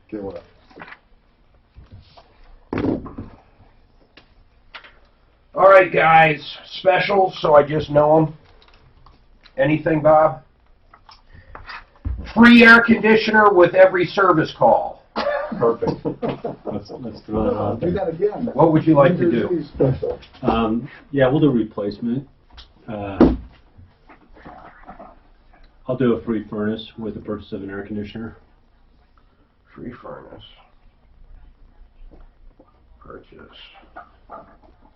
Okay, what? All right, guys, specials, so I just know them. Anything, Bob? Free air conditioner with every service call. Perfect. Let's throw that out Do there. that again. What would you like to do? Special. Yeah, we'll do replacement. I'll do a free furnace with the purchase of an air conditioner. Free furnace. Purchase.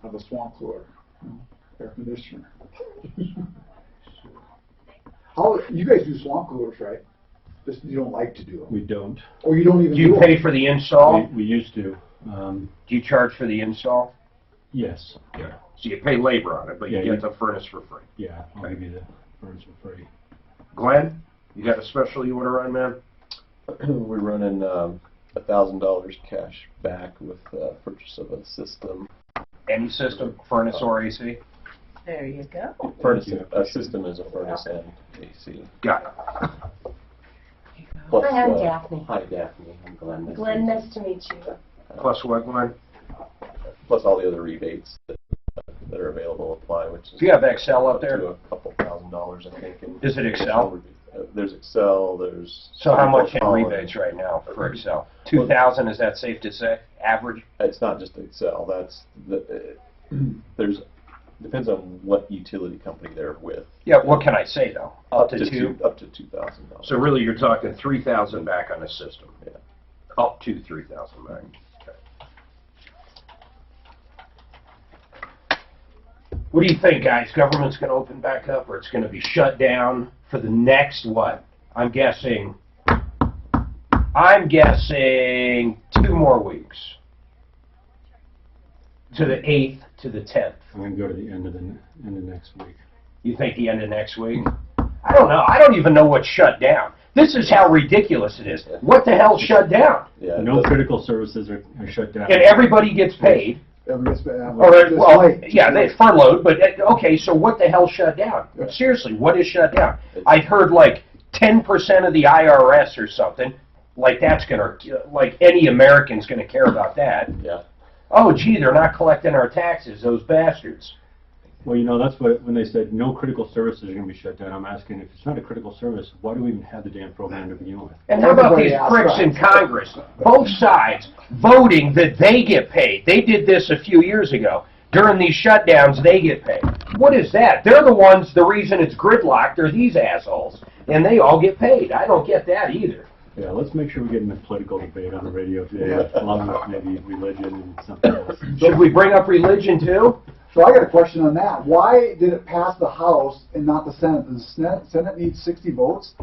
Have a swamp cooler, air conditioner. How you guys do swamp coolers, right? Just you don't like to do them. We don't. Or you don't even. Do you pay for the install? We used to. Do you charge for the install? Yes. Yeah. So you pay labor on it, but you Yeah, get the furnace for free. Yeah, I'll give you the furnace for free. Glenn, you got a special you want to run, man? We're running $1,000 cash back with purchase of a system. Any system, furnace or AC? There you go. Furnace, a system is a furnace and AC. Got it. Plus, Hi, I'm Daphne. Hi, Daphne. I'm Glenn. Glenn, nice to meet you. Plus what, Glenn? Plus all the other rebates that are available apply, which is. Do you have Excel up there? To a couple $1,000s, I think. Is it Excel? There's Excel. There's. So how much in column. rebates right now for Excel? 2,000, is that safe to say? Average? It's not just Excel. That's there's depends on what utility company they're with. Yeah, what can I say though? Up to two? Up to $2,000. So really you're talking 3,000 back on the system? Yeah. Up to 3,000 back. Okay. What do you think, guys? Government's going to open back up, or it's going to be shut down for the next what? I'm guessing 2 more weeks. To the 8th, to the 10th. I'm going to go to the end of next week. You think the end of next week? I don't know. I don't even know what's shut down. This is how ridiculous it is. What the hell's shut down? Yeah. No critical services are shut down. And everybody gets paid. They furloughed, but okay, so what the hell shut down? Seriously, what is shut down? I've heard like 10% of the IRS or something, like that's gonna, like any American's gonna care about that. Yeah. Oh, gee, they're not collecting our taxes, those bastards. Well, you know, that's what, when they said no critical services are going to be shut down, I'm asking, if it's not a critical service, why do we even have the damn program to begin with? And how about these pricks in Congress, both sides, voting that they get paid? They did this a few years ago. During these shutdowns, they get paid. What is that? They're the ones, the reason it's gridlocked are these assholes. And they all get paid. I don't get that either. Yeah, let's make sure we get in a political debate on the radio today, along with maybe religion and something else. Should we bring up religion too? So I got a question on that. Why did it pass the House and not the Senate? Does the Senate need 60 votes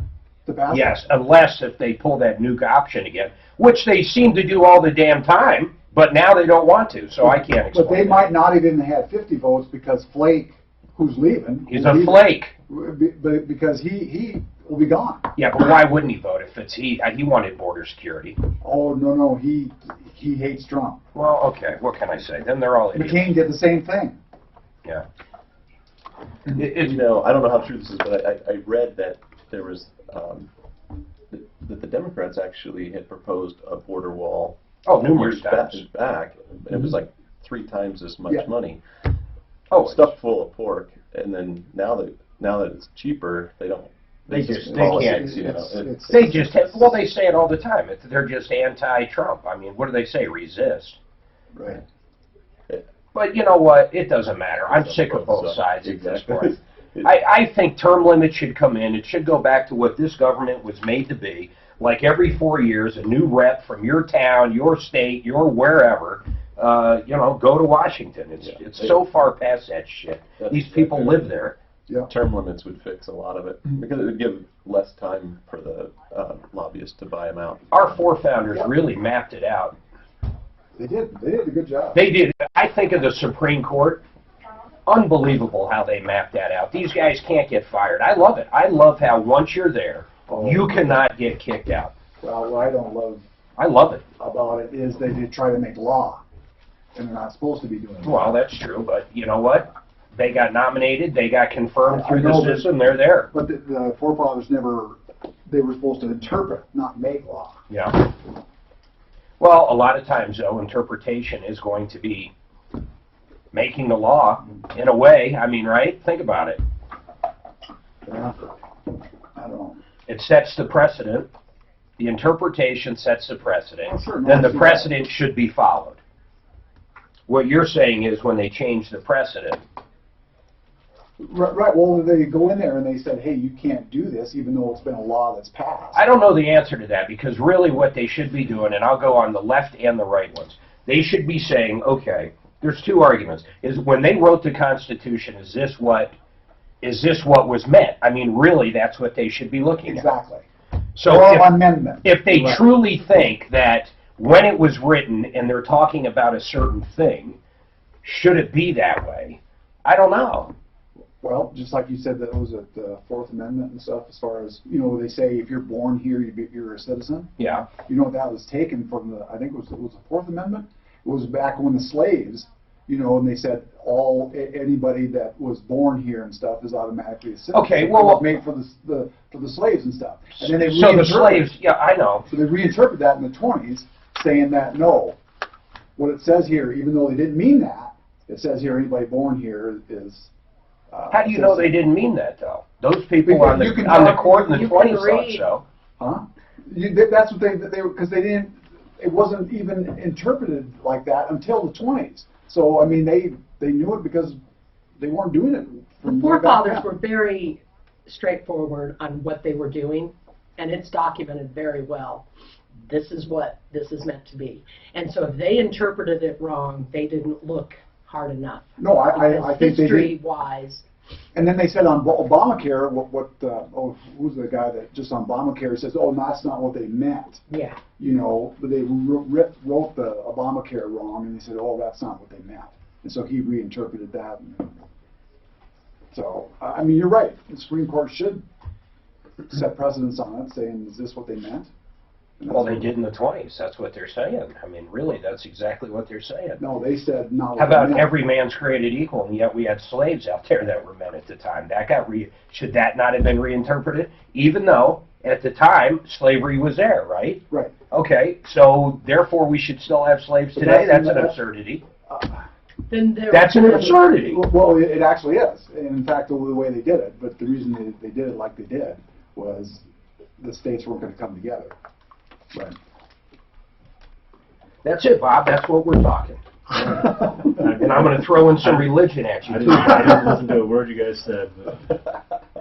to pass it? Yes, unless if they pull that nuke option again, which they seem to do all the damn time, but now they don't want to, so I can't explain But they that. might not even have 50 votes because Flake, who's leaving. He's a flake. Because he will be gone. Yeah, but why wouldn't he vote if it's he? He wanted border security. Oh, no, he hates Trump. Well, okay, what can I say? Then they're all idiots. McCain did the same thing. Yeah. You know, I don't know how true this is, but I read that there was that the Democrats actually had proposed a border wall. Oh, numerous years times. back. It was like 3 times as much money. Oh, Stuffed full of pork, and then now that it's cheaper, they don't. They it's just- they politics, can't. You know, they just have, well, they say it all the time. They're just anti-Trump. I mean, what do they say? Resist. Right. But you know what? It doesn't matter. I'm sick of both sides at this Exactly. point. I think term limits should come in. It should go back to what this government was made to be. Like every 4 years, a new rep from your town, your state, your wherever, go to Washington. It's so far past that shit. These people live there. Yeah. Term limits would fix a lot of it because it would give less time for the lobbyists to buy them out. Our forefounders really mapped it out. They did a good job. They did. I think of the Supreme Court. Unbelievable how they mapped that out. These guys can't get fired. I love it. I love how once you're there, you cannot get kicked out. Well, what I don't love I love it. about it is they did try to make law, and they're not supposed to be doing that. Well, that's true, but you know what? They got nominated. They got confirmed I through know, the but- system. They're there. But the forefathers they were supposed to interpret, not make law. Yeah. Well, a lot of times, though, interpretation is going to be making the law in a way. I mean, right? Think about it. Yeah. I don't know. It sets the precedent. The interpretation sets the precedent. Oh, sure. No, Then I the see that. precedent should be followed. What you're saying is when they change the precedent, Right, well, they go in there and they said, hey, you can't do this, even though it's been a law that's passed. I don't know the answer to that, because really what they should be doing, and I'll go on the left and the right ones, they should be saying, okay, there's two arguments. Is when they wrote the Constitution, is this what was meant? I mean, really, that's what they should be looking Exactly. at. So Or amendment. if they Right. truly think that when it was written and they're talking about a certain thing, should it be that way? I don't know. Well, just like you said, that was at the Fourth Amendment and stuff, as far as, you know, they say if you're born here, you're a citizen. Yeah. You know, that was taken from the, I think it was the Fourth Amendment? It was back when the slaves, you know, and they said anybody that was born here and stuff is automatically a citizen. Okay, It well- was made for the slaves and stuff. And then they So the reinterpreted- slaves, yeah, I know. So they reinterpreted that in the 20s, saying that, no, what it says here, even though they didn't mean that, it says here anybody born here is... How do you know they didn't mean that, though? Those people Because on the you can on the talk- court in the you 20s can thought read. so. Huh? That's what they were, because they didn't, it wasn't even interpreted like that until the 20s. So, I mean, they knew it because they weren't doing it The from way back forefathers then. were very straightforward on what they were doing, and it's documented very well. This is what this is meant to be. And so if they interpreted it wrong, they didn't look hard enough. No, I Because think they did. history-wise, And then they said on Obamacare, who's the guy that just on Obamacare says, oh, that's not what they meant. yeah. You know, but they wrote the Obamacare wrong, and they said, oh, that's not what they meant. And so he reinterpreted that. And so, I mean, you're right. The Supreme Court should set precedents on it, saying, is this what they meant? And Well, that's they did in the 20s. That's what they're saying. I mean, really, that's exactly what they're saying. No, they said not what How they about meant. every man's created equal, and yet we had slaves out there that were men at the time? That got should that not have been reinterpreted? Even though, at the time, slavery was there, right? Right. Okay, so therefore we should still have slaves But today? that's- That's an absurdity. Then there That's an absurdity. Well, it actually is. And in fact, the way they did it, but the reason they did it like they did was the states weren't going to come together. Right. That's it, Bob. That's what we're talking. And I'm going to throw in some religion at you, I too. didn't listen to a word you guys said, but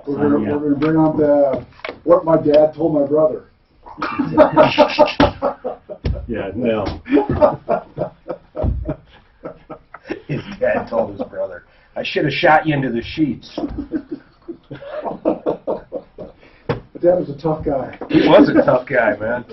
We're going to bring on what my dad told my brother. yeah, no. His dad told his brother, I should have shot you into the sheets. But Dad was a tough guy. He was a tough guy, man.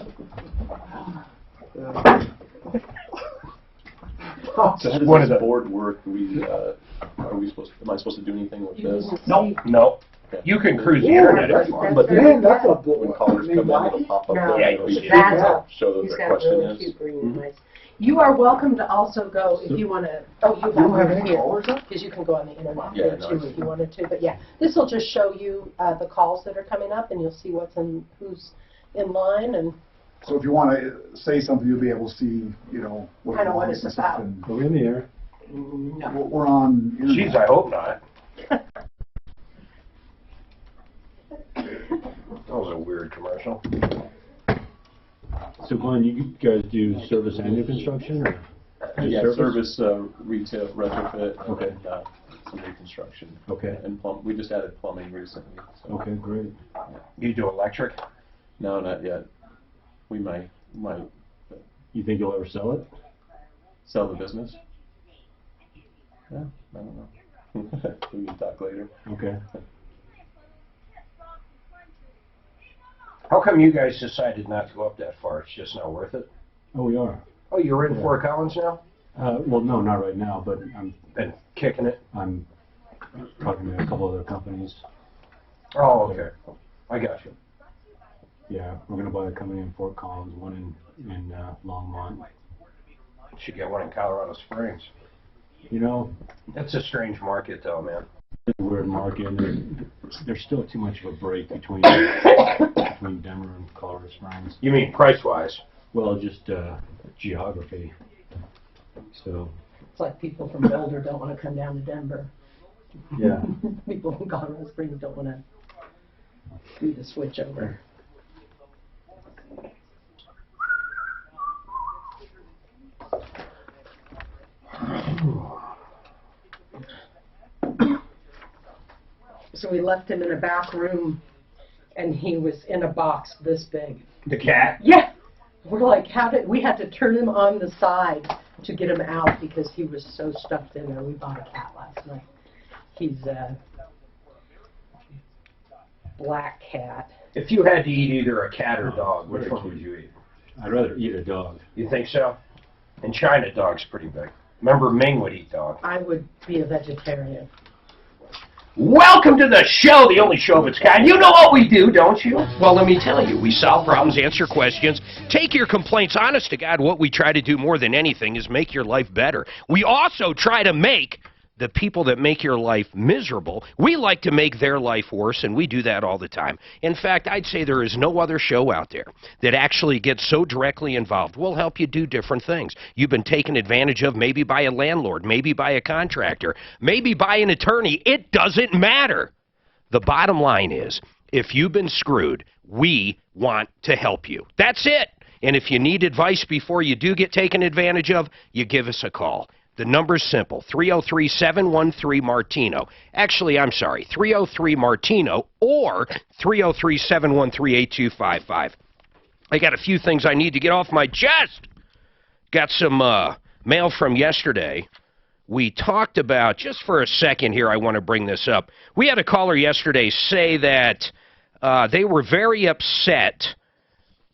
So how does One of this the- board work? Am I supposed to do anything with this? No. You can cruise the internet if you want. But Man, that's a when callers come in, it'll pop up. No. Yeah, it'll you'll see it. That's show He's what got their a question really is. cute green eyes. You are welcome to also go if you want to, you You don't have have any here, callers up? because you can go on the internet Yeah, there no, too I if see. you wanted to. But yeah, this will just show you the calls that are coming up, and you'll see who's in line, and So if you want to say something, you'll be able to see, you know, what Kinda it what was it's and stuff. about. And Are we in the air? we're on internet. Jeez, I hope not. That was a weird commercial. So Glenn, you guys do service and new construction, or? just Yeah, service, retail, retrofit, Okay. and some reconstruction. Okay. And we just added plumbing recently. So. Okay, great. You do electric? No, not yet. We might You think you'll ever sell it? sell the business. Yeah, I don't know. We can talk later. Okay. How come you guys decided not to go up that far? It's just not worth it? Oh, we are. Oh, you're in Yeah. Fort Collins now? Well, no, not right now, but Been kicking it? I'm talking to a couple other companies. Oh, okay. I got you. Yeah, we're gonna buy a company in Fort Collins, one in Longmont. Should get one in Colorado Springs. You know, That's a strange market, though, man. it's a weird market. And there's still too much of a break between Denver and Colorado Springs. You mean price-wise? Well, just geography. So, It's like people from Boulder don't want to come down to Denver. yeah. People from Colorado Springs don't want to do the switch over. So we left him in a back room, and he was in a box this big. The cat? Yeah. We're like, we had to turn him on the side to get him out because he was so stuffed in there. We bought a cat last night. He's a black cat. If you had to eat either a cat or dog, which one would you eat? I'd rather eat a dog. You think so? In China, dog's pretty big. Remember, Ming would eat dog. I would be a vegetarian. Welcome to the show, the only show of its kind. You know what we do, don't you? Well, let me tell you. We solve problems, answer questions, take your complaints. Honest to God, what we try to do more than anything is make your life better. We also try to make the people that make your life miserable, we like to make their life worse, and we do that all the time. In fact, I'd say there is no other show out there that actually gets so directly involved. We'll help you do different things. You've been taken advantage of maybe by a landlord, maybe by a contractor, maybe by an attorney. It doesn't matter. The bottom line is, if you've been screwed, we want to help you. That's it. And if you need advice before you do get taken advantage of, you give us a call. The number's simple, 303-713-MARTINO. Actually, I'm sorry, 303-MARTINO or 303-713-8255. I got a few things I need to get off my chest. Got some mail from yesterday. We talked about, just for a second here, I want to bring this up. We had a caller yesterday say that they were very upset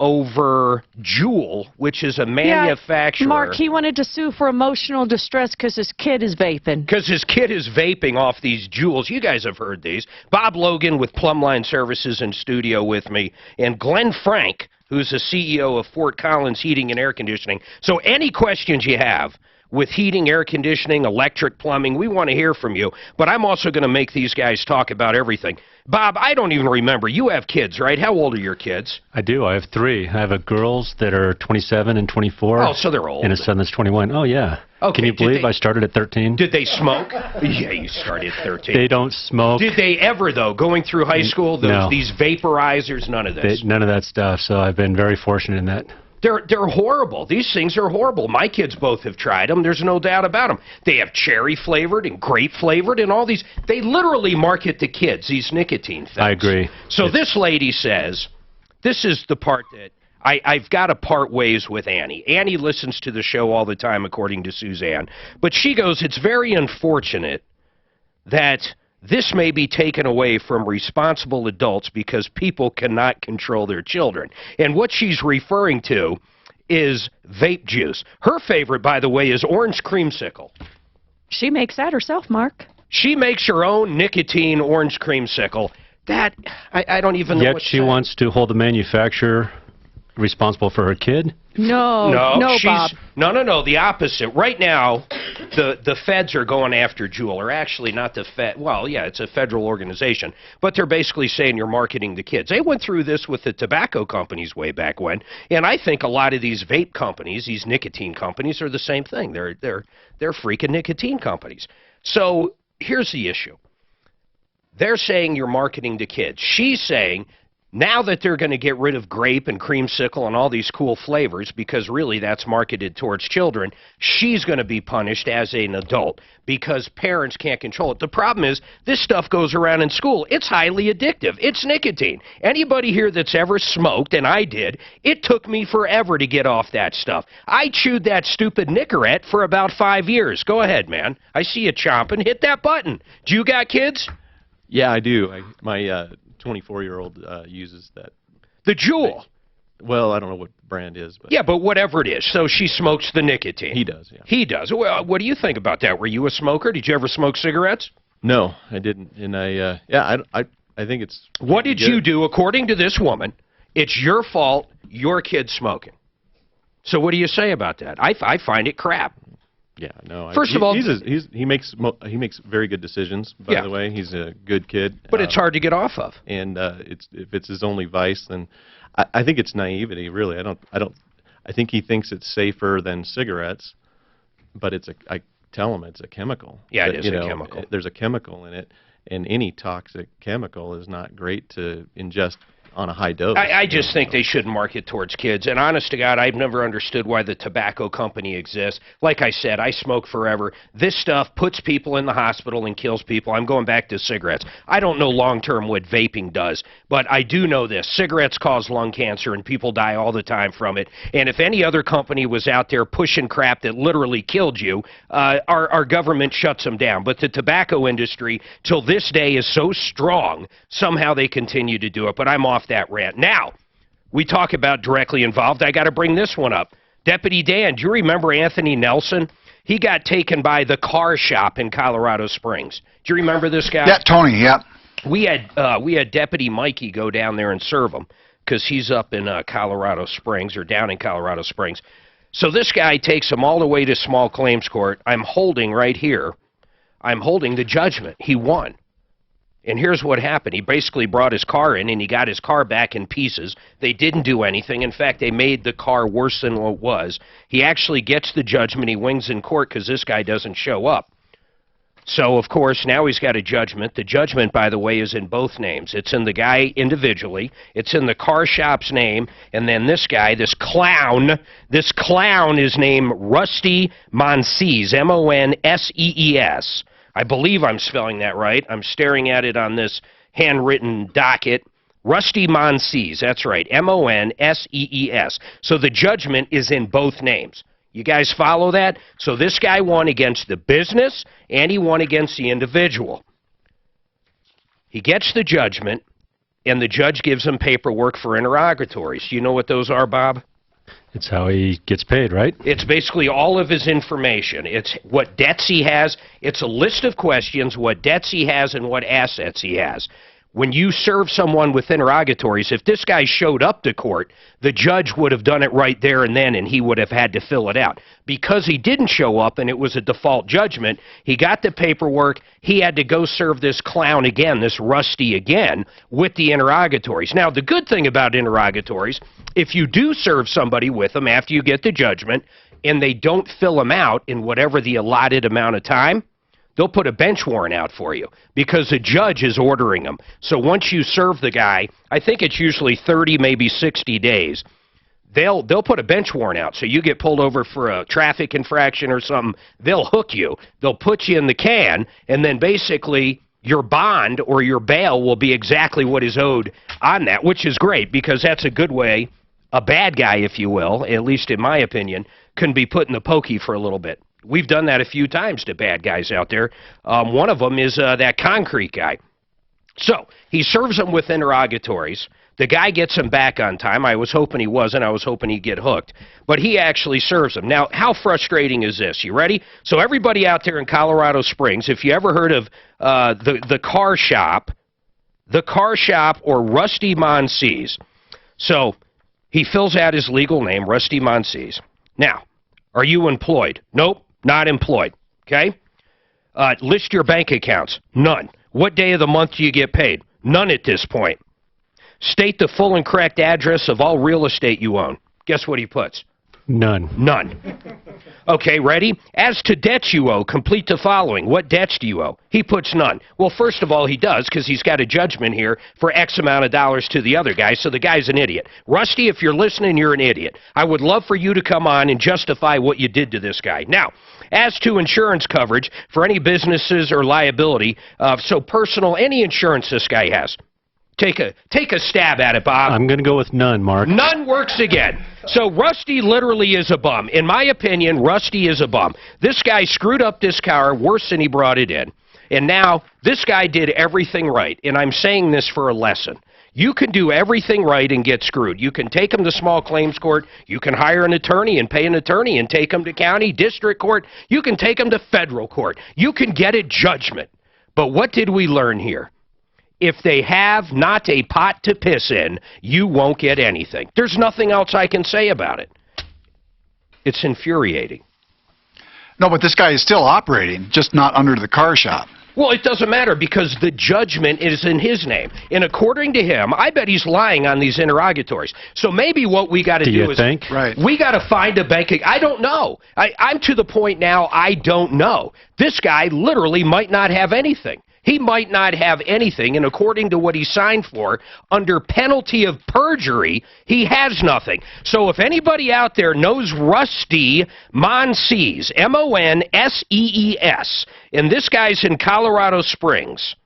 over Juul, which is a manufacturer. Yeah, Mark, he wanted to sue for emotional distress because his kid is vaping. Because his kid is vaping off these Juuls. You guys have heard these. Bob Logan with Plumline Services in studio with me, and Glenn Frank, who's the CEO of Fort Collins Heating and Air Conditioning. So any questions you have with heating, air conditioning, electric, plumbing, we want to hear from you. But I'm also going to make these guys talk about everything. Bob, I don't even remember. You have kids, right? How old are your kids? I do. I have three. I have girls that are 27 and 24. Oh, so they're old. And a son that's 21. Oh, yeah. Okay, can you believe I started at 13? Did they smoke? Yeah, you started at 13. They don't smoke. Did they ever, though, going through high school, No. these vaporizers, none of this? None of that stuff, so I've been very fortunate in that. They're horrible. These things are horrible. My kids both have tried them. There's no doubt about them. They have cherry flavored and grape flavored and all these. They literally market to kids, these nicotine things. I agree. So this lady says, this is the part that I've got to part ways with Annie. Annie listens to the show all the time, according to Suzanne. But she goes, it's very unfortunate that this may be taken away from responsible adults because people cannot control their children. And what she's referring to is vape juice. Her favorite, by the way, is orange creamsicle. She makes that herself, Mark. She makes her own nicotine orange creamsicle. That, I don't even know Yet what to she say. wants to hold the manufacturer responsible for her kid? No, Bob. No, the opposite. Right now, the feds are going after Juul, or actually not the Fed. Well, yeah, it's a federal organization, but they're basically saying you're marketing to kids. They went through this with the tobacco companies way back when, and I think a lot of these vape companies, these nicotine companies, are the same thing. They're freaking nicotine companies. So here's the issue. They're saying you're marketing to kids. She's saying now that they're going to get rid of grape and creamsicle and all these cool flavors, because really that's marketed towards children, she's going to be punished as an adult because parents can't control it. The problem is this stuff goes around in school. It's highly addictive. It's nicotine. Anybody here that's ever smoked, and I did, it took me forever to get off that stuff. I chewed that stupid Nicorette for about 5 years. Go ahead, man. I see you chomping. Hit that button. Do you got kids? Yeah, I do. My 24-year-old uses that. The Juul. Well, I don't know what the brand is, but Yeah, but whatever it is. So she smokes the nicotine. he does. Yeah. He does. Well, what do you think about that? Were you a smoker? Did you ever smoke cigarettes? No, I didn't, and I think it's. What did you do, according to this woman? It's your fault. Your kid's smoking. So what do you say about that? I find it crap. Yeah, no. First of all, he makes very good decisions. By Yeah. the way, he's a good kid. But it's hard to get off of. And if it's his only vice, then I think it's naivety. Really, I think he thinks it's safer than cigarettes, but I tell him it's a chemical. Yeah, it That, is you a know, chemical. There's a chemical in it, and any toxic chemical is not great to ingest on a high dose. I just think they shouldn't market towards kids. And honest to God, I've never understood why the tobacco company exists. Like I said, I smoked forever. This stuff puts people in the hospital and kills people. I'm going back to cigarettes. I don't know long-term what vaping does, but I do know this. Cigarettes cause lung cancer, and people die all the time from it. And if any other company was out there pushing crap that literally killed you, our government shuts them down. But the tobacco industry, till this day, is so strong, somehow they continue to do it. But I'm off that rant. Now, we talk about directly involved. I got to bring this one up. Deputy Dan, do you remember Anthony Nelson? He got taken by the car shop in Colorado Springs. Do you remember this guy? Yeah, Tony, yeah. We had Deputy Mikey go down there and serve him because he's up in Colorado Springs, or down in Colorado Springs. So this guy takes him all the way to small claims court. I'm holding right here. I'm holding the judgment. He won. And here's what happened. He basically brought his car in, and he got his car back in pieces. They didn't do anything. In fact, they made the car worse than what it was. He actually gets the judgment. He wins in court because this guy doesn't show up. So, of course, now he's got a judgment. The judgment, by the way, is in both names. It's in the guy individually. It's in the car shop's name. And then this guy, this clown is named Rusty Monsees, M-O-N-S-E-E-S. I believe I'm spelling that right. I'm staring at it on this handwritten docket. Rusty Monsees, that's right, M-O-N-S-E-E-S. So the judgment is in both names. You guys follow that? So this guy won against the business, and he won against the individual. He gets the judgment, and the judge gives him paperwork for interrogatories. Do you know what those are, Bob? It's how he gets paid, right? It's basically all of his information. It's what debts he has. It's a list of questions, what debts he has and what assets he has. When you serve someone with interrogatories, if this guy showed up to court, the judge would have done it right there and then, and he would have had to fill it out. Because he didn't show up and it was a default judgment, he got the paperwork, he had to go serve this clown again, this Rusty again, with the interrogatories. Now, the good thing about interrogatories, if you do serve somebody with them after you get the judgment, and they don't fill them out in whatever the allotted amount of time, they'll put a bench warrant out for you because the judge is ordering them. So once you serve the guy, I think it's usually 30, maybe 60 days, they'll put a bench warrant out. So you get pulled over for a traffic infraction or something, they'll hook you. They'll put you in the can, and then basically your bond or your bail will be exactly what is owed on that, which is great because that's a good way a bad guy, if you will, at least in my opinion, can be put in the pokey for a little bit. We've done that a few times to bad guys out there. One of them is that concrete guy. So he serves them with interrogatories. The guy gets him back on time. I was hoping he wasn't. I was hoping he'd get hooked. But he actually serves them. Now, how frustrating is this? You ready? So everybody out there in Colorado Springs, if you ever heard of the car shop or Rusty Monsees. So he fills out his legal name, Rusty Monsees. Now, are you employed? Nope. Not employed, okay? List your bank accounts. None. What day of the month do you get paid? None at this point. State the full and correct address of all real estate you own. Guess what he puts? None. None. Okay, ready? As to debts you owe, complete the following. What debts do you owe? He puts none. Well, first of all, he does, because he's got a judgment here for X amount of dollars to the other guy, so the guy's an idiot. Rusty, if you're listening, you're an idiot. I would love for you to come on and justify what you did to this guy. Now, as to insurance coverage for any businesses or liability, so personal, any insurance this guy has. Take a stab at it, Bob. I'm going to go with none, Mark. None works again. So Rusty literally is a bum. In my opinion, Rusty is a bum. This guy screwed up this car worse than he brought it in. And now this guy did everything right. And I'm saying this for a lesson. You can do everything right and get screwed. You can take him to small claims court. You can hire an attorney and pay an attorney and take him to county, district court. You can take him to federal court. You can get a judgment. But what did we learn here? If they have not a pot to piss in, you won't get anything. There's nothing else I can say about it. It's infuriating. No, but this guy is still operating, just not under the car shop. Well, it doesn't matter because the judgment is in his name. And according to him, I bet he's lying on these interrogatories. So maybe what we got to do is Right. we got to find a bank. I don't know. I'm to the point now I don't know. This guy literally might not have anything. He might not have anything, and according to what he signed for, under penalty of perjury, he has nothing. So if anybody out there knows Rusty Monsees, Monsees, and this guy's in Colorado Springs,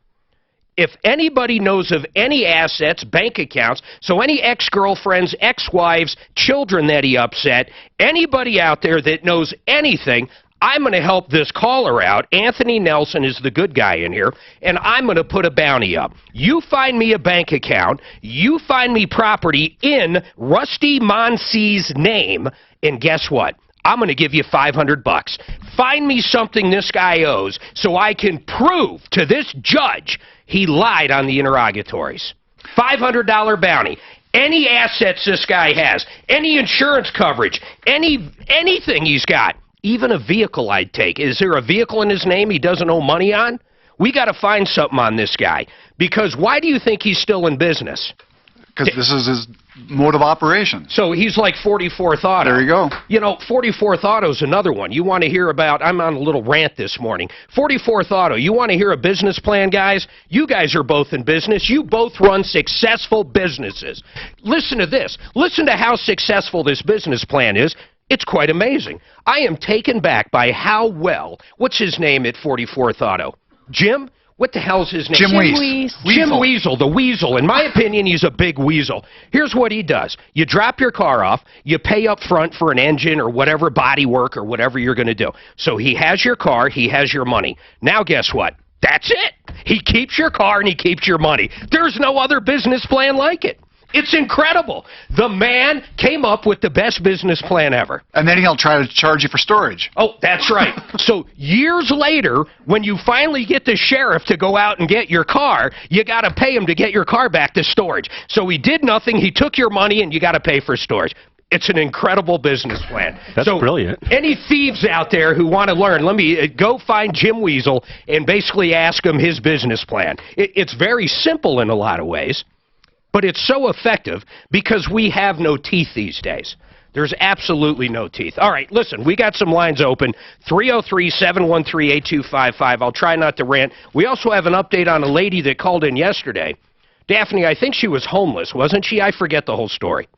if anybody knows of any assets, bank accounts, so any ex-girlfriends, ex-wives, children that he upset, anybody out there that knows anything, I'm going to help this caller out. Anthony Nelson is the good guy in here, and I'm going to put a bounty up. You find me a bank account, you find me property in Rusty Monsees' name, and guess what? I'm going to give you $500. Find me something this guy owes so I can prove to this judge he lied on the interrogatories. $500 bounty. Any assets this guy has, any insurance coverage, anything he's got. Even a vehicle I'd take. Is there a vehicle in his name he doesn't owe money on? We got to find something on this guy. Because why do you think he's still in business? Because this is his mode of operation. So he's like 44th Auto. There you go. You know, 44th Auto's another one. You want to hear about, I'm on a little rant this morning. 44th Auto, you want to hear a business plan, guys? You guys are both in business. You both run successful businesses. Listen to this. Listen to how successful this business plan is. It's quite amazing. I am taken back by how well, what's his name at 44th Auto? Jim? What the hell's his name? Jim Wees. Jim Weasel, the Weasel. In my opinion, he's a big weasel. Here's what he does. You drop your car off, you pay up front for an engine or whatever, body work or whatever you're going to do. So he has your car, he has your money. Now guess what? That's it. He keeps your car and he keeps your money. There's no other business plan like it. It's incredible. The man came up with the best business plan ever. And then he'll try to charge you for storage. Oh, that's right. So years later, when you finally get the sheriff to go out and get your car, you got to pay him to get your car back to storage. So he did nothing. He took your money, and you got to pay for storage. It's an incredible business plan. That's brilliant. Any thieves out there who want to learn, let me go find Jim Weasel and basically ask him his business plan. It's very simple in a lot of ways. But it's so effective because we have no teeth these days. There's absolutely no teeth. All right, listen, we got some lines open. 303-713-8255. I'll try not to rant. We also have an update on a lady that called in yesterday. Daphne, I think she was homeless, wasn't she? I forget the whole story.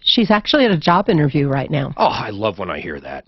She's actually at a job interview right now. Oh, I love when I hear that.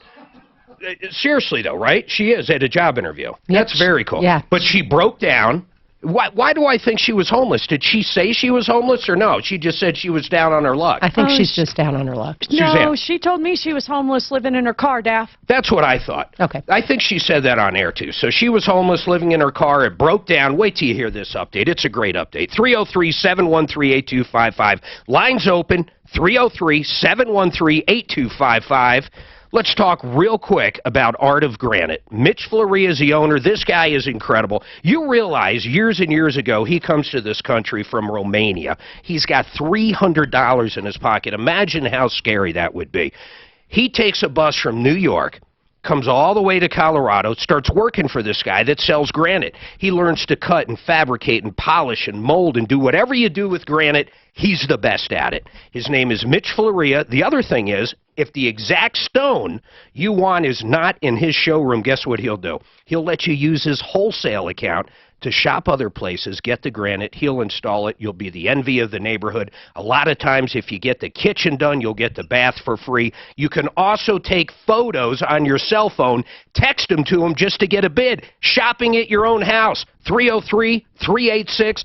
Seriously, though, right? She is at a job interview. That's very cool. Yeah. But she broke down. Why do I think she was homeless? Did she say she was homeless or no? She just said she was down on her luck. I think she's just down on her luck. No, Suzanne. she told me she was homeless living in her car, Daff. That's what I thought. Okay. I think she said that on air, too. So she was homeless, living in her car. It broke down. Wait till you hear this update. It's a great update. 303-713-8255. Lines open. 303-713-8255. Let's talk real quick about Art of Granite. Mitch Florea is the owner. This guy is incredible. You realize years and years ago, he comes to this country from Romania. He's got $300 in his pocket. Imagine how scary that would be. He takes a bus from New York, comes all the way to Colorado, starts working for this guy that sells granite. He learns to cut and fabricate and polish and mold and do whatever you do with granite. He's the best at it. His name is Mitch Florea. The other thing is, if the exact stone you want is not in his showroom, guess what he'll do? He'll let you use his wholesale account to shop other places, get the granite, he'll install it, you'll be the envy of the neighborhood. A lot of times if you get the kitchen done, you'll get the bath for free. You can also take photos on your cell phone, text them to him just to get a bid. Shopping at your own house, 303-386-5919,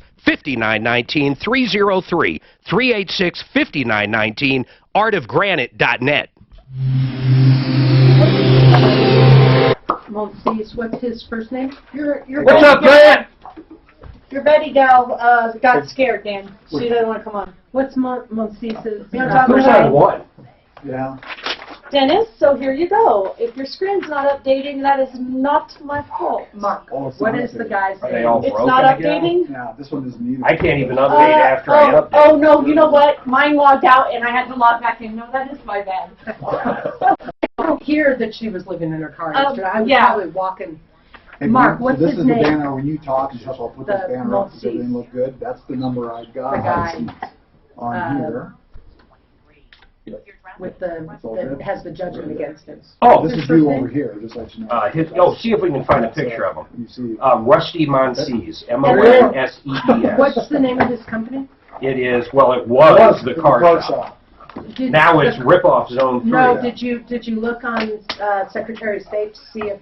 303-386-5919, artofgranite.net. Monsees, what's his first name? Your What's up, Grant? Your Betty gal got scared, Dan. She doesn't want to come on. What's Monsees'? You want to talk Who's about on one? Yeah. Dennis, so here you go. If your screen's not updating, that is not my fault. Mark. Oh, it's What not is the updated. guy's Are they name? all It's broken not again? updating? Yeah, this one isn't either. I can't even update after I update. Oh no, you know what? Mine logged out and I had to log back in. No, that is my bad. I don't hear that she was living in her car yesterday. I was yeah. probably walking And Mark, so what's this his is the name? banner, when you talk and stuff, I'll put this The banner up, does everything look good? That's the number I got. The guy. On here. With that has the judgment against him. Oh, This is you over here, just let you know. see if we can find a picture of him. You see. Rusty Monsees, M-O-N-S-E-E-S. What's the name of his company? It is, well, it was the car shop. Did Now the- it's Ripoff Zone 3. No, did you look on Secretary of State to see if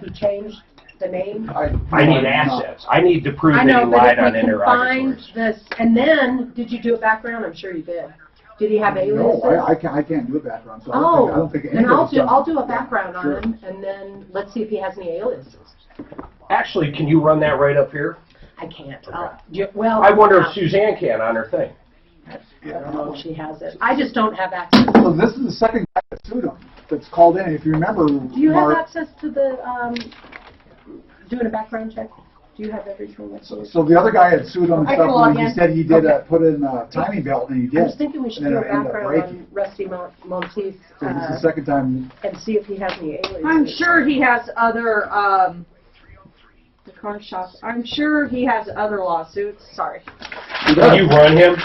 he changed the name? I need assets. I need to prove I that he know, but lied if on we can find interrogatories. this, and then, did you do a background? I'm sure you did. Did he have aliases? No, I can't do a background, so I don't think then anybody's done. I'll do a background Sure. on him, and then let's see if he has any aliases. Actually, can you run that right up here? I can't. Okay. Well, I wonder if Suzanne can on her thing. I don't know if she has it. I just don't have access. So this is the second guy that sued him, that's called in, if you remember, Do you have Mark. access to the, doing a background check? Do you have everything that's needed? So the other guy had sued him and I can stuff, log and he in. said he did, Okay. put in a timing belt, and he did. I was thinking we should And do then a it ended up background breaking. on Rusty Monteith, So this is the second time, and see if he has any aliases. I'm sure he has other, the car shop, I'm sure he has other lawsuits, sorry. Can you run him?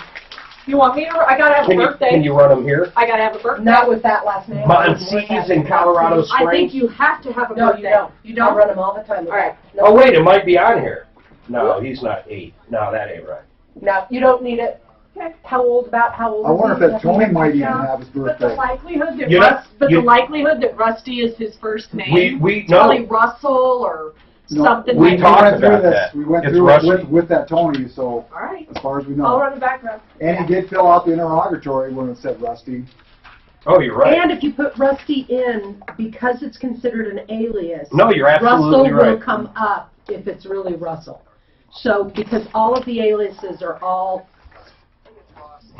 You want me to, I gotta have a birthday. Can you run him here? I gotta have a birthday. Not with that last name. Monsees in Colorado I think Springs? you have to have a No, birthday. you don't. You I don't? run them all the time. All right. No. Oh, wait, it might be on here. No, he's not 8. No, that ain't right. No, you don't need it. Okay. How old I wonder if that Tony might even have his But the birthday. likelihood that You know, you- the likelihood that Rusty is his first name, We it's probably no, Russell or No, something we like talked that. went through about this. that. We went It's through Rusty. it with that Tony, so All right. as far as we I'll know. run the background. And he did fill out the interrogatory when it said Rusty. Oh, you're right. And if you put Rusty in, because it's considered an alias, No, you're absolutely Russell will right. come up if it's really Russell. So, because all of the aliases are all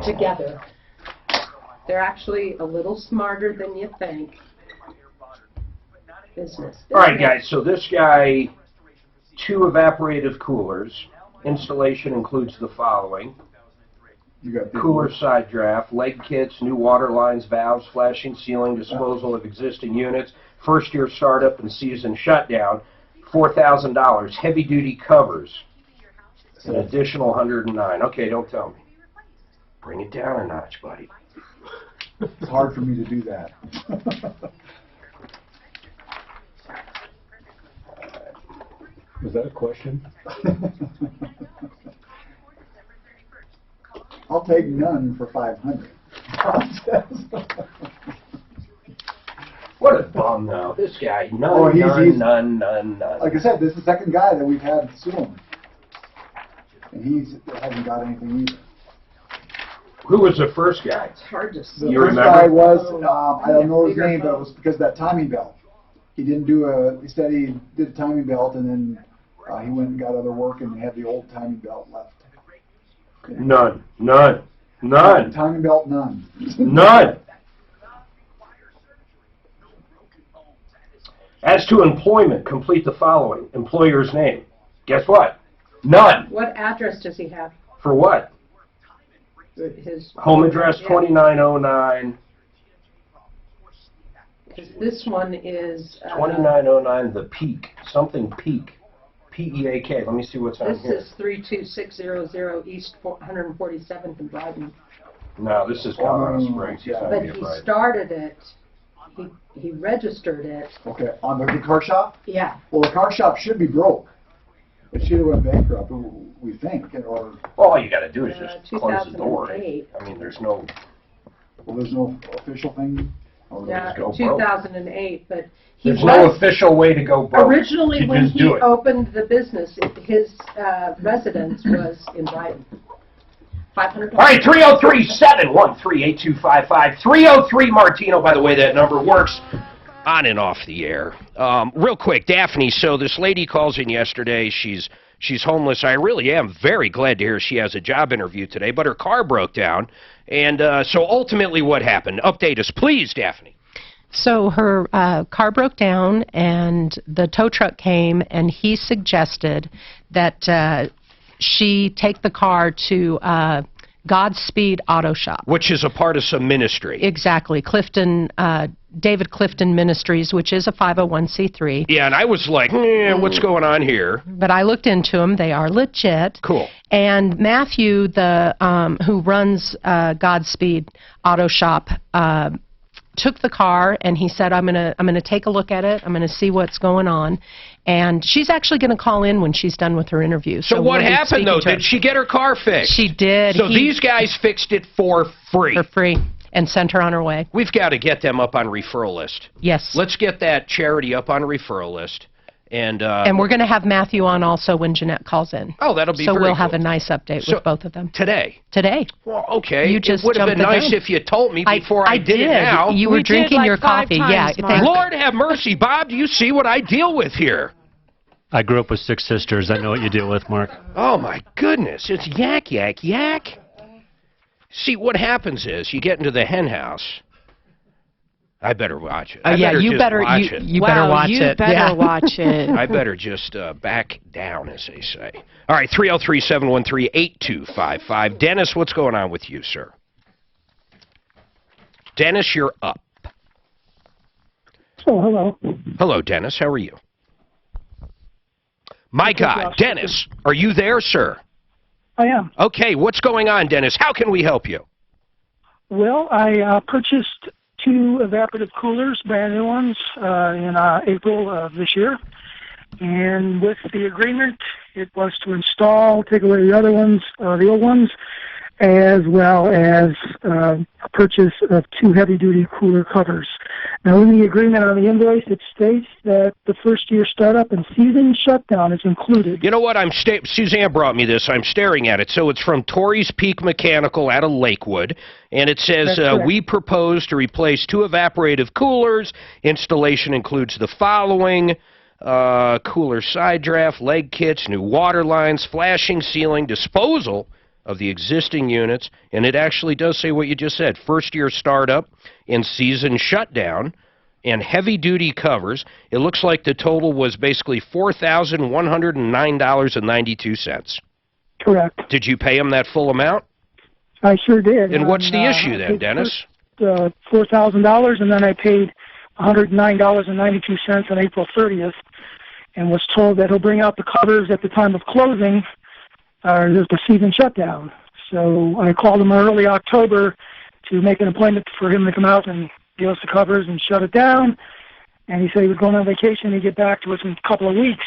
together, they're actually a little smarter than you think. Business. All right, guys, so this guy, 2 evaporative coolers. Installation includes the following: You got the cooler side draft, leg kits, new water lines, valves, flashing, sealing, disposal of existing units, first year startup and season shutdown, $4,000, heavy duty covers, an additional 109. Okay, don't tell me. Bring it down a notch, buddy. It's hard for me to do that. Was that a question? I'll take none for 500. What a bum, though. This guy, none, Oh, he's- none. Like I said, this is the second guy that we've had sue him. And he hasn't got anything either. Who was the first guy? It's hard to The see. You first remember? guy was, I don't know his Bigger name, but it phone. was because of that timing belt. He didn't he said he did a timing belt and then he went and got other work and had the old timing belt left. None. Timing belt, none. None. As to employment, complete the following. Employer's name. Guess what? None. What address does he have? For what? His Home address Yeah. 2909. 'Cause this one is. 2909 The Peak. Something Peak. P-E-A-K. Let me see what's on This here. is 32600 East 147th in Brighton. No, this is Colorado Springs. He's yeah. not But being he right. started it, he registered it, Okay, on the car shop? yeah. Well, the car shop should be broke. It should have went bankrupt, we think, or, All you got to do is just close the door. 2008. I mean, there's no. well, there's no official thing. Or Yeah, go broke. 2008, but he There's no was, official way to go broke. originally You when just he do it. opened the business, his residence was in Brighton. $500. All right, 303-713-8255. 303 Martino, by the way, that number works on and off the air. Real quick, Daphne, so this lady calls in yesterday. She's homeless. I really am very glad to hear she has a job interview today, but her car broke down. And so ultimately what happened? Update us, please, Daphne. So her car broke down, and the tow truck came, and he suggested that she take the car to Godspeed Auto Shop. Which is a part of some ministry. Exactly. David Clifton Ministries, which is a 501c3. Yeah, and I was like, what's going on here? But I looked into them. They are legit. Cool. And Matthew, who runs Godspeed Auto Shop, took the car and he said, I'm gonna take a look at it. I'm gonna see what's going on. And she's actually going to call in when she's done with her interview. So what happened, though? Did she get her car fixed? She did. So these guys fixed it for free. For free. And sent her on her way. We've got to get them up on referral list. Yes. Let's get that charity up on referral list. And we're going to have Matthew on also when Jeanette calls in. Oh, that'll be so very we'll cool. have a nice update with both of them. Today? Today. Well, okay. You just it would have been jumped the nice gun. if you told me before I did it now. You were drinking like your 5 coffee. times, Yeah. Mark. Lord have mercy, Bob. Do you see what I deal with here? I grew up with 6 sisters. I know what you deal with, Mark. Oh, my goodness. It's yak, yak, yak. See, what happens is you get into the hen house. I better watch it. Yeah, you better watch it. you better watch you it. better Yeah. watch it. I better just back down, as they say. All right, 303-713-8255. Dennis, what's going on with you, sir? Dennis, you're up. Oh, hello. Hello, Dennis. How are you? My God, Dennis, are you there, sir? I am. Okay, what's going on, Dennis? How can we help you? Well, I purchased 2 evaporative coolers, brand new ones, in April of this year. And with the agreement, it was to install, take away the other ones, the old ones, as well as a purchase of 2 heavy-duty cooler covers. Now, in the agreement on the invoice, it states that the first-year startup and season shutdown is included. You know what? Suzanne brought me this. I'm staring at it. So it's from Torrey's Peak Mechanical out of Lakewood, and it says, we propose to replace 2 evaporative coolers. Installation includes the following: cooler side draft, leg kits, new water lines, flashing ceiling, disposal of the existing units, and it actually does say what you just said: first-year startup and season shutdown, and heavy-duty covers. It looks like the total was basically $4,109.92. Correct. Did you pay him that full amount? I sure did. And what's the issue then, Dennis? $4,000, and then I paid $109.92 on April 30th, and was told that he'll bring out the covers at the time of closing, there's the season shutdown. So I called him early October to make an appointment for him to come out and give us the covers and shut it down. And he said he was going on vacation. He'd get back to us in a couple of weeks.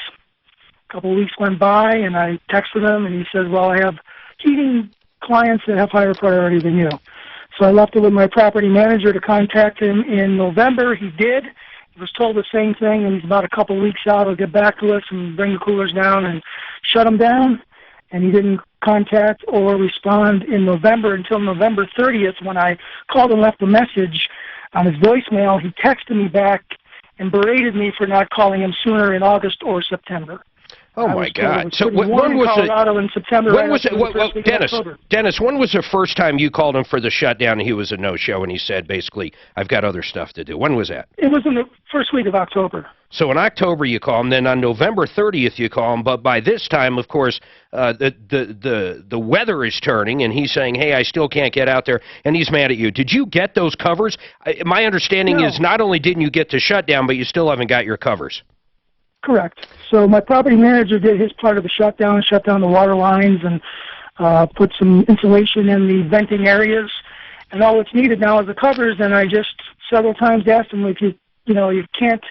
A couple of weeks went by, and I texted him, and he said, well, I have heating clients that have higher priority than you. So I left it with my property manager to contact him in November. He did. He was told the same thing, and he's about a couple of weeks out. He'll get back to us and bring the coolers down and shut them down. And he didn't contact or respond in November until November 30th, when I called and left a message on his voicemail. He texted me back and berated me for not calling him sooner in August or September. Oh my God! So when was Colorado in September? When was it? Dennis, when was the first time you called him for the shutdown and he was a no-show and he said basically, "I've got other stuff to do"? When was that? It was in the first week of October. So in October you call him, then on November 30th you call him, but by this time, of course, the weather is turning, and he's saying, "Hey, I still can't get out there," and he's mad at you. Did you get those covers? My understanding is not only didn't you get the shutdown, but you still haven't got your covers. Correct. So my property manager did his part of the shutdown, shut down the water lines, and put some insulation in the venting areas. And all that's needed now is the covers. And I just several times asked him, if you can't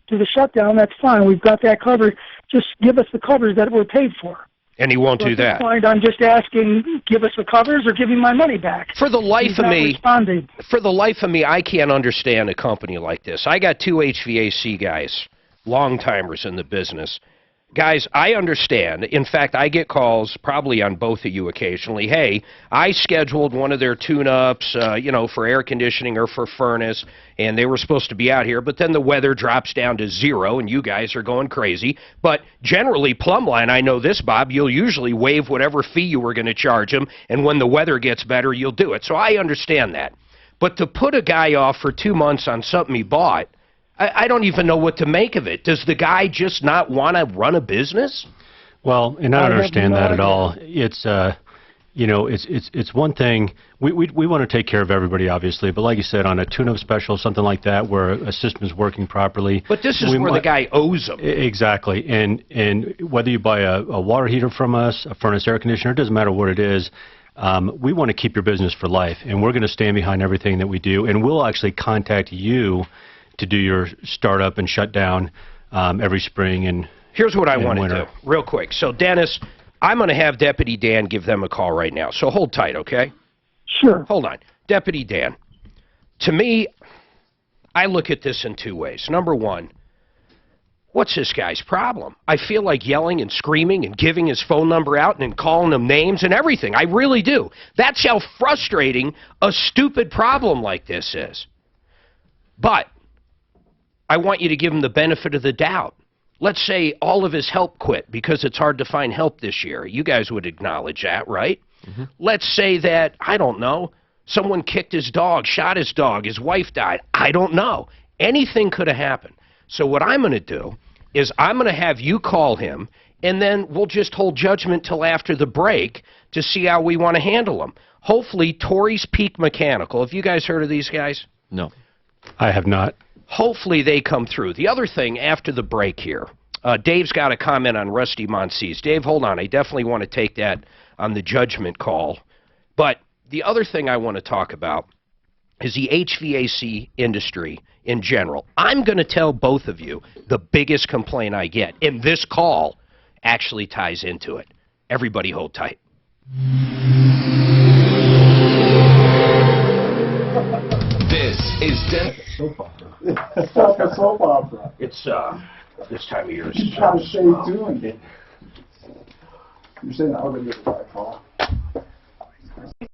do the shutdown, that's fine. We've got that covered. Just give us the covers that we're paid for. And he won't do that. At this point, I'm just asking, give us the covers or give me my money back. For the life of me, responding. For the life of me, I can't understand a company like this. I got 2 HVAC guys, long-timers in the business. Guys, I understand. In fact, I get calls, probably on both of you occasionally. Hey, I scheduled one of their tune-ups, for air conditioning or for furnace, and they were supposed to be out here, but then the weather drops down to 0, and you guys are going crazy. But generally, Plumline, I know this, Bob, you'll usually waive whatever fee you were going to charge them, and when the weather gets better, you'll do it. So I understand that. But to put a guy off for 2 months on something he bought, I don't even know what to make of it. Does the guy just not want to run a business? Well, and I don't understand that at all. It's you know, it's one thing, we want to take care of everybody, obviously, but like you said, on a tune-up special, something like that, where a system is working properly. But this is we where the might- guy owes them. Exactly, and whether you buy a water heater from us, a furnace air conditioner, it doesn't matter what it is, we want to keep your business for life, and we're going to stand behind everything that we do, and we'll actually contact you to do your startup and shutdown every spring and Here's what I want to winter. do, real quick. So, Dennis, I'm going to have Deputy Dan give them a call right now. So hold tight, okay? Sure. Hold on. Deputy Dan, to me, I look at this in two ways. Number one, what's this guy's problem? I feel like yelling and screaming and giving his phone number out and then calling him names and everything. I really do. That's how frustrating a stupid problem like this is. But I want you to give him the benefit of the doubt. Let's say all of his help quit because it's hard to find help this year. You guys would acknowledge that, right? Let's say that, I don't know, someone kicked his dog, shot his dog, his wife died. I don't know. Anything could have happened. So what I'm going to do is I'm going to have you call him, and then we'll just hold judgment till after the break to see how we want to handle him. Hopefully, Torrey's Peak Mechanical. Have you guys heard of these guys? No. I have not. Hopefully they come through. The other thing, after the break here, Dave's got a comment on Rusty Monsies. Dave, hold on. I definitely want to take that on the judgment call. But the other thing I want to talk about is the HVAC industry in general. I'm going to tell both of you the biggest complaint I get, and this call actually ties into it. Everybody hold tight. This is Soap opera. It's like a soap opera. It's, this time of year is You gotta stay tuned. You're saying I'll give it a call.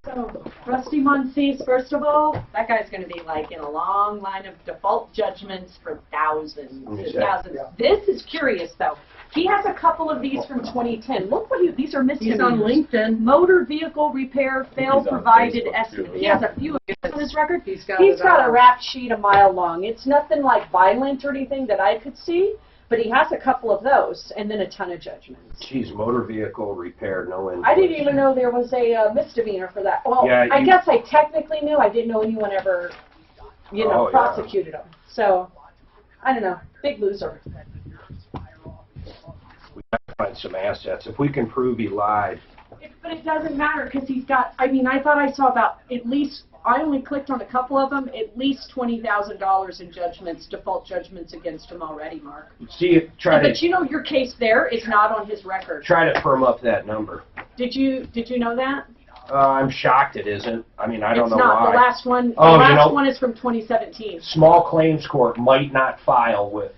So, Rusty Monsies, first of all, that guy's gonna be like in a long line of default judgments for thousands and thousands. This is curious though. He has a couple of these from 2010. Look what these are misdemeanors. He's on LinkedIn. Motor vehicle repair, fail He's on provided Facebook, estimate. too. He has a few of these on his record. He's got a rap sheet a mile long. It's nothing like violent or anything that I could see, but he has a couple of those and then a ton of judgments. Geez, motor vehicle repair, no invoice. I didn't even know there was a misdemeanor for that. Well, Yeah, I you- guess I technically knew. I didn't know anyone ever, Oh, yeah. prosecuted him. So, I don't know. Big loser. We got to find some assets. If we can prove he lied. But it doesn't matter because he's got, I mean, I thought I saw about at least, I only clicked on a couple of them, at least $20,000 in judgments, default judgments against him already, Mark. See, But you know your case there is not on his record. try to firm up that number. Did you know that? I'm shocked it isn't. I mean, I don't know It's not. why. The last one, Oh, the you last know- one is from 2017. Small claims court might not file with,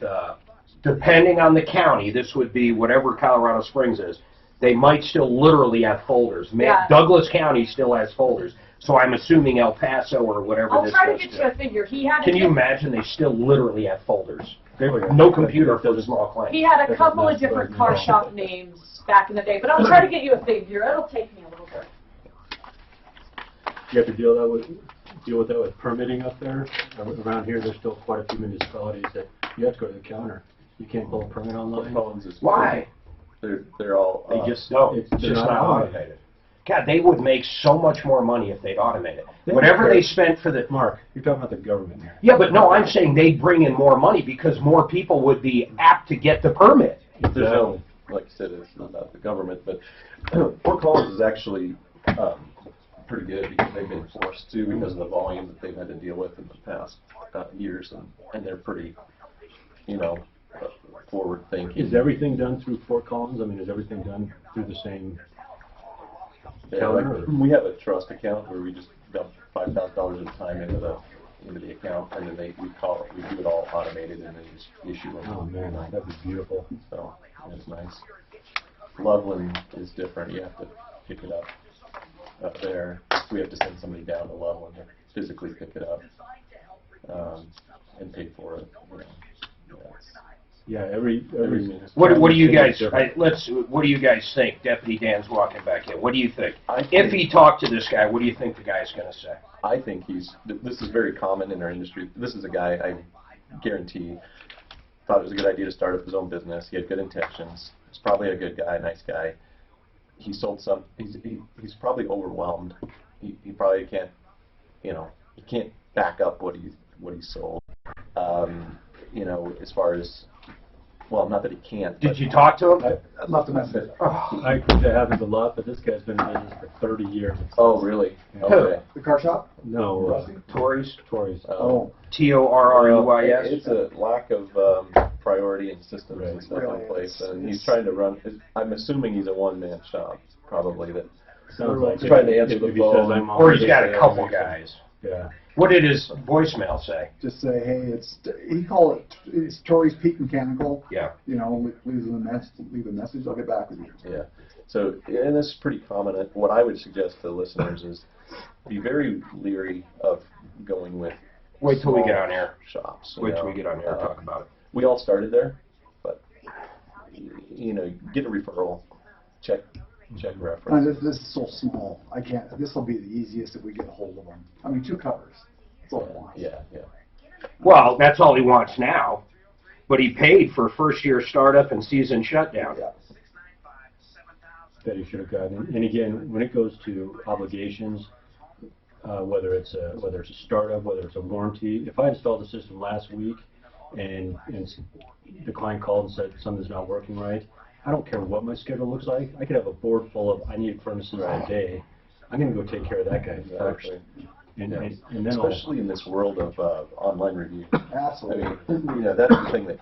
depending on the county, this would be whatever Colorado Springs is, they might still literally have folders. Yeah. Douglas County still has folders. So I'm assuming El Paso or whatever I'll this try to goes get you a figure. He had Can a you imagine they still literally have folders? No computer for the small claims. He had a couple of different car shop names back in the day, but I'll try to get you a figure. It'll take me a little bit. You have to deal with that with permitting up there. Around here, there's still quite a few municipalities that you have to go to the counter. You can't pull a permit online. Phones is Why? They're all. They just don't. it's It's just not not automated. automated. God, they would make so much more money if they'd automate it. They Whatever don't they care. spent for the... Mark, you're talking about the government here. Yeah, but no, I'm saying they'd bring in more money because more people would be apt to get the permit. There's no, like you said, it's not the government, but Fort Collins is actually pretty good because they've been forced to because of the volume that they've had to deal with in the past years, and they're pretty, forward thinking. Is everything done through Fort Collins? I mean, is everything done through the same Yeah, like, we have a trust account where we just dump $5,000 at a time into the account, and then we do it all automated, and then just issue them. Oh man, that'd be beautiful. So it's nice. Loveland is different. You have to pick it up there. We have to send somebody down to Loveland to physically pick it up and pay for it. Yeah, every What do you guys? different. What do you guys think? Deputy Dan's walking back in. What do you think? I If think- he talked to this guy, what do you think the guy's going to say? I think this is very common in our industry. This is a guy I guarantee thought it was a good idea to start up his own business. He had good intentions. He's probably a good guy, nice guy. he sold some. He's probably overwhelmed. He probably can't, you know, he can't back up what he sold. You know, as far as, well, not that he can't. Did you talk to him? I left a message. I think that happens a lot, but this guy's been in business for 30 years. Oh, really? Okay. The car shop? No, Rusty? Tories? Oh. Torruis? It's a lack of priority and systems and stuff in place, and he's trying to run. I'm assuming he's a one-man shop, probably, that Sounds like he's trying to answer the if he says phone. I'm on Or he's this got a day, couple I'll make guys. Yeah. What did his voicemail say? Just say, hey, he called it, it's Torrey's Peak Mechanical. Yeah. You know, leave a message, I'll get back with you. Yeah. So, and this is pretty prominent. What I would suggest to the listeners is be very leery of going with. Wait till we get small on air. Shops. Wait till we get on air and talk about it. We all started there, but you know, get a referral, check reference. This is so small, I can't, this will be the easiest if we get a hold of them. I mean, 2 covers, that's all I want. Yeah, yeah. Well, that's all he wants now. But he paid for first-year startup and season shutdown. Yeah. That he should have gotten. And again, when it goes to obligations, whether it's a startup, whether it's a warranty, if I installed the system last week and the client called and said something's not working right, I don't care what my schedule looks like. I could have a board full of I need furnaces all day. I'm going to go take care of that guy first. And then especially in this world of online review. Absolutely. I mean, you know, that's the thing that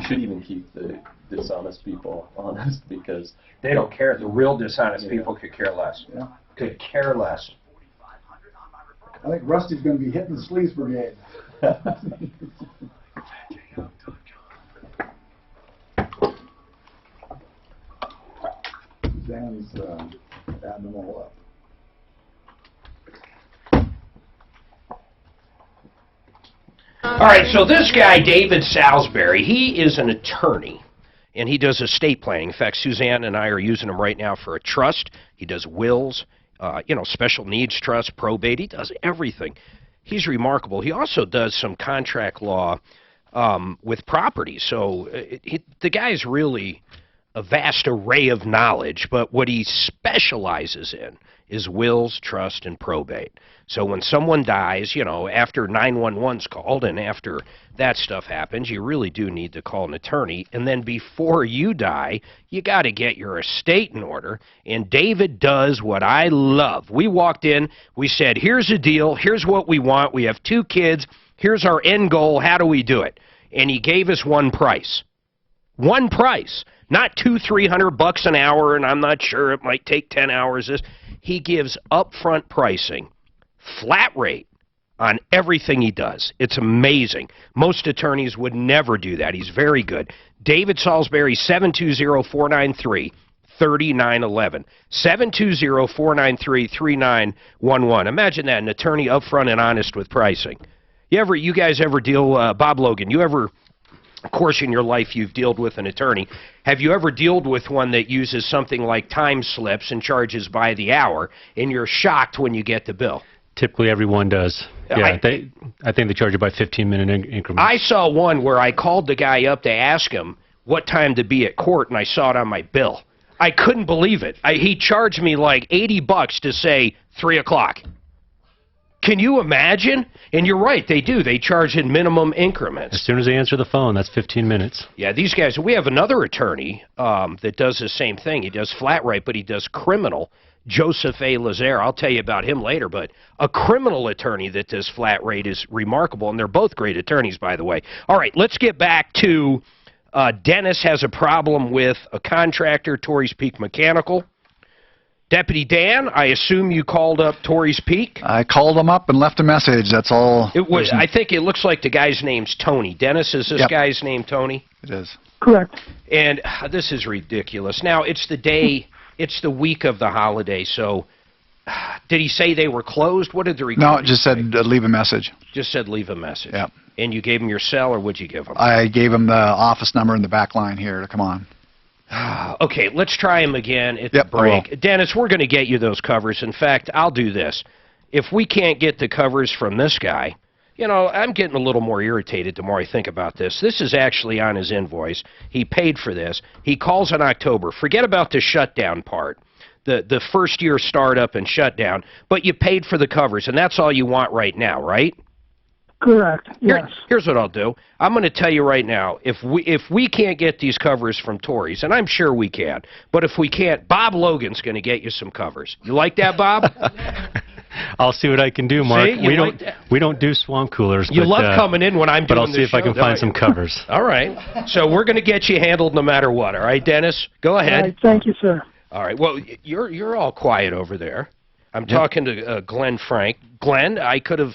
should even keep the dishonest people honest, because They don't care. The real dishonest people could care less. Yeah. Could care less. I think Rusty's gonna be hitting the sleeves brigade. Dan's adding them all up. All right, so this guy, David Salisbury, he is an attorney, and he does estate planning. In fact, Suzanne and I are using him right now for a trust. He does wills, special needs trust, probate. He does everything. He's remarkable. He also does some contract law with property. So the guy's really a vast array of knowledge, but what he specializes in is wills, trust, and probate. So when someone dies, after 911's called and after that stuff happens, you really do need to call an attorney. And then before you die, you got to get your estate in order. And David does what I love. We walked in, we said, here's the deal, here's what we want, we have 2 kids, here's our end goal, how do we do it? And he gave us one price. One price. Not $200-300 an hour, and I'm not sure, it might take 10 hours. He gives upfront pricing, flat rate on everything he does. It's amazing. Most attorneys would never do that. He's very good. David Salisbury, 720-493-3911. 720-493-3911. Imagine that, an attorney upfront and honest with pricing. You guys ever deal, Bob Logan, of course, in your life, you've dealt with an attorney. Have you ever dealt with one that uses something like time slips and charges by the hour, and you're shocked when you get the bill? Typically, everyone does. Yeah, I think they charge you by 15-minute increments. I saw one where I called the guy up to ask him what time to be at court, and I saw it on my bill. I couldn't believe it. He charged me like $80 to say 3 o'clock. Can you imagine? And you're right, they do. They charge in minimum increments. As soon as they answer the phone, that's 15 minutes. Yeah, these guys, we have another attorney that does the same thing. He does flat rate, but he does criminal. Joseph A. Lazare, I'll tell you about him later, but a criminal attorney that does flat rate is remarkable, and they're both great attorneys, by the way. All right, let's get back to Dennis has a problem with a contractor, Torrey's Peak Mechanical. Deputy Dan, I assume you called up Torrey's Peak? I called him up and left a message, that's all. It was. I think it looks like the guy's name's Tony. Dennis, is this guy's name Tony? It is. Correct. And this is ridiculous. Now, it's the week of the holiday, so did he say they were closed? What did the recording No, it just said leave a message. Just said leave a message. Yep. And you gave him your cell, or what'd you give him? I gave him the office number in the back line here to come on. Okay, let's try him again at the break. Dennis, we're going to get you those covers. In fact, I'll do this. If we can't get the covers from this guy, I'm getting a little more irritated the more I think about this. This is actually on his invoice. He paid for this. He calls in October. Forget about the shutdown part. the first year startup and shutdown, but you paid for the covers, and that's all you want right now, right? Correct, yes. Here's what I'll do. I'm going to tell you right now, if we can't get these covers from Tories, and I'm sure we can, but if we can't, Bob Logan's going to get you some covers. You like that, Bob? I'll see what I can do, Mark. See? We don't do swamp coolers. You but, love coming in when I'm doing But I'll see if I can find some covers. All right. So we're going to get you handled no matter what. All right, Dennis? Go ahead. All right, thank you, sir. All right. Well, you're all quiet over there. I'm talking to Glenn Frank. Glenn, I could have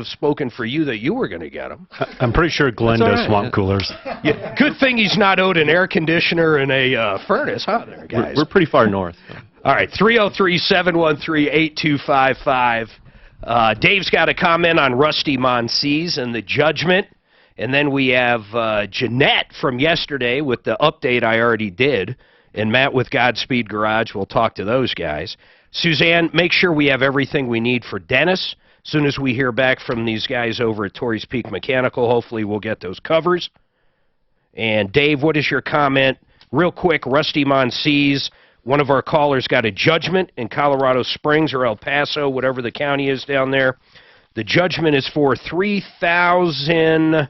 spoken for you that you were going to get them. I'm pretty sure Glenn does swamp coolers. Yeah, good thing he's not owed an air conditioner and a furnace, huh, there, guys? We're pretty far north. All right, 303-713-8255. Dave's got a comment on Rusty Monsees and the judgment. And then we have Jeanette from yesterday with the update I already did. And Matt with Godspeed Garage. We'll talk to those guys. Suzanne, make sure we have everything we need for Dennis. As soon as we hear back from these guys over at Torrey's Peak Mechanical, hopefully we'll get those covers. And Dave, what is your comment? Real quick, Rusty Monsees. One of our callers got a judgment in Colorado Springs or El Paso, whatever the county is down there. The judgment is for $3,000.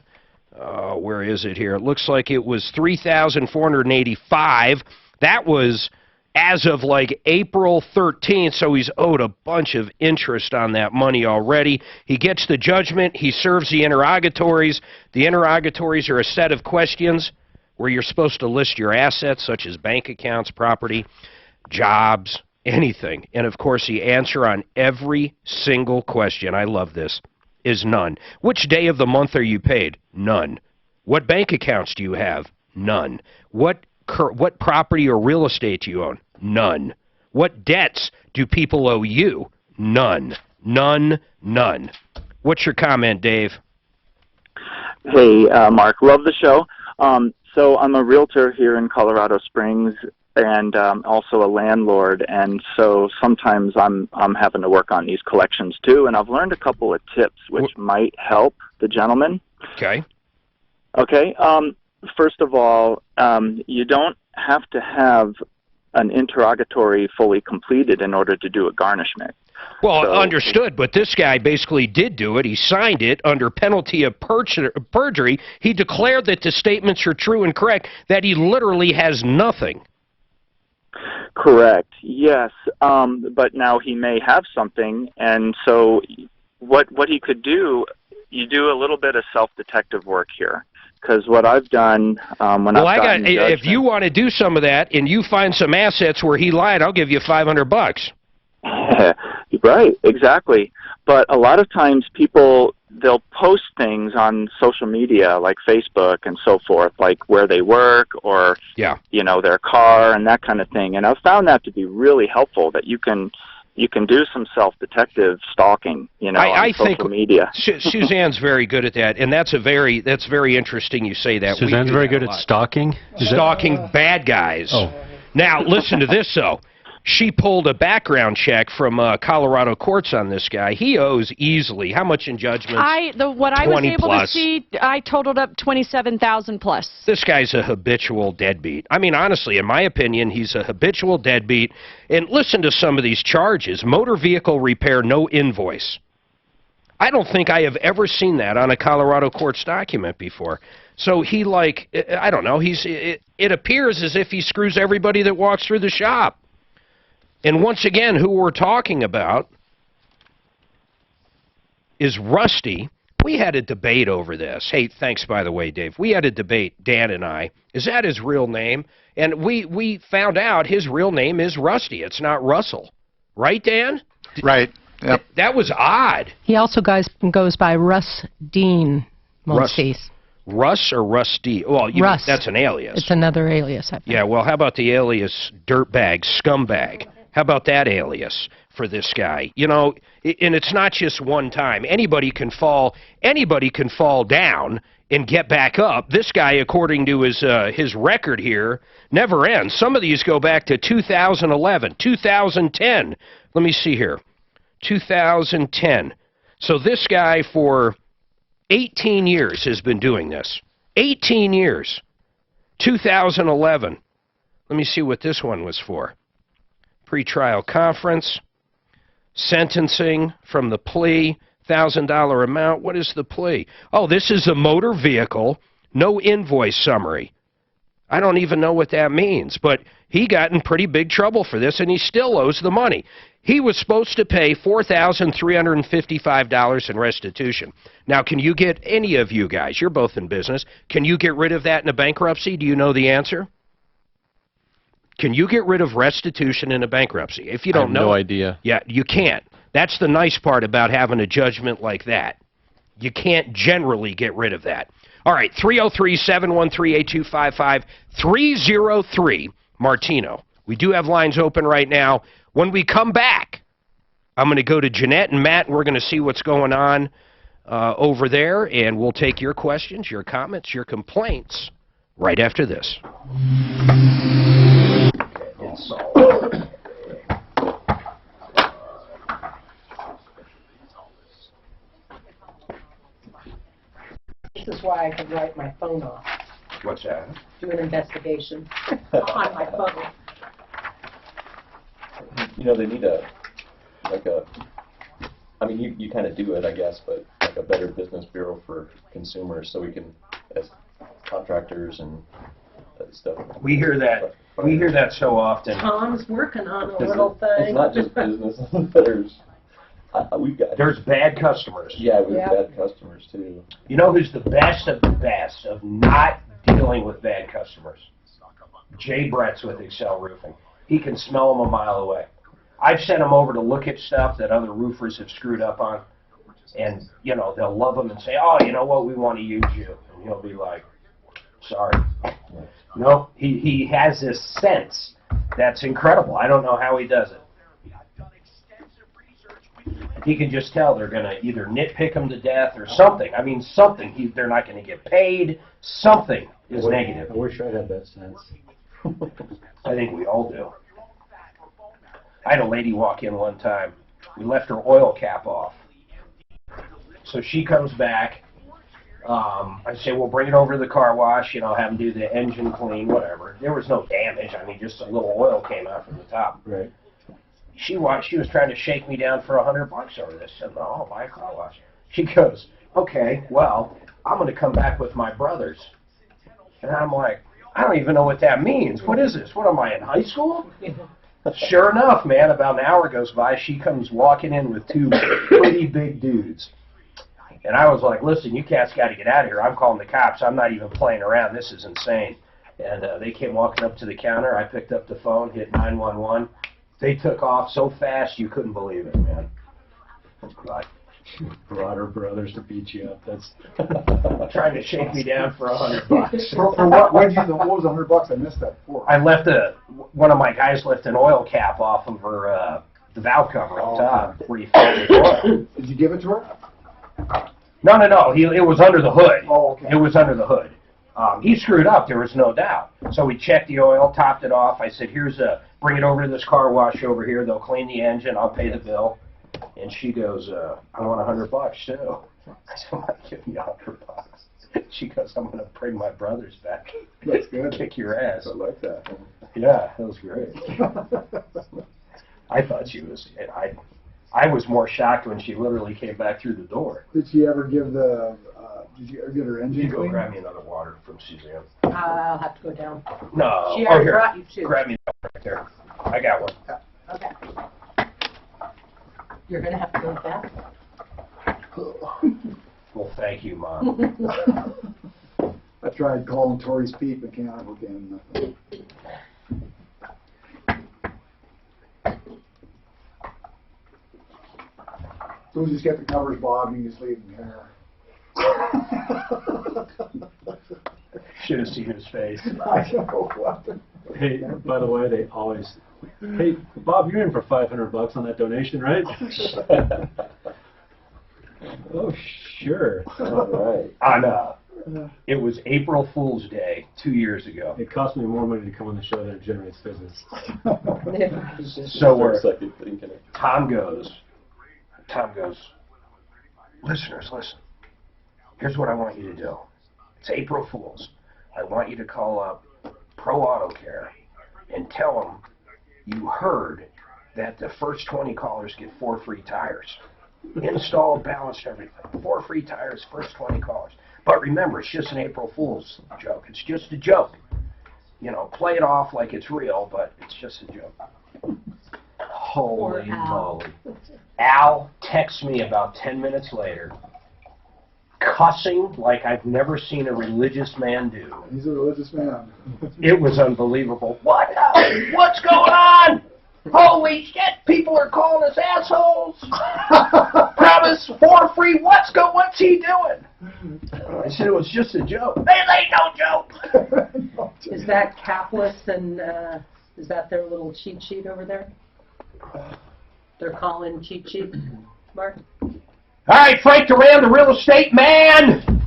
Where is it here? It looks like it was $3,485. That was as of like April 13th, so he's owed a bunch of interest on that money already. He gets the judgment. He serves the interrogatories. The interrogatories are a set of questions where you're supposed to list your assets, such as bank accounts, property, jobs, anything. And, of course, the answer on every single question, I love this, is none. Which day of the month are you paid? None. What bank accounts do you have? None. What property or real estate do you own? None. What debts do people owe you? None. None. None. What's your comment, Dave? Hey, Mark. Love the show. So I'm a realtor here in Colorado Springs and also a landlord, and so sometimes I'm having to work on these collections too, and I've learned a couple of tips which might help the gentleman. Okay. Okay. First of all, you don't have to have an interrogatory fully completed in order to do a garnishment. Well, understood, but this guy basically did do it. He signed it under penalty of perjury. He declared that the statements are true and correct, that he literally has nothing. Correct, yes, but now he may have something, and so what he could do, you do a little bit of self-detective work here. Because what I've done if you want to do some of that and you find some assets where he lied, I'll give you $500. Right, exactly. But a lot of times people, they'll post things on social media like Facebook and so forth, like where they work or, their car and that kind of thing. And I've found that to be really helpful, that you can do some self-detective stalking, on social media. Suzanne's very good at that, and that's very interesting you say that. Suzanne's very good at stalking? Stalking bad guys. Oh. Now, listen to this, though. She pulled a background check from Colorado courts on this guy. He owes easily, how much in judgments? What I was able to see, I totaled up $27,000 plus. This guy's a habitual deadbeat. I mean, honestly, in my opinion, he's a habitual deadbeat. And listen to some of these charges. Motor vehicle repair, no invoice. I don't think I have ever seen that on a Colorado courts document before. So he, I don't know, it appears as if he screws everybody that walks through the shop. And once again, who we're talking about is Rusty. We had a debate over this. Hey, thanks, by the way, Dave. We had a debate, Dan and I. Is that his real name? And we found out his real name is Rusty. It's not Russell. Right, Dan? Right. Yep. That was odd. He also goes by Russ Dean Monsees. Russ or Rusty? Well, Russ. That's an alias. It's another alias, I think. Yeah, well, how about the alias dirtbag, scumbag? How about that alias for this guy? And it's not just one time. Anybody can fall down and get back up. This guy, according to his record here, never ends. Some of these go back to 2011, 2010. Let me see here. 2010. So this guy for 18 years has been doing this. 18 years. 2011. Let me see what this one was for. pretrial conference, sentencing from the plea, $1,000 amount. What is the plea? Oh, this is a motor vehicle, no invoice summary. I don't even know what that means, but he got in pretty big trouble for this, and he still owes the money. He was supposed to pay $4,355 in restitution. Now, can you get, any of you guys, you're both in business, can you get rid of that in a bankruptcy? Do you know the answer? Can you get rid of restitution in a bankruptcy? If you don't know. I have no idea. Yeah, you can't. That's the nice part about having a judgment like that. You can't generally get rid of that. All right, 303-713-8255, 303 Martino. We do have lines open right now. When we come back, I'm going to go to Jeanette and Matt, and we're going to see what's going on over there, and we'll take your questions, your comments, your complaints right after this. This is why I could write my phone off. What's that? Do an investigation on my phone. You know, they need a, I mean, you kind of do it, I guess, but like a better business bureau for consumers so we can, as contractors and stuff. We hear that. We hear that so often. Tom's working on a little thing. It's not just business. There's bad customers. Yeah, we have bad customers too. You know who's the best of the best of not dealing with bad customers? Jay Brett's with Excel Roofing. He can smell them a mile away. I've sent him over to look at stuff that other roofers have screwed up on, and you know they'll love him and say, "Oh, you know what? We want to use you," and he'll be like, "Sorry." No, he has this sense that's incredible. I don't know how he does it. He can just tell they're going to either nitpick him to death or something. I mean, something. They're not going to get paid. Something is negative. I wish I had that sense. I think we all do. I had a lady walk in one time. We left her oil cap off. So she comes back. I say, well, bring it over to the car wash, you know, have them do the engine clean, whatever. There was no damage. I mean, just a little oil came out from the top. Right. She was trying to shake me down for $100 over this. I said, no, I'll buy a car wash. She goes, okay, well, I'm going to come back with my brothers. And I'm like, I don't even know what that means. What is this? What am I, in high school? Sure enough, man, about an hour goes by, she comes walking in with two pretty big dudes. And I was like, listen, you cats got to get out of here. I'm calling the cops. I'm not even playing around. This is insane. And they came walking up to the counter. I picked up the phone, hit 911. They took off so fast you couldn't believe it, man. But brought her brothers to beat you up. That's trying to shake me down for $100. For what? What was $100? I missed that for. I left one of my guys left an oil cap off of her the valve cover up top where you fill it with oil. Did you give it to her? No. It was under the hood. Oh, okay. It was under the hood. He screwed up. There was no doubt. So we checked the oil, topped it off. I said, bring it over to this car wash over here. They'll clean the engine. I'll pay the bill. And she goes, I want $100 too. I said, I'm not giving you $100. She goes, I'm going to bring my brothers back. That's good. Kick your ass. I like that. Yeah, that was great. I thought she was. I was more shocked when she literally came back through the door. Did she ever give did you ever get her engine You go clean? grab me another water from Suzanne. I'll have to go down. No. She already here. brought you two. Grab me that right there. I got one. Okay. You're going to have to go back. Well, thank you, Mom. I tried calling Tori Speed Mechanical again. So just get the covers, Bob, and you just leave them there. Should have seen his face. I know what. Hey, by the way, they always. Hey, Bob, you're in for $500 on that donation, right? Oh, sure. All right. It was April Fool's Day 2 years ago. It cost me more money to come on the show than it generates business. So Tom goes, listeners, listen. Here's what I want you to do. It's April Fool's. I want you to call up Pro Auto Care and tell them you heard that the first 20 callers get 4 free tires. Installed, balanced, everything. 4 free tires, first 20 callers. But remember, it's just an April Fool's joke. It's just a joke. You know, play it off like it's real, but it's just a joke. Holy moly. Al texts me about 10 minutes later, cussing like I've never seen a religious man do. He's a religious man. It was unbelievable. What's going on? Holy shit, people are calling us assholes. Promise 4 free, what's he doing? I said it was just a joke. It ain't no joke. Is that capless and is that their little cheat sheet over there? Their call-in cheat sheet, Mark? All right, Frank Duran, the real estate man.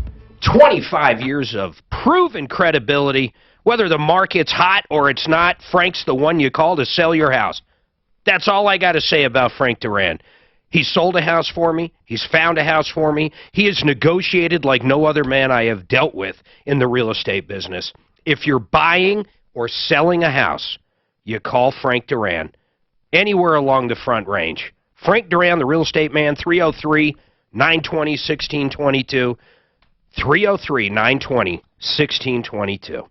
25 years of proven credibility. Whether the market's hot or it's not, Frank's the one you call to sell your house. That's all I got to say about Frank Duran. He's sold a house for me. He's found a house for me. He has negotiated like no other man I have dealt with in the real estate business. If you're buying or selling a house, you call Frank Duran. Anywhere along the Front Range. Frank Duran, the real estate man, 303-920-1622. 303-920-1622.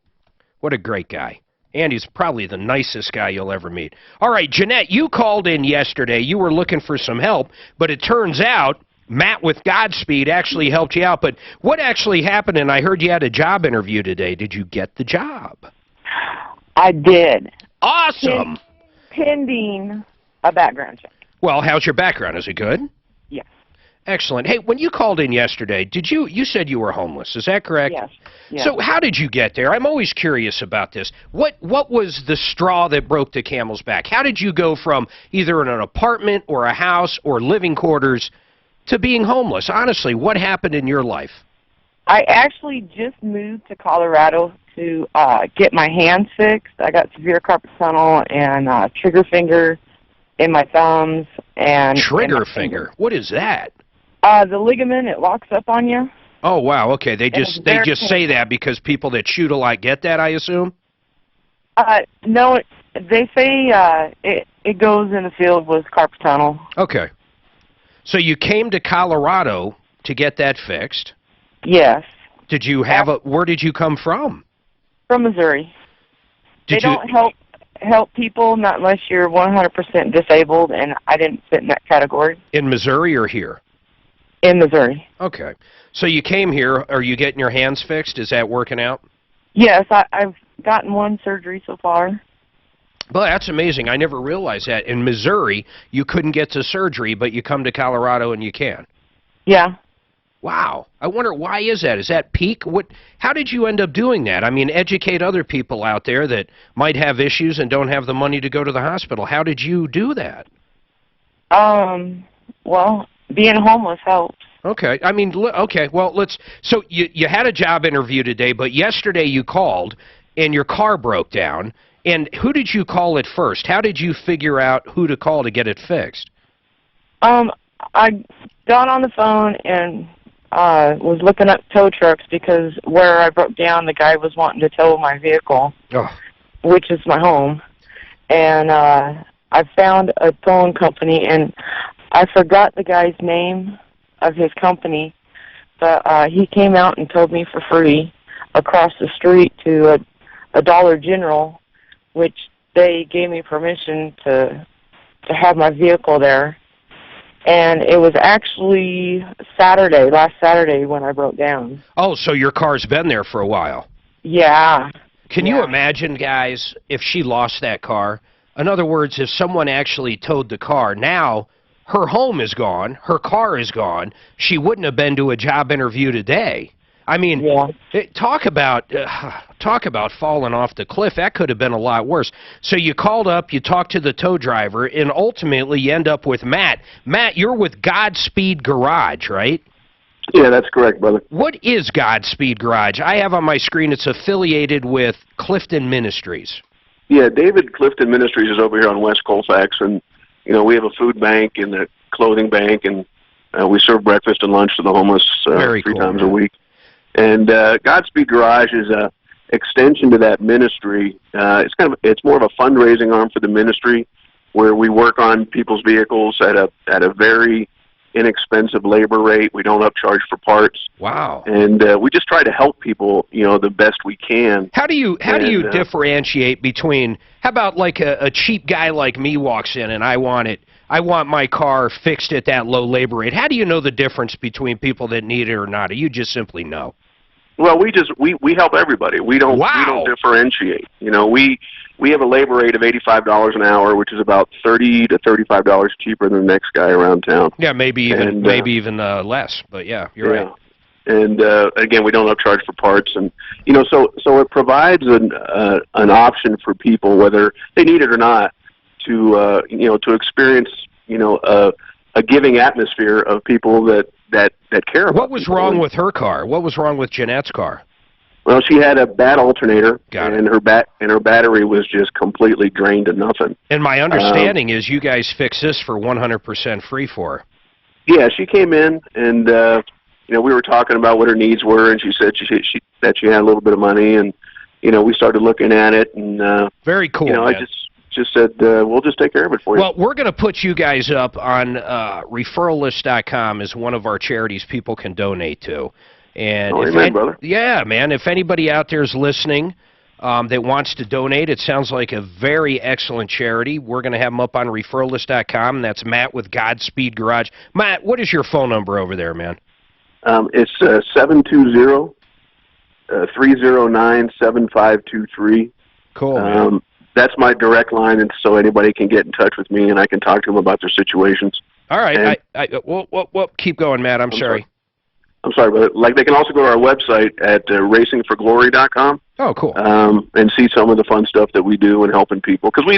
What a great guy. And he's probably the nicest guy you'll ever meet. All right, Jeanette, you called in yesterday. You were looking for some help, but it turns out Matt with Godspeed actually helped you out. But what actually happened, and I heard you had a job interview today. Did you get the job? I did. Awesome. Pending a background check. Well, how's your background? Is it good? Yes. Excellent. Hey, when you called in yesterday, you said you were homeless, is that correct? Yes. Yes. So how did you get there? I'm always curious about this. What was the straw that broke the camel's back? How did you go from either in an apartment or a house or living quarters to being homeless? Honestly, what happened in your life? I actually just moved to Colorado to get my hands fixed. I got severe carpal tunnel and trigger finger in my thumbs and trigger finger. What is that? The ligament, it locks up on you. Oh wow, okay. They just say that because people that shoot a lot get that, I assume? No, they say it goes in the field with carpal tunnel. Okay. So you came to Colorado to get that fixed? Yes. Did you have where did you come from? From Missouri. They don't help people not unless you're 100% disabled, and I didn't fit in that category. In Missouri or here? In Missouri. Okay. So you came here. Are you getting your hands fixed? Is that working out? Yes, I've gotten one surgery so far. Well, that's amazing. I never realized that. In Missouri, you couldn't get to surgery, but you come to Colorado and you can. Yeah. Wow. I wonder, why is that? Is that peak? How did you end up doing that? I mean, educate other people out there that might have issues and don't have the money to go to the hospital. How did you do that? Well, being homeless helps. Okay. I mean, okay. Well, so you had a job interview today, but yesterday you called and your car broke down. And who did you call at first? How did you figure out who to call to get it fixed? I got on the phone and was looking up tow trucks because where I broke down, the guy was wanting to tow my vehicle, which is my home. And I found a towing company, and I forgot the guy's name of his company, but he came out and towed me for free across the street to a Dollar General, which they gave me permission to have my vehicle there. And it was actually last Saturday when I broke down. Oh, so your car's been there for a while. Yeah. Can you imagine, guys, if she lost that car? In other words, if someone actually towed the car, now her home is gone, her car is gone, she wouldn't have been to a job interview today. I mean, talk about falling off the cliff. That could have been a lot worse. So you called up, you talked to the tow driver, and ultimately you end up with Matt. Matt, you're with Godspeed Garage, right? Yeah, that's correct, brother. What is Godspeed Garage? I have on my screen it's affiliated with Clifton Ministries. Yeah, David Clifton Ministries is over here on West Colfax, and we have a food bank and a clothing bank, and we serve breakfast and lunch to the homeless 3 times a week. And Godspeed Garage is a extension to that ministry. It's more of a fundraising arm for the ministry. where we work on people's vehicles at a very inexpensive labor rate. We don't upcharge for parts. Wow. And we just try to help people, the best we can. How do you differentiate between, how about like a cheap guy like me walks in and I want my car fixed at that low labor rate. How do you know the difference between people that need it or not? Or you just simply know? Well, we help everybody. We don't differentiate. We have a labor rate of $85 an hour, which is about $30 to $35 cheaper than the next guy around town. Yeah, maybe even less. But yeah, you're right. And again, we don't upcharge for parts, and so it provides an option for people, whether they need it or not, to experience a giving atmosphere of people that care about. What was wrong with her car? What was wrong with Jeanette's car? Well, she had a bad alternator, and her battery was just completely drained to nothing. And my understanding is you guys fix this for 100% free for her. Yeah, she came in, and we were talking about what her needs were, and she said that she had a little bit of money, and we started looking at it, and very cool. Man. I just said we'll just take care of it for you. Well, we're going to put you guys up on referrallist.com as one of our charities people can donate to. And brother. Yeah, man, if anybody out there is listening that wants to donate, it sounds like a very excellent charity. We're going to have them up on referrallist.com, and that's Matt with Godspeed Garage. Matt, what is your phone number over there, man? It's 720-309-7523. Cool, man. That's my direct line, and so anybody can get in touch with me, and I can talk to them about their situations. All right. Well, keep going, Matt. I'm sorry. I'm sorry, but they can also go to our website at racingforglory.com. Oh, cool. And see some of the fun stuff that we do in helping people, because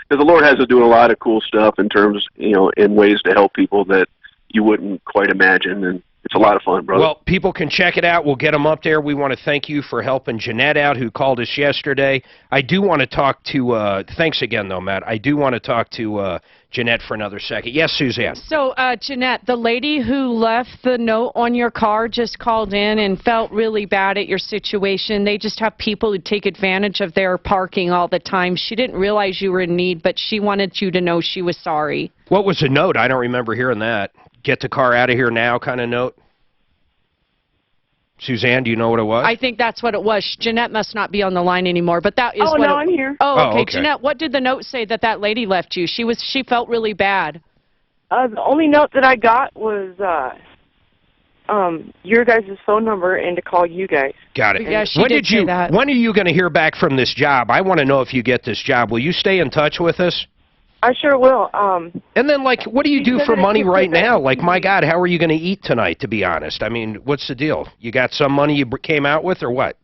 the Lord has us doing a lot of cool stuff in terms, in ways to help people that you wouldn't quite imagine, and it's a lot of fun, brother. Well, people can check it out. We'll get them up there. We want to thank you for helping Jeanette out, who called us yesterday. I do want to talk to, thanks again, though, Matt. I do want to talk to Jeanette for another second. Yes, Suzanne. So, Jeanette, the lady who left the note on your car just called in and felt really bad at your situation. They just have people who take advantage of their parking all the time. She didn't realize you were in need, but she wanted you to know she was sorry. What was the note? I don't remember hearing that. Get the car out of here now kind of note? Suzanne, do you know what it was? I think that's what it was. Jeanette must not be on the line anymore, but that is what no, I'm here. Oh, okay. Jeanette, what did the note say that lady left you? She felt really bad. The only note that I got was your guys' phone number and to call you guys. Got it. Yeah, she did say that. When are you going to hear back from this job? I want to know if you get this job. Will you stay in touch with us? I sure will. And then, what do you do for money right now? My God, how are you going to eat tonight, to be honest? I mean, what's the deal? You got some money you came out with, or what?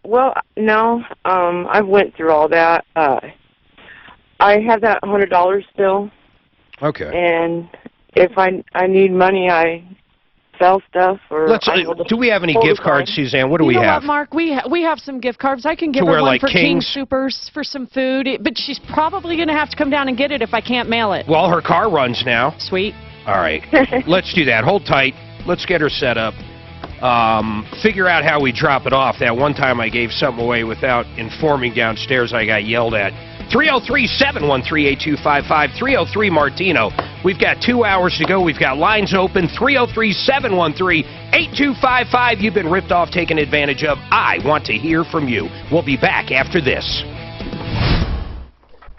Well, no. I went through all that. I have that $100 still. Okay. And if I need money, I sell stuff. Or do we have any gift cards, Suzanne? What do we have? You know what, Mark? We have some gift cards. I can give her one for King Soopers for some food, but she's probably going to have to come down and get it if I can't mail it. Well, her car runs now. Sweet. All right. Let's do that. Hold tight. Let's get her set up. Figure out how we drop it off. That one time I gave something away without informing downstairs, I got yelled at. 303-713-8255, 303-Martino. We've got 2 hours to go. We've got lines open, 303-713-8255. You've been ripped off, taken advantage of. I want to hear from you. We'll be back after this.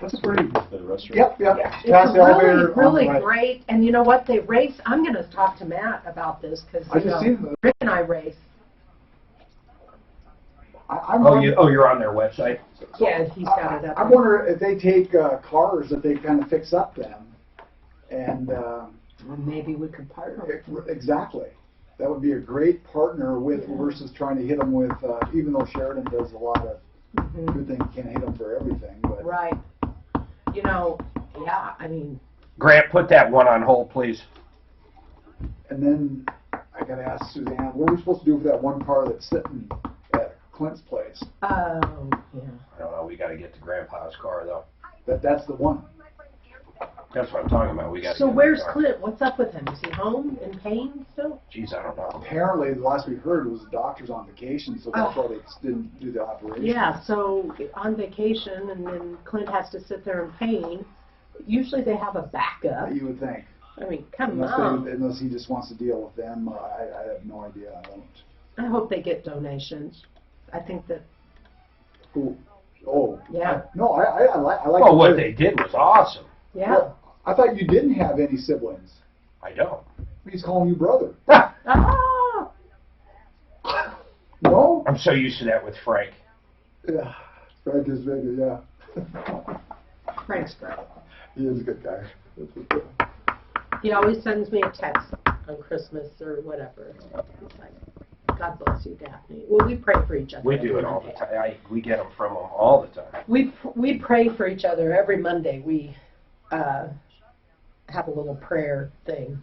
That's pretty. Yep. It's really great. And you know what? They race. I'm going to talk to Matt about this because Rick and I race. You're on their website? Yeah, he's got it up. I wonder if they take cars that they kind of fix up them, and maybe we could partner. Exactly. That would be a great partner with versus trying to hit them with. Even though Sheridan does a lot of good things, you can't hit them for everything. But right. I mean. Grant, put that one on hold, please. And then I got to ask Suzanne, what are we supposed to do with that one car that's sitting at Clint's place? Yeah. I don't know. We got to get to Grandpa's car, though. That's the one. That's what I'm talking about. We got. So where's Clint? What's up with him? Is he home in pain still? Jeez, I don't know. Apparently, the last we heard was the doctor's on vacation, so that's why they didn't do the operation. Yeah, so on vacation, and then Clint has to sit there in pain. Usually they have a backup. You would think. I mean, come on. Unless he just wants to deal with them, I have no idea. I don't. I hope they get donations. I think that. Oh. Yeah. No, I like. Well, what they did was awesome. Yeah. Well, I thought you didn't have any siblings. I don't. He's calling you brother. Ah! No? I'm so used to that with Frank. Yeah. Frank is bigger, yeah. Frank's great. He is a good guy. He always sends me a text on Christmas or whatever. He's like, God bless you, Daphne. Well, we pray for each other. We do it all the time. We get them from them all the time. We pray for each other every Monday. We have a little prayer thing.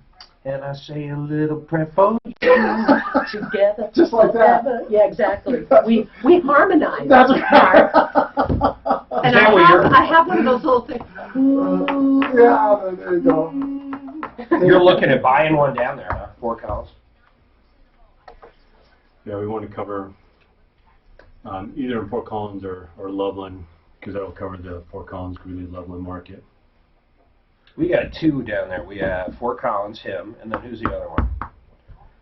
And I say a little prayer for you. Together. Just like that. Forever. Yeah, exactly. We harmonize. That's right. And I have one of those little things. Yeah, there you go. You're looking at buying one down there, huh? Fort Collins. Yeah, we want to cover either in Fort Collins or Loveland, because that'll cover the Fort Collins, Greeley, Loveland market. We got two down there. We have Fort Collins, him, and then who's the other one?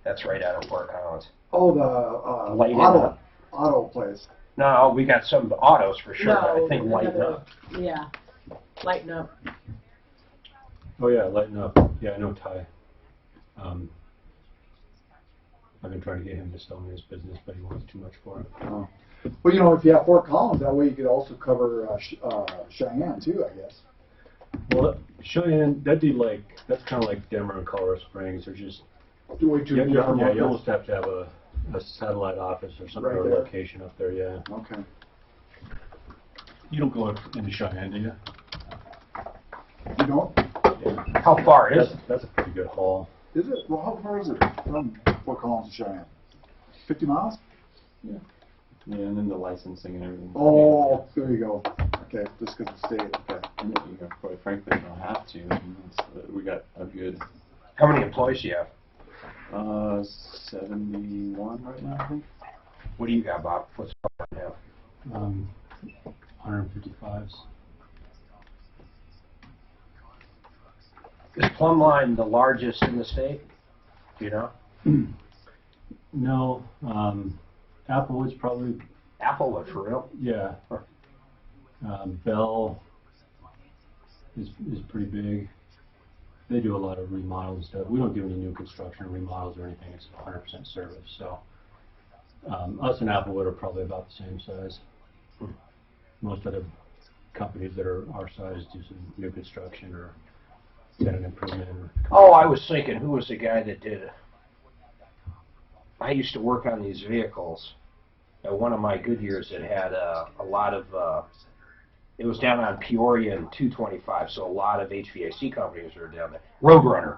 That's right out of Fort Collins. Oh, the Lighten auto place. No, we got some autos for sure, but I No, think Lighten Up. Yeah, lighten up. Oh yeah, Lighten Up. Yeah, I know Ty. I've been trying to get him to sell me his business, but he wants too much for it. Oh. Well, you know, if you have Fort Collins, that way you could also cover Cheyenne too, I guess. Well, Cheyenne, that'd be like, that's kind of like Denver and Colorado Springs. They're just, way too you almost have to have a satellite office or something, Right or a there. location up there, yeah. Okay. You don't go into Cheyenne, do you? You don't? Yeah. How far is it? That's a pretty good haul. Is it? Well, how far is it from Fort Collins to Cheyenne? 50 miles? Yeah. Yeah, and then the licensing and everything. Oh, there you go. Okay, just because the state. Okay. And you know, quite frankly, we don't have to. I mean, we got a good. How many employees do you have? 71 right now, I think. What do you got, Bob? What's right now? 155s. Is Plumline the largest in the state? Do you know? No, Applewood's probably. Applewood, for real? Yeah. Bell is pretty big. They do a lot of remodel and stuff. We don't do any new construction or remodels or anything. It's 100% service. So us and Applewood are probably about the same size. Most other companies that are our size do some new construction or tenant improvement. Oh, I was thinking, who was the guy that did it? I used to work on these vehicles. At one of my Goodyears that had a lot of, it was down on Peoria and 225, so a lot of HVAC companies were down there. Roadrunner.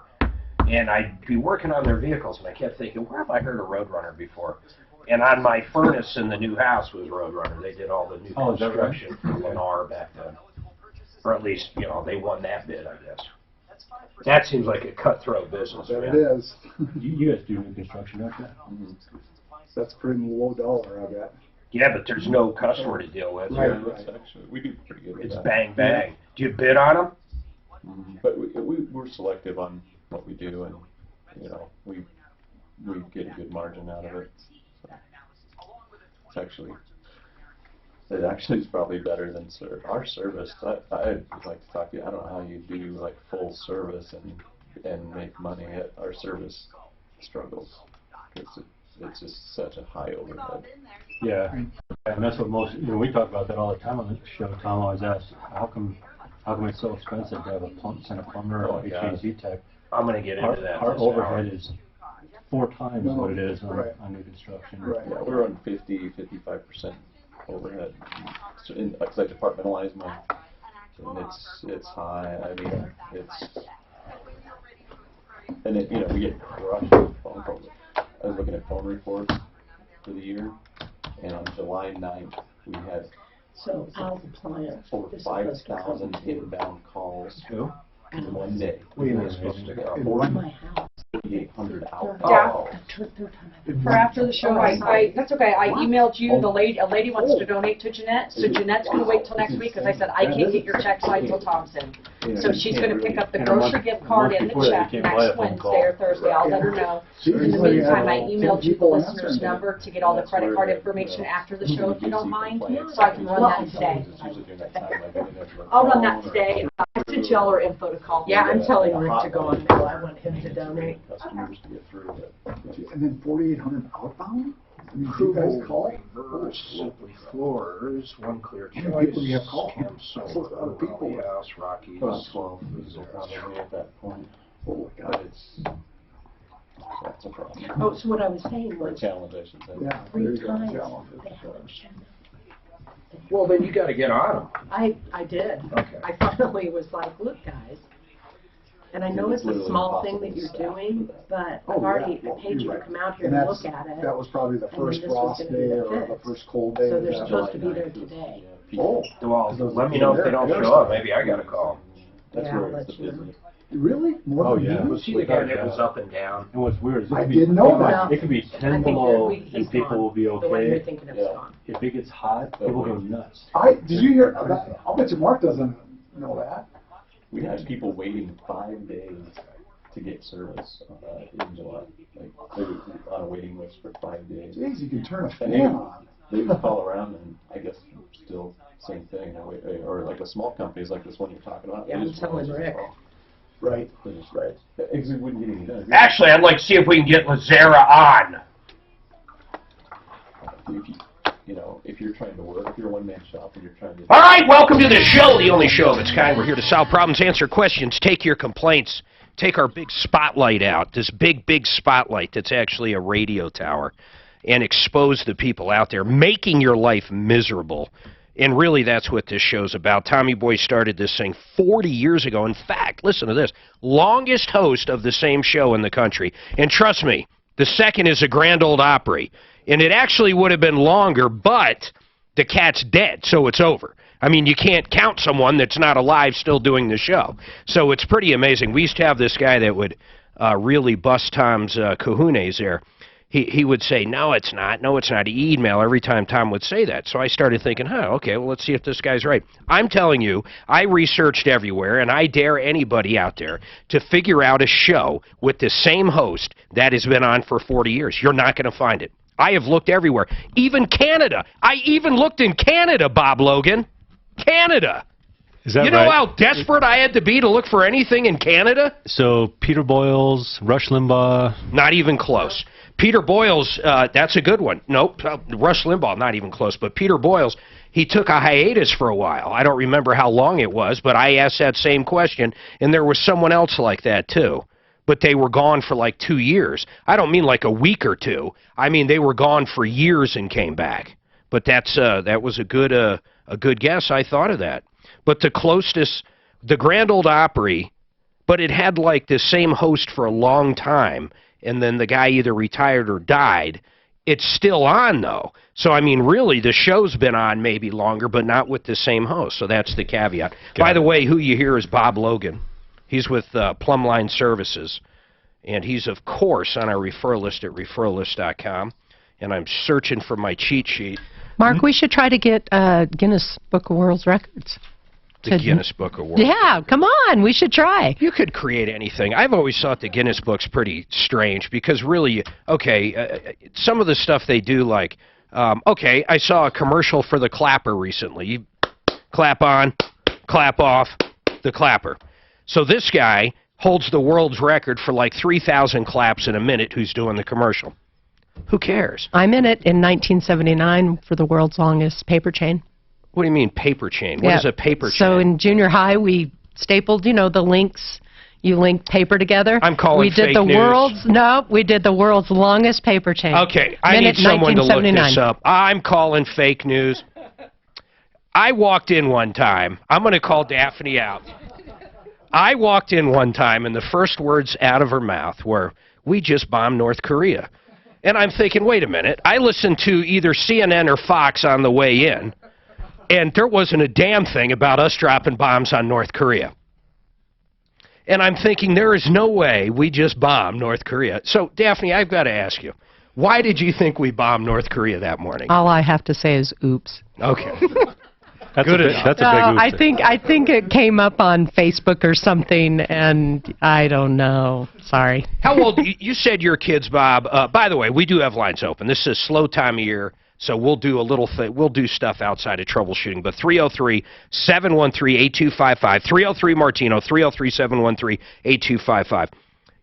And I'd be working on their vehicles, and I kept thinking, where have I heard of Roadrunner before? And on my furnace in the new house was Roadrunner. They did all the new construction for Lennar back then. Or at least, you know, they won that bid, I guess. That seems like a cutthroat business. There man. it is. You guys do new construction, don't you? Mm-hmm. That's pretty low dollar, I bet. Yeah, but there's no customer to deal with. Right, Yeah, right. that's actually, we do pretty good with It's that. bang, bang. Do you bid on them? Mhm. But we're selective on what we do, and you know, we get a good margin out of it. So it actually is probably better than our service. I'd like to talk to you. I don't know how you do like full service and make money at our service struggles. It's just such a high overhead. Yeah, and that's what most, you know, we talk about that all the time on the show. Tom always asks, how come it's so expensive to have send a plumber or a HVAC tech? I'm going to get into that. Our this overhead hour. is 4 times what it is on new construction. Right. Yeah, we're on 55% overhead. So because I departmentalize mine, and it's high. I mean, and it, you know, we get crushed with phone calls. I was looking at phone reports for the year, and on July 9th, we had So out of the plant. over 5,000 inbound calls in one day. What are you supposed to go? My house. 4,800 hours. Oh. For after the show, that's okay, I emailed you, a lady wants to donate to Jeanette, so Jeanette's gonna wait till next week, because I said, I can't get your check signed till Tom's in. So she's gonna pick up the grocery gift card and the check next Wednesday or Thursday. I'll let her know. In the meantime, I emailed you the listener's number to get all the credit card information after the show, if you don't mind, so I can run that today. I'll run that today. I sent you all her info to call. Yeah, I'm telling Rick to go on now. I want him to donate. Customers to get through that. And then 4,800 outbound? I mean, do you guys call? Simply Floors, One Clear How many people do you have Choice, call? Camp Soul, Other people. House, Rockies. About 12 is probably at that point. Oh my But God. that's a problem. Oh, so what I was saying Or a was, challenge, I should say. Yeah, there you 3 go. times Challenge. they haven't shown up. Well, then you gotta get on them. I did. Okay. I finally was like, look, guys. And I know it's a small thing that you're doing, but I've already paid you to come out here and look at it. That was probably the and first this was frost gonna be day the or the fix. first cold day. So of they're that. supposed to be there today. Oh, Well, let me know if they don't show up. Maybe I gotta call. That's Yeah, where I'll it's let the you know. business. really? More Oh, than yeah. you? Was he the guy that was up and down? And what's weird is it I could be, didn't know that. It could be I 10 think below he's and people gone. will be The one you're okay. thinking of Yeah. is gone. If it gets hot, people go nuts. Did you hear that? I'll bet you Mark doesn't know that. We had people waiting 5 days to get service in July. Like, they were on a waiting list for 5 days. Jeez, you can turn a And fan they on. would call around and I guess still same thing. Or like the small companies like this one you're talking about. Yeah, they I'm just telling won't Rick. call. Right. They just, right. Because it wouldn't get any done. Actually, I'd like to see if we can get Lazara on. If you're trying to work, if you're a one-man shop and you're trying to... All right, welcome to the show, the only show of its kind. We're here to solve problems, answer questions, take your complaints, take our big spotlight out, this big, big spotlight that's actually a radio tower, and expose the people out there making your life miserable. And really, that's what this show's about. Tommy Boy started this thing 40 years ago. In fact, listen to this, longest host of the same show in the country. And trust me, the second is a Grand Ole Opry. And it actually would have been longer, but the cat's dead, so it's over. I mean, you can't count someone that's not alive still doing the show. So it's pretty amazing. We used to have this guy that would really bust Tom's kahunas there. He would say, no, it's not. No, it's not. He'd email every time Tom would say that. So I started thinking, okay, well, let's see if this guy's right. I'm telling you, I researched everywhere, and I dare anybody out there to figure out a show with the same host that has been on for 40 years. You're not going to find it. I have looked everywhere. Even Canada. I even looked in Canada, Bob Logan. Canada. Is that you know right? how desperate I had to be to look for anything in Canada? So Peter Boyles, Rush Limbaugh. Not even close. Peter Boyles, that's a good one. Nope, Rush Limbaugh, not even close. But Peter Boyles, he took a hiatus for a while. I don't remember how long it was, but I asked that same question, and there was someone else like that too. But they were gone for like 2 years. I don't mean like a week or two. I mean they were gone for years and came back. But that was a good guess. I thought of that. But the closest, the Grand Ole Opry, but it had like the same host for a long time, and then the guy either retired or died. It's still on, though. So, I mean, really, the show's been on maybe longer, but not with the same host. So that's the caveat. By the way, who you hear is Bob Logan. He's with Plumline Services, and he's, of course, on our referral list at referrallist.com, and I'm searching for my cheat sheet. Mark, we should try to get Guinness Book of World Records. The Guinness Book of World. Yeah, come on, we should try. You could create anything. I've always thought the Guinness Book's pretty strange because really, some of the stuff they do like, I saw a commercial for the clapper recently. You clap on, clap off, the clapper. So this guy holds the world's record for like 3,000 claps in a minute who's doing the commercial. Who cares? I'm in it in 1979 for the world's longest paper chain. What do you mean paper chain? What is a paper chain? So in junior high, we stapled, the links. You link paper together. I'm calling we did fake the news. We did the world's longest paper chain. Okay, I need someone to look this up. I'm calling fake news. I walked in one time. I'm going to call Daphne out. I walked in one time, and the first words out of her mouth were, "We just bombed North Korea." And I'm thinking, wait a minute. I listened to either CNN or Fox on the way in, and there wasn't a damn thing about us dropping bombs on North Korea. And I'm thinking, there is no way we just bombed North Korea. So, Daphne, I've got to ask you, why did you think we bombed North Korea that morning? All I have to say is, oops. Okay. Good enough. That's a big oof. I think it came up on Facebook or something, and I don't know. Sorry. How old? You said your kids, Bob. By the way, we do have lines open. This is a slow time of year, so we'll do a little thing. We'll do stuff outside of troubleshooting. But 303-713-8255. 303 Martino. 303-713-8255.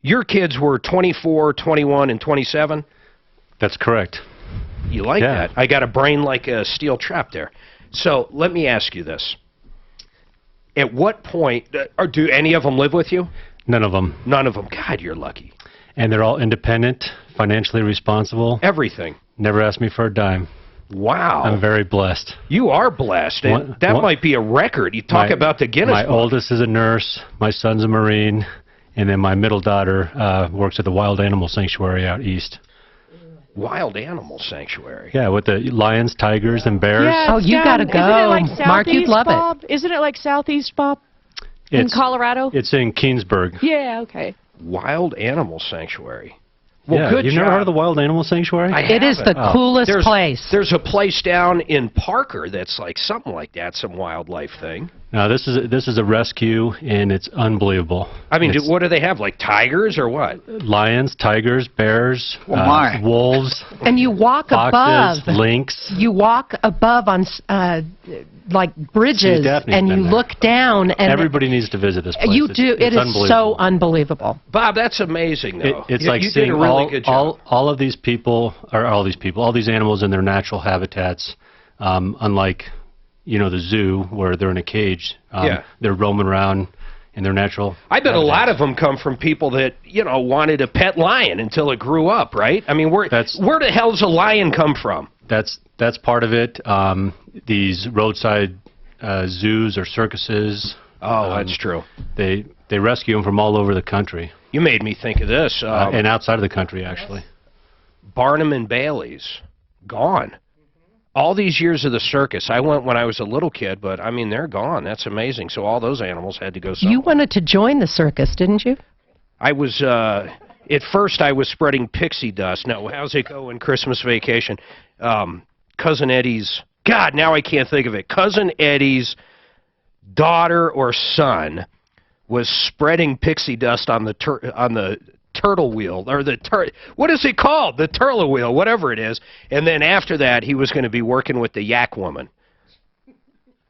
Your kids were 24, 21, and 27. That's correct. You like that? I got a brain like a steel trap there. So let me ask you this. At what point, or do any of them live with you? None of them. None of them. God, you're lucky. And they're all independent, financially responsible. Everything. Never asked me for a dime. Wow. I'm very blessed. You are blessed. And that might be a record. You talk about the Guinness My Book. oldest is a nurse. My son's a Marine. And then my middle daughter works at the Wild Animal Sanctuary out east. Wild Animal Sanctuary. Yeah, with the lions, tigers, and bears. Yeah, Oh, you got to isn't it go. like Mark, you'd Southeast, love Bob? Isn't it like Southeast, Bob? In Colorado? It's in Keensburg. Yeah, okay. Wild Animal Sanctuary. Well, yeah, good you've job. never heard of the Wild Animal Sanctuary? It is the coolest place. There's a place down in Parker that's like something like that, some wildlife thing. No, this is a rescue, and it's unbelievable. I mean, what do they have, like tigers or what? Lions, tigers, bears, wolves. And you walk foxes, above. lynx. You walk above on like bridges, and you look down. And everybody needs to visit this place. You do. It is so unbelievable. Bob, that's amazing, though. It's like seeing all of these people, or all these animals in their natural habitats, unlike, you know, the zoo where they're in a cage. They're roaming around in their natural I bet habitats. A lot of them come from people that, you know, wanted a pet lion until it grew up, right? I mean, where the hell's a lion come from? That's part of it. These roadside zoos or circuses. Oh, that's true. They rescue them from all over the country. You made me think of this. And outside of the country, actually. Barnum and Bailey's, gone. All these years of the circus. I went when I was a little kid, but, I mean, they're gone. That's amazing. So all those animals had to go somewhere. You wanted to join the circus, didn't you? I was, at first I was spreading pixie dust. No, how's it go in Christmas Vacation? Cousin Eddie's, God, now I can't think of it. Cousin Eddie's daughter or son was spreading pixie dust on the turtle wheel, or what is it called? The turtle wheel, whatever it is. And then after that, he was going to be working with the yak woman.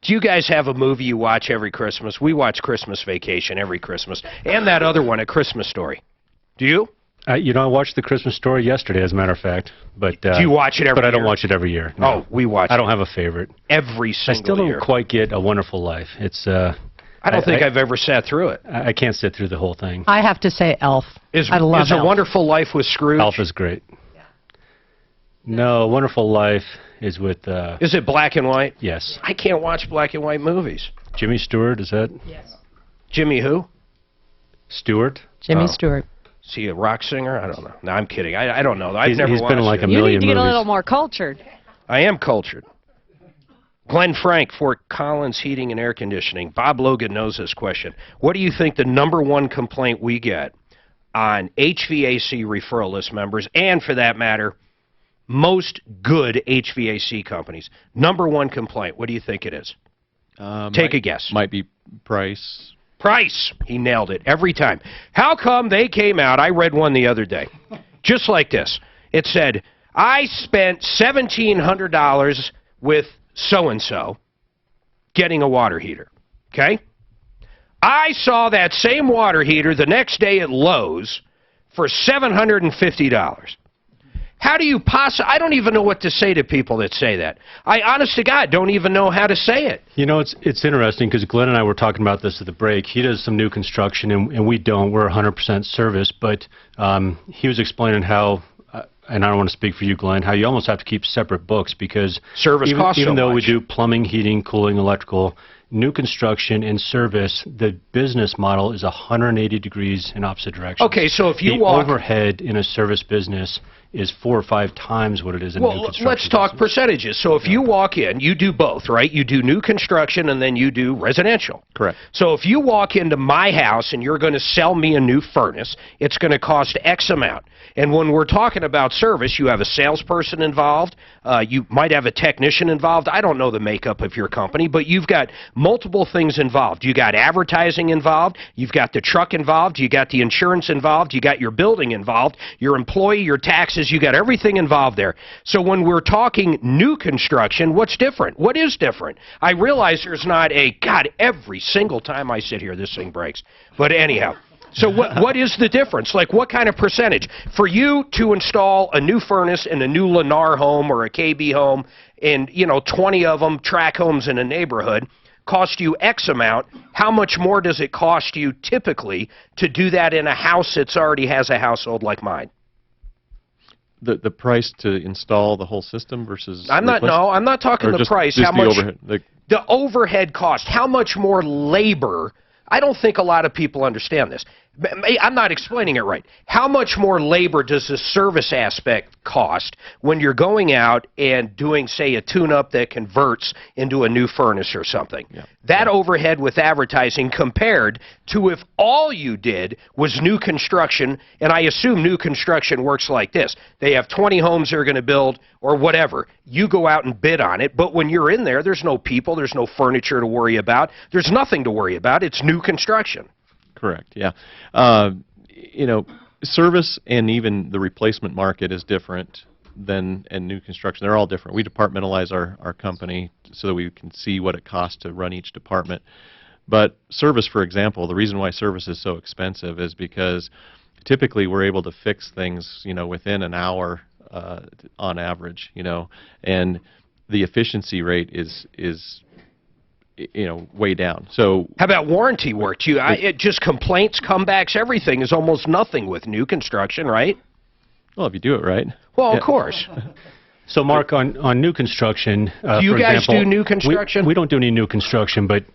Do you guys have a movie you watch every Christmas? We watch Christmas Vacation every Christmas, and that other one, A Christmas Story. Do you? You know, I watched The Christmas Story yesterday, as a matter of fact. But do you watch it every year? But I don't watch it every year. No. Oh, we watch it. I don't have a favorite. Every single year. I still don't quite get A Wonderful Life. It's I don't think I've ever sat through it. I can't sit through the whole thing. I have to say Elf. I love Elf. Elf. A Wonderful Life with Scrooge? Elf is great. Yeah. No, Wonderful Life is with... Is it black and white? Yes. I can't watch black and white movies. Jimmy Stewart, is that? Yes. Jimmy who? Stewart. Jimmy Stewart. Is he a rock singer? I don't know. No, I'm kidding. I don't know. I've never He's watched been in like a You million need to get movies. a little more cultured. I am cultured. Glenn Frank, Fort Collins Heating and Air Conditioning. Bob Logan knows this question. What do you think the #1 complaint we get on HVAC referral list members, and for that matter, most good HVAC companies? #1 complaint. What do you think it is? Take a guess. Might be price. Price. He nailed it every time. How come they came out? I read one the other day. Just like this. It said, I spent $1,700 with so-and-so getting a water heater. Okay? I saw that same water heater the next day at Lowe's for $750. How do you I don't even know what to say to people that say that. I, honest to God, don't even know how to say it. You know, it's interesting because Glenn and I were talking about this at the break. He does some new construction, and we don't. We're 100% service. But he was explaining how, and I don't want to speak for you, Glenn, how you almost have to keep separate books because service costs even so though much. we do plumbing, heating, cooling, electrical, new construction and service, the business model is 180 degrees in opposite directions. Okay, so if you the overhead in a service business is 4 or 5 times what it is in new construction. Let's talk percentages. So if you walk in, you do both, right? You do new construction and then you do residential. Correct. So if you walk into my house and you're going to sell me a new furnace, it's going to cost X amount. And when we're talking about service, you have a salesperson involved. You might have a technician involved. I don't know the makeup of your company, but you've got multiple things involved. You got advertising involved. You've got the truck involved. You got the insurance involved. You got your building involved. Your employee, your taxes. You got everything involved there. So when we're talking new construction, what's different? What is different? I realize there's not a, God, every single time I sit here, this thing breaks. But anyhow. So what is the difference? Like, what kind of percentage? For you to install a new furnace in a new Lennar home or a KB home, and, 20 of them, track homes in a neighborhood, cost you X amount. How much more does it cost you typically to do that in a house that already has a household like mine? The price to install the whole system versus... I'm not talking the price. Just how the much, overhead? the overhead cost. How much more labor... I don't think a lot of people understand this. I'm not explaining it right. How much more labor does the service aspect cost when you're going out and doing, say, a tune-up that converts into a new furnace or something? Yeah. That overhead with advertising compared to if all you did was new construction, and I assume new construction works like this. They have 20 homes they're going to build or whatever. You go out and bid on it, but when you're in there, there's no people, there's no furniture to worry about, there's nothing to worry about. It's new construction. Correct, yeah. Service and even the replacement market is different than in new construction. They're all different. We departmentalize our company so that we can see what it costs to run each department. But service, for example, the reason why service is so expensive is because typically we're able to fix things, within an hour on average, and the efficiency rate is way down. So how about warranty work? It just complaints, comebacks, everything is almost nothing with new construction, right? Well, if you do it right. Well, yeah. Of course. So, Mark, on new construction, do you guys do new construction? We don't do any new construction, but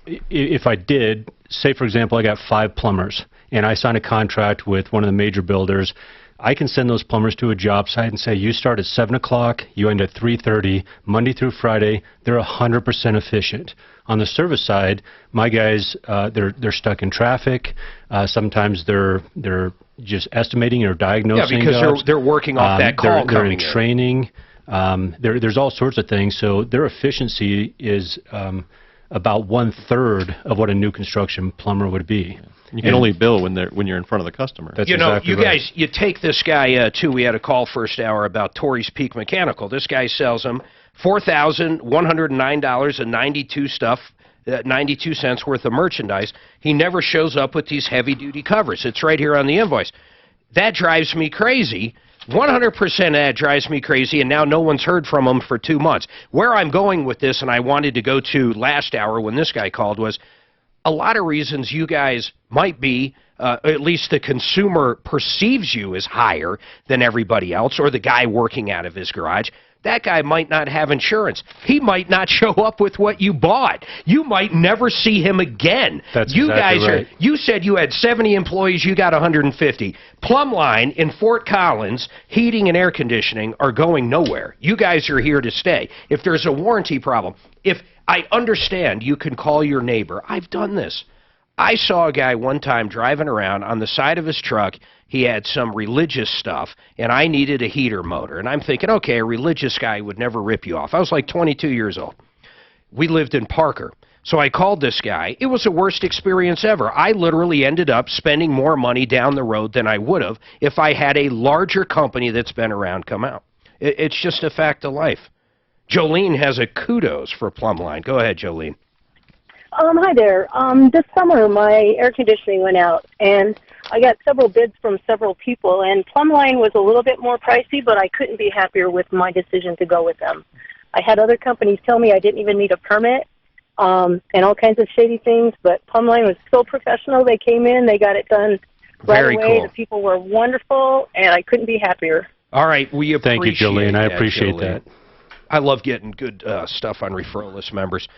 if I did, say, for example, I got 5 plumbers, and I sign a contract with one of the major builders, I can send those plumbers to a job site and say, you start at 7 o'clock, you end at 3:30, Monday through Friday. They're 100% efficient. On the service side, my guys, they're stuck in traffic. Sometimes they're just estimating or diagnosing. Yeah, because they're working off that call coming in. They're in training. There's all sorts of things. So their efficiency is about 1/3 of what a new construction plumber would be. You can only bill when you're in front of the customer. That's exactly you right. guys, you take this guy too. We had a call first hour about Torrey's Peak Mechanical. This guy sells them $4,109.92 92 cents worth of merchandise. He never shows up with these heavy-duty covers. It's right here on the invoice. That drives me crazy. 100% that drives me crazy, and now no one's heard from him for 2 months. Where I'm going with this, and I wanted to go to last hour when this guy called, was a lot of reasons you guys might be, at least the consumer perceives you as higher than everybody else, or the guy working out of his garage. That guy might not have insurance. He might not show up with what you bought. You might never see him again. That's exactly right. You said you had 70 employees, you got 150. Plumline in Fort Collins, heating and air conditioning are going nowhere. You guys are here to stay. If there's a warranty problem, if I understand you can call your neighbor. I've done this. I saw a guy one time driving around on the side of his truck. He had some religious stuff, and I needed a heater motor. And I'm thinking, okay, a religious guy would never rip you off. I was like 22 years old. We lived in Parker. So I called this guy. It was the worst experience ever. I literally ended up spending more money down the road than I would have if I had a larger company that's been around come out. It's just a fact of life. Jolene has a kudos for Plumline. Go ahead, Jolene. Hi there. This summer, my air conditioning went out, and I got several bids from several people, and Plumline was a little bit more pricey, but I couldn't be happier with my decision to go with them. I had other companies tell me I didn't even need a permit, and all kinds of shady things, but Plumline was so professional. They came in, they got it done right Very away. cool. The people were wonderful, and I couldn't be happier. All right, we appreciate Thank you, Jolene. I appreciate Jolene. that. I love getting good stuff on referral list members.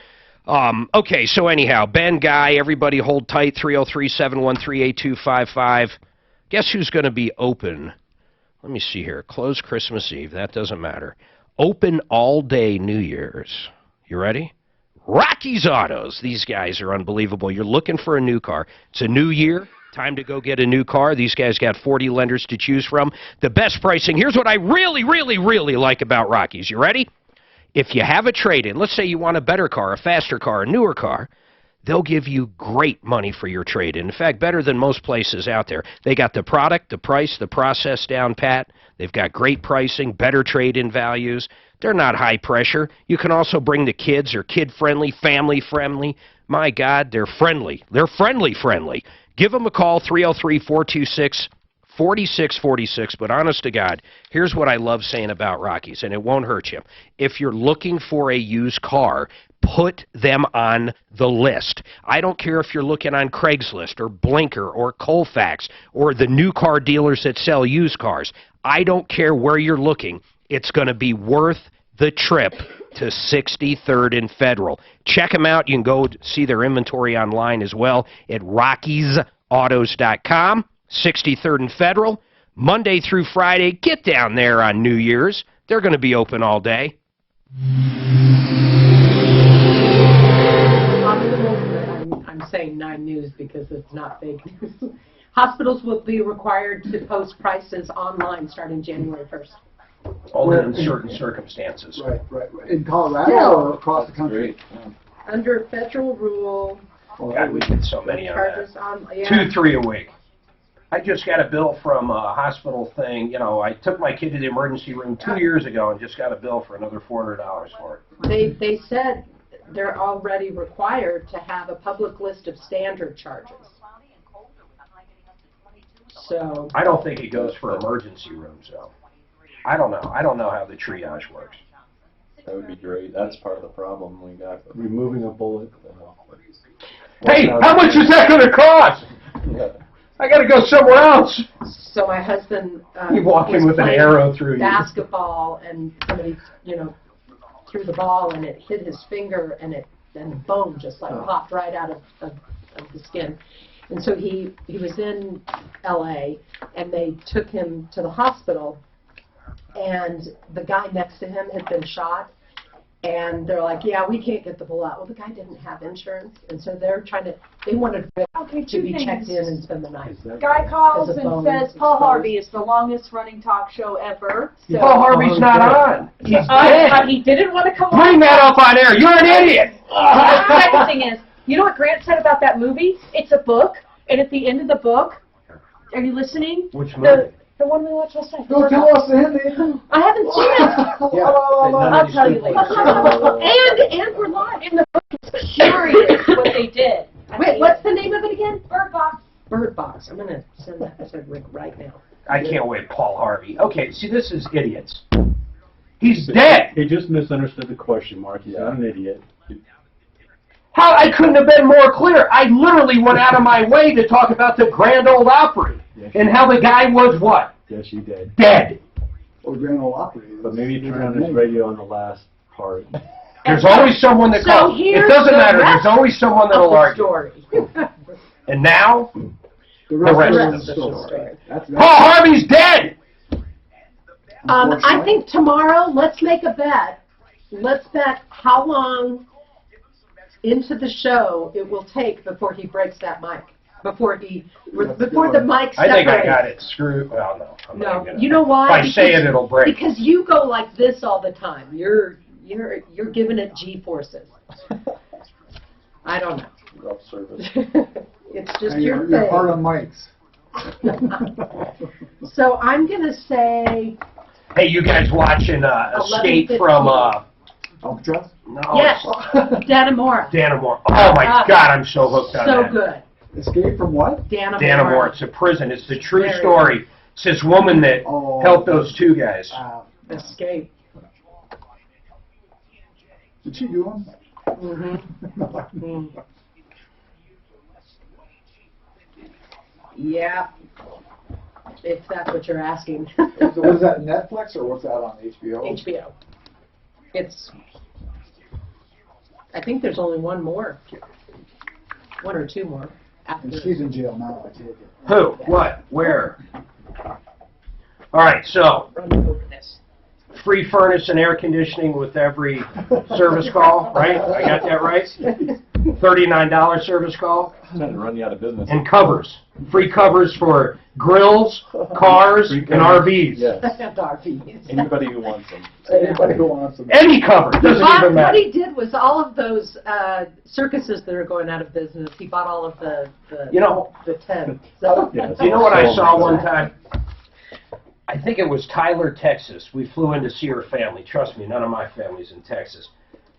Okay, so anyhow, Ben, Guy, everybody hold tight, 303-713-8255. Guess who's going to be open let me see here. Close Christmas Eve. That doesn't matter. Open all day New Year's. You ready? Rocky's Autos. These guys are unbelievable. You're looking for a new car. It's a new year. Time to go get a new car. These guys got 40 lenders to choose from. The best pricing. Here's what I really, really, really like about Rocky's. You ready? If you have a trade-in, let's say you want a better car, a faster car, a newer car, they'll give you great money for your trade-in. In fact, better than most places out there. They got the product, the price, the process down pat. They've got great pricing, better trade-in values. They're not high pressure. You can also bring the kids. They're kid-friendly, family-friendly. My God, they're friendly. They're friendly. Give them a call, 303-426-4646. But honest to God, here's what I love saying about Rockies, and it won't hurt you. If you're looking for a used car, put them on the list. I don't care if you're looking on Craigslist or Blinker or Colfax or the new car dealers that sell used cars. I don't care where you're looking. It's going to be worth the trip to 63rd and Federal. Check them out. You can go see their inventory online as well at RockiesAutos.com. 63rd and Federal, Monday through Friday. Get down there on New Year's. They're going to be open all day. I'm saying 9 News because it's not fake news. Hospitals will be required to post prices online starting January 1st. Only in certain circumstances. Right. In Colorado or across the country? Under federal rule. God, we get so many on charges that. on, yeah. 2, 3 a week. I just got a bill from a hospital thing. You know, I took my kid to the emergency room 2 years ago and just got a bill for another $400 for it. They said they're already required to have a public list of standard charges. So I don't think it goes for emergency rooms, though. I don't know. I don't know how the triage works. That would be great. That's part of the problem we got. Removing a bullet. Hey, how much is that going to cost? Yeah. I got to go somewhere else. So my husband You walk in with an arrow through you. basketball, and somebody, threw the ball, and it hit his finger, and the bone just popped right out of the skin. And so he was in L.A., and they took him to the hospital, and the guy next to him had been shot, and they're like, yeah, we can't get the bullet out. Well, the guy didn't have insurance, and so they wanted to be checked in and spend the night. Guy calls and says Paul Harvey is the longest running talk show ever. So Paul Harvey's not on. He's dead. He didn't want to come Bring on. that up on air. You're an idiot. The second thing is, you know what Grant said about that movie? It's a book, and at the end of the book, are you listening? Which movie? The one we watched last night. Don't tell us the ending. I haven't seen it. I'll tell you later. And we're live. And the book is curious what they did. Wait, what's the name of it again? Bird Box. Bird Box. I'm going to send that to Rick right now. I can't wait, Paul Harvey. Okay, see, this is idiots. He's dead. He just misunderstood the question, Mark. He's not an idiot. How? I couldn't have been more clear. I literally went out of my way to talk about the Grand Ole Opry and how the guy was what? Yes, you did. Dead. Or Grand Ole Opry. But maybe you turned on his radio on the last part. There's always someone that calls. It doesn't matter. There's always someone that will argue. And now, the rest of the story. Paul Harvey's dead! I think tomorrow, let's make a bet. Let's bet how long into the show it will take before he breaks that mic. Before the mic separates. I think I got it screwed. Well, no. I'm not gonna. You know why? If I say it, it'll break. Because you go like this all the time. You're giving it G-forces. I don't know. Rough service. It's just And your you're thing. hard on mics. So I'm going to say... Hey, you guys watching Escape from... Alcatraz? No. Yes, Dannemora. Dannemora. Oh, my God, I'm so hooked on that. So good. Escape from what? Dannemora. It's a prison. It's the true story. It's this woman that helped those two guys. Escape. Did she do one? Mm-hmm. Yeah, if that's what you're asking. Was that Netflix or what's that on HBO? HBO. I think there's only one or two more. And she's in jail now, I take it. Who? What? Where? All right, so free furnace and air conditioning with every service call, right? I got that right? $39 service call. Trying to run you out of business. And covers. Free covers for grills, cars, and RVs. Yes. And RVs. Anybody who wants them. Anybody who wants them. Any cover, doesn't Bob, even matter. what he did was all of those circuses that are going out of business, he bought all of the You know, the tents. So. Yeah, you know what I saw one time? I think it was Tyler, Texas. We flew in to see her family. Trust me, none of my family's in Texas.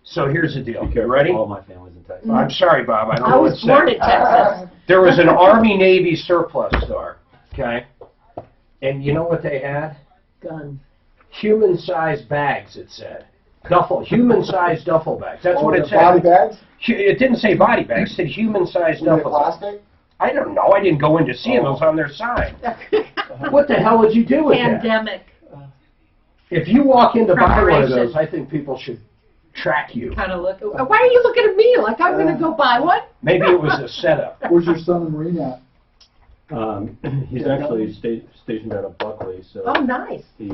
So here's the deal. You ready? All my family's in Texas. I'm sorry, Bob. I don't I know was what's born in Texas. There was an Army-Navy surplus store, okay? And you know what they had? Gun. Human-sized bags, it said. Human-sized duffel bags. That's what it said. Body bags? It didn't say body bags. It said human-sized Was it duffel bags. plastic? I don't know. I didn't go in to see them. Those on their sign. What the hell would you do with that? Pandemic. If you walk in to buy one of Preparation. those, I think people should track you. Kind of look. Why are you looking at me like I'm going to go buy one? Maybe it was a setup. Where's your son in Marine at? He's actually stationed out of Buckley, so Oh, nice. he,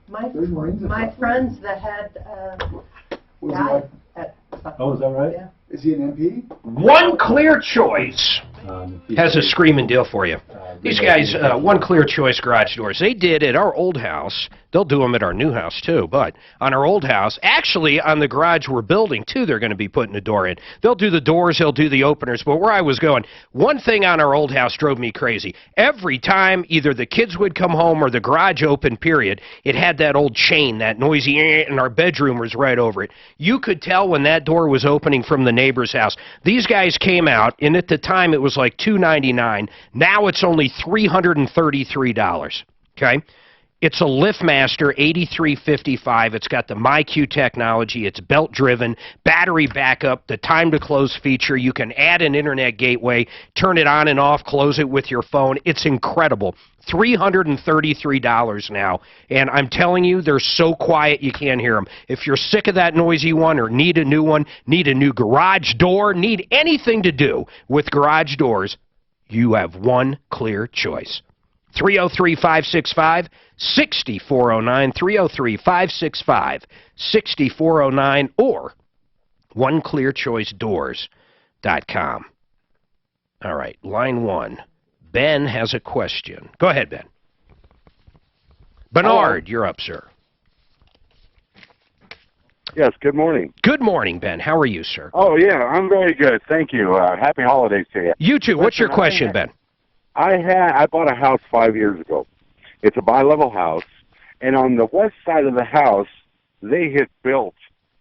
My There's Marines in my Buckley. friends that had Was he died like, at Buckley. oh, is that right? Yeah. is he an MP? One Clear Choice He's has a very- screaming deal for you. These guys, One Clear Choice garage doors, they did at our old house. They'll do them at our new house, too. But on our old house, actually on the garage we're building, too, they're going to be putting a door in. They'll do the doors, they'll do the openers. But where I was going, one thing on our old house drove me crazy. Every time either the kids would come home or the garage opened, period, it had that old chain, that noisy, and our bedroom was right over it. You could tell when that door was opening from the neighbor's house. These guys came out, and at the time it was like $299. Now it's only $333, okay? It's a LiftMaster 8355. It's got the MyQ technology. It's belt-driven, battery backup, the time-to-close feature. You can add an internet gateway, turn it on and off, close it with your phone. It's incredible. $333 now. And I'm telling you, they're so quiet you can't hear them. If you're sick of that noisy one or need a new one, need a new garage door, need anything to do with garage doors, you have One Clear Choice. 303-565-6409, 303-565-6409, or oneclearchoicedoors.com. All right, line one. Ben has a question. Go ahead, Ben. Bernard, you're up, sir. Yes, good morning. Good morning, Ben. How are you, sir? Oh, yeah, I'm very good. Thank you. Happy holidays to you. You too. What's your question, Ben? I bought a house 5 years ago. It's a bi-level house, and on the west side of the house, they had built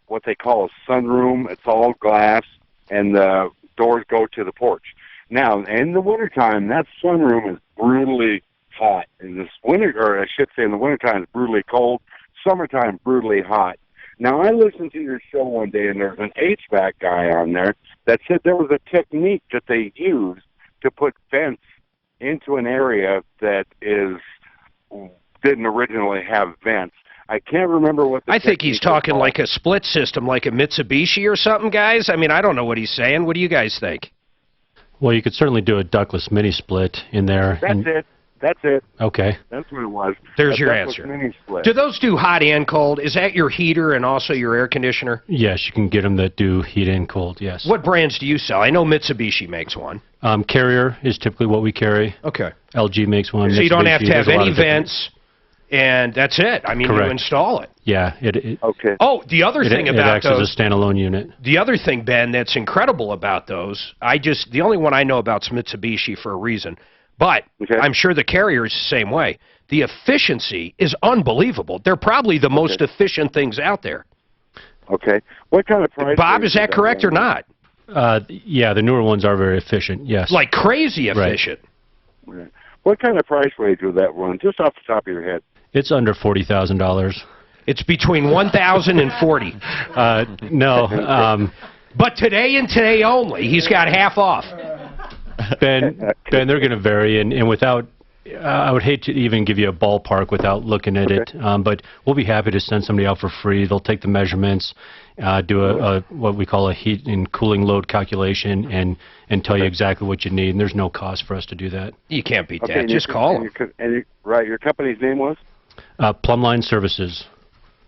what they call a sunroom. It's all glass, and the doors go to the porch. Now, in the wintertime, that sunroom is brutally hot. In this winter, or I should say in the wintertime, it's brutally cold. Summertime, brutally hot. Now, I listened to your show one day, and there's an HVAC guy on there that said there was a technique that they used to put vents into an area that didn't originally have vents. I can't remember what the I think he's talking called. like a split system, like a Mitsubishi or something, guys. I mean, I don't know what he's saying. What do you guys think? Well, you could certainly do a ductless mini split in there. That's it. Okay. That's what it was. There's A your ductless answer. mini split. Do those do hot and cold? Is that your heater and also your air conditioner? Yes, you can get them that do heat and cold, yes. What brands do you sell? I know Mitsubishi makes one. Carrier is typically what we carry. Okay. LG makes one. So you don't have Mitsubishi, to have there's a lot any of different- vents, and that's it. I mean, Correct. you install it. Yeah. Okay. Oh, the other thing it about acts those... as a standalone unit. The other thing, Ben, that's incredible about those, the only one I know about is Mitsubishi for a reason, but I'm sure the Carrier is the same way. The efficiency is unbelievable. They're probably the most efficient things out there. Okay. What kind of price? Bob, is that correct or not? Yeah, the newer ones are very efficient, yes. Like crazy efficient. Right. What kind of price range would that run, just off the top of your head? It's under $40,000. It's between $1,000 and $40,000. No. But today and today only, he's got half off. Ben, they're going to vary, and without, I would hate to even give you a ballpark without looking at it, but we'll be happy to send somebody out for free. They'll take the measurements, do a what we call a heat and cooling load calculation, and tell you exactly what you need, and there's no cost for us to do that. You can't beat that. Just call them. Right, your company's name was? Plumline Services.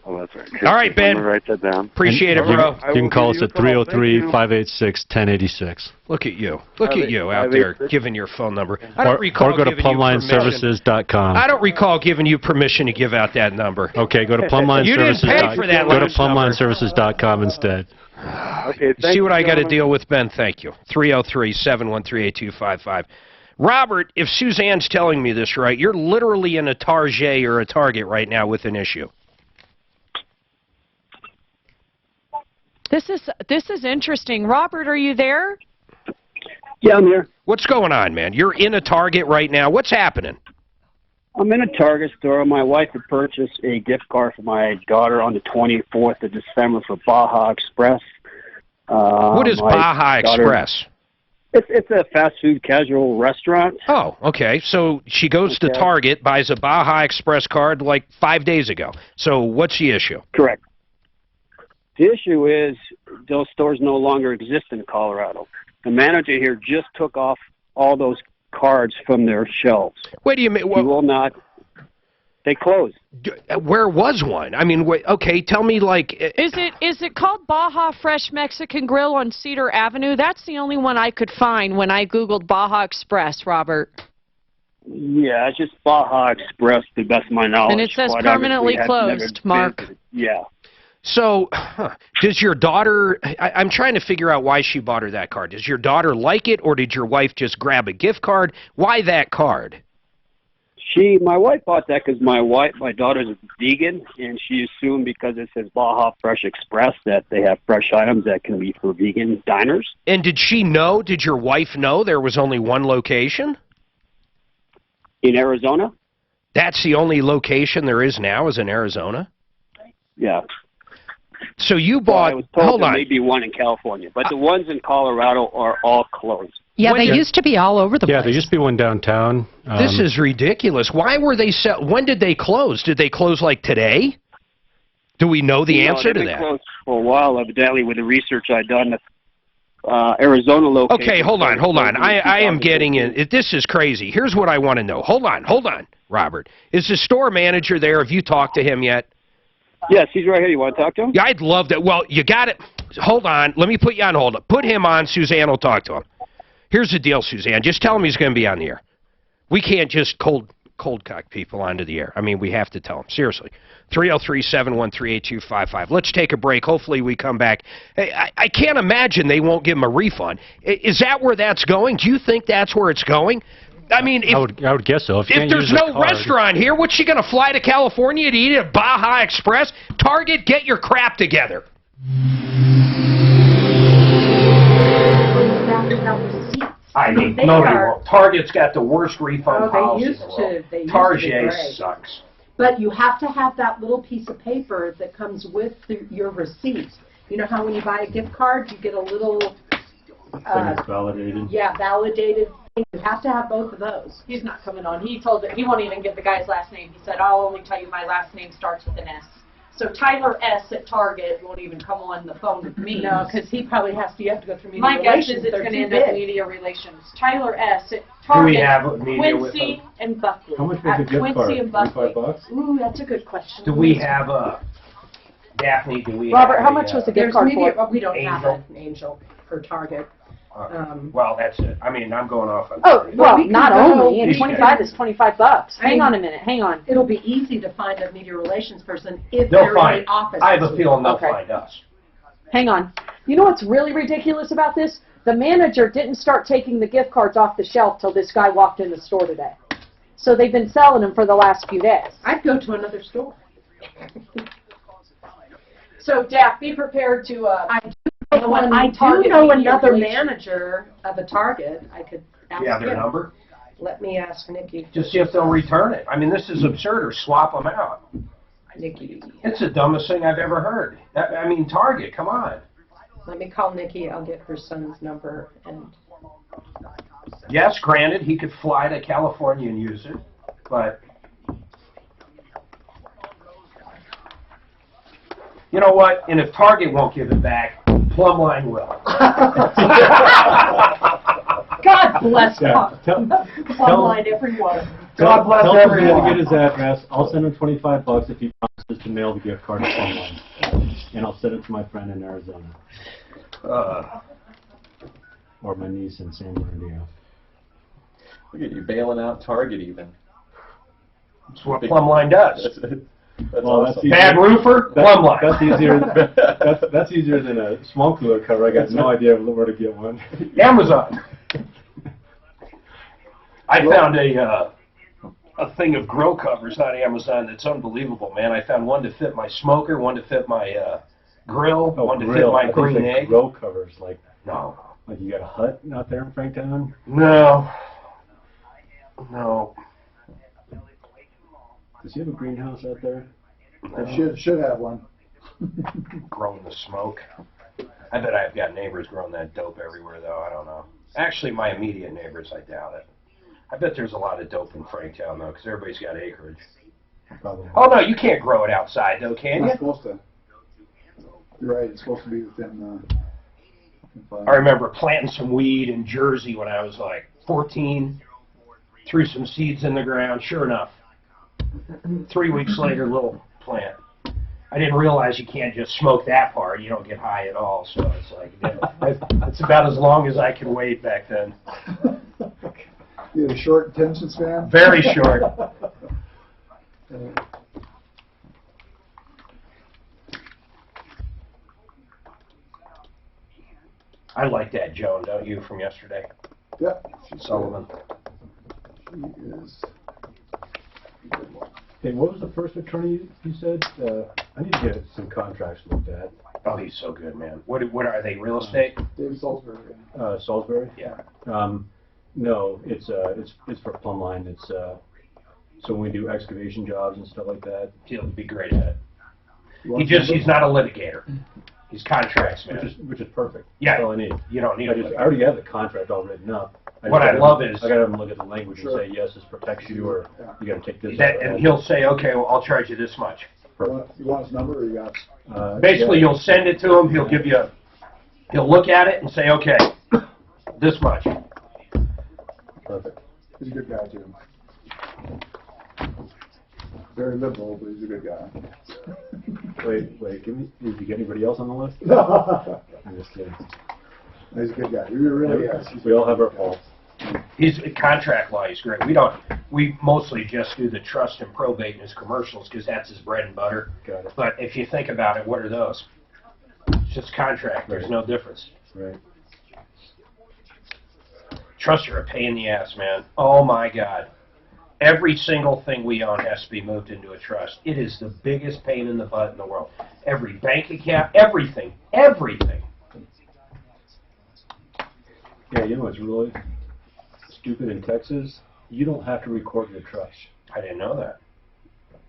Oh, that's right. All right, Ben. Write that down. Appreciate it, bro. You can call us at 303-586-1086. Look at you. Look at you out there giving your phone number. I don't recall or go to giving you permission. plumlineservices.com. I don't recall giving you permission to give out that number. Okay, go to plumlineservices.com. You didn't pay for that Go to last number. plumlineservices.com instead. Okay, See what I got to deal with, Ben? Thank you. 303-713-8255. Robert, if Suzanne's telling me this right, you're literally in a Target or a Target right now with an issue. This is interesting. Robert, are you there? Yeah, I'm here. What's going on, man? You're in a Target right now. What's happening? I'm in a Target store. My wife had purchased a gift card for my daughter on the 24th of December for Baja Express. What is Baja Express? It's a fast food casual restaurant. Oh, okay. So she goes to Target, buys a Baja Express card like 5 days ago. So what's the issue? Correct. The issue is those stores no longer exist in Colorado. The manager here just took off all those cards from their shelves. Wait, do you mean? He will not. They closed. Where was one? I mean, wait, okay, tell me, like... Is it called Baja Fresh Mexican Grill on Cedar Avenue? That's the only one I could find when I Googled Baja Express, Robert. Yeah, it's just Baja Express, to the best of my knowledge. And it says Quite permanently obviously, I've closed, never Mark. visited. Yeah. So, does your daughter... I'm trying to figure out why she bought her that card. Does your daughter like it, or did your wife just grab a gift card? Why that card? My wife bought that because my daughter's a vegan, and she assumed because it says Baja Fresh Express that they have fresh items that can be for vegan diners. And did your wife know there was only one location? In Arizona? That's the only location there is now, is in Arizona? Yeah. So you bought... I was told hold there on. may be one in California, but the ones in Colorado are all closed. Yeah, they used to be all over the place. Yeah, there used to be one downtown. This is ridiculous. Why were they when did they close? Did they close like today? Do we know the answer to they've that? been closed for a while, evidently, with the research I've done. Arizona location. Okay, hold on. I am getting in. This is crazy. Here's what I want to know. Hold on, Robert. Is the store manager there? Have you talked to him yet? Yes, he's right here. You want to talk to him? Yeah, I'd love that. Well, you got it. Hold on. Let me put you on hold. Put him on. Suzanne will talk to him. Here's the deal, Suzanne. Just tell him he's going to be on the air. We can't just cold cock people onto the air. I mean, we have to tell them. Seriously. 303-713-8255. Let's take a break. Hopefully we come back. I can't imagine they won't give him a refund. Is that where that's going? Do you think that's where it's going? I mean, I would guess so. If there's no restaurant here, what's she going to fly to California to eat at Baja Express? Target, get your crap together. I mean, Target's got the worst refund policy in the world. Target sucks. But you have to have that little piece of paper that comes with your receipt. You know how when you buy a gift card, you get a little... it's validated. Yeah, validated thing. You have to have both of those. He's not coming on. He told it. He won't even give the guy's last name. He said, "I'll only tell you my last name starts with an S." So Tyler S. at Target won't even come on the phone with me. No, because he probably has to. You have to go through media My relations. guess is it's They're going to too end up big. media relations. Tyler S. at Do Target, we have media with Quincy, them? and Buckley. How much was At the gift Quincy card? and Buckley. $25? Ooh, that's a good question. Do we have Daphne, do we Robert, have how much was the gift card media, for? We don't Angel? have an Angel for Target. Well, that's it. I mean, I'm going off on... Oh, well, we can not go- only, and These 25 guys. is $25. I mean, Hang on a minute, hang on. It'll be easy to find a media relations person if They'll they're in find... the office. I have a feeling they'll Okay. find us. Hang on. You know what's really ridiculous about this? The manager didn't start taking the gift cards off the shelf till this guy walked in the store today. So they've been selling them for the last few days. I'd go to another store. So, Daph, be prepared to... I do know another manager of a Target. I could ask You have their him. number? Let me ask Nikki. Just see if they'll return it. I mean, this is absurd, or swap them out. Nikki. It's the dumbest thing I've ever heard. I mean, Target, come on. Let me call Nikki. I'll get her son's number and... Yes, granted, he could fly to California and use it, but... You know what? And if Target won't give it back, Plumline will. God bless Yeah, Plumline, everyone. God bless Tell Suzanne everyone. to get his address. I'll send him $25 if he promises to mail the gift card to someone. And I'll send it to my friend in Arizona. Or my niece in San Bernardino. Look at you bailing out Target even. That's what Plumline does. That's Well, awesome. Bad roofer, Plumline. That's easier. That's easier than a small cooler cover. I got no idea where to get one. Amazon. I found a thing of grill covers on Amazon that's unbelievable, man. I found one to fit my smoker, one to fit my grill, one to fit my green egg. Grill covers, like you got a hut out there in Franktown? No. Does he have a greenhouse out there? They should have one. Growing the smoke. I bet I've got neighbors growing that dope everywhere, though. I don't know. Actually, my immediate neighbors, I doubt it. I bet there's a lot of dope in Franktown, though, because everybody's got acreage. Probably. Oh, no, you can't grow it outside, though, can Not you? supposed to. You're right. It's supposed to be within. I remember planting some weed in Jersey when I was like 14. Threw some seeds in the ground. Sure enough, 3 weeks later, little plant. I didn't realize you can't just smoke that part. You don't get high at all. So it's like, it's about as long as I can wait back then. You had a short attention span? Very short. I like that Joan, don't you, from yesterday? Yeah. Sullivan. She is. Hey, what was the first attorney you said? I need to get some contracts looked at. Oh, he's so good, man. What are they? Real estate? David Salisbury. Salisbury? Yeah. No, it's for Plumline. It's so when we do excavation jobs and stuff like that. He'll be great at it. He's not a litigator. He's contracts, man. Which is perfect. Yeah. That's all I need. You don't need I already have the contract all written up. What I love is I got to have him look at the language and say yes, this protects you, or you got to take this. and he'll say, okay, well, I'll charge you this much. You want his number, or you got? Basically, you'll send it to him. He'll give you he'll look at it and say, okay, this much. Perfect. He's a good guy too. Very liberal, but he's a good guy. Wait, did you get anybody else on the list? I'm just kidding. He's a good guy. He really is. We all have our faults. He's contract law. He's great. We mostly just do the trust and probate in his commercials because that's his bread and butter. Got it. But if you think about it, what are those? It's just contract. There's no difference. Right. Trusts are a pain in the ass, man. Oh my God. Every single thing we own has to be moved into a trust. It is the biggest pain in the butt in the world. Every bank account, everything. Yeah, you know what's really stupid in Texas? You don't have to record your trust. I didn't know that.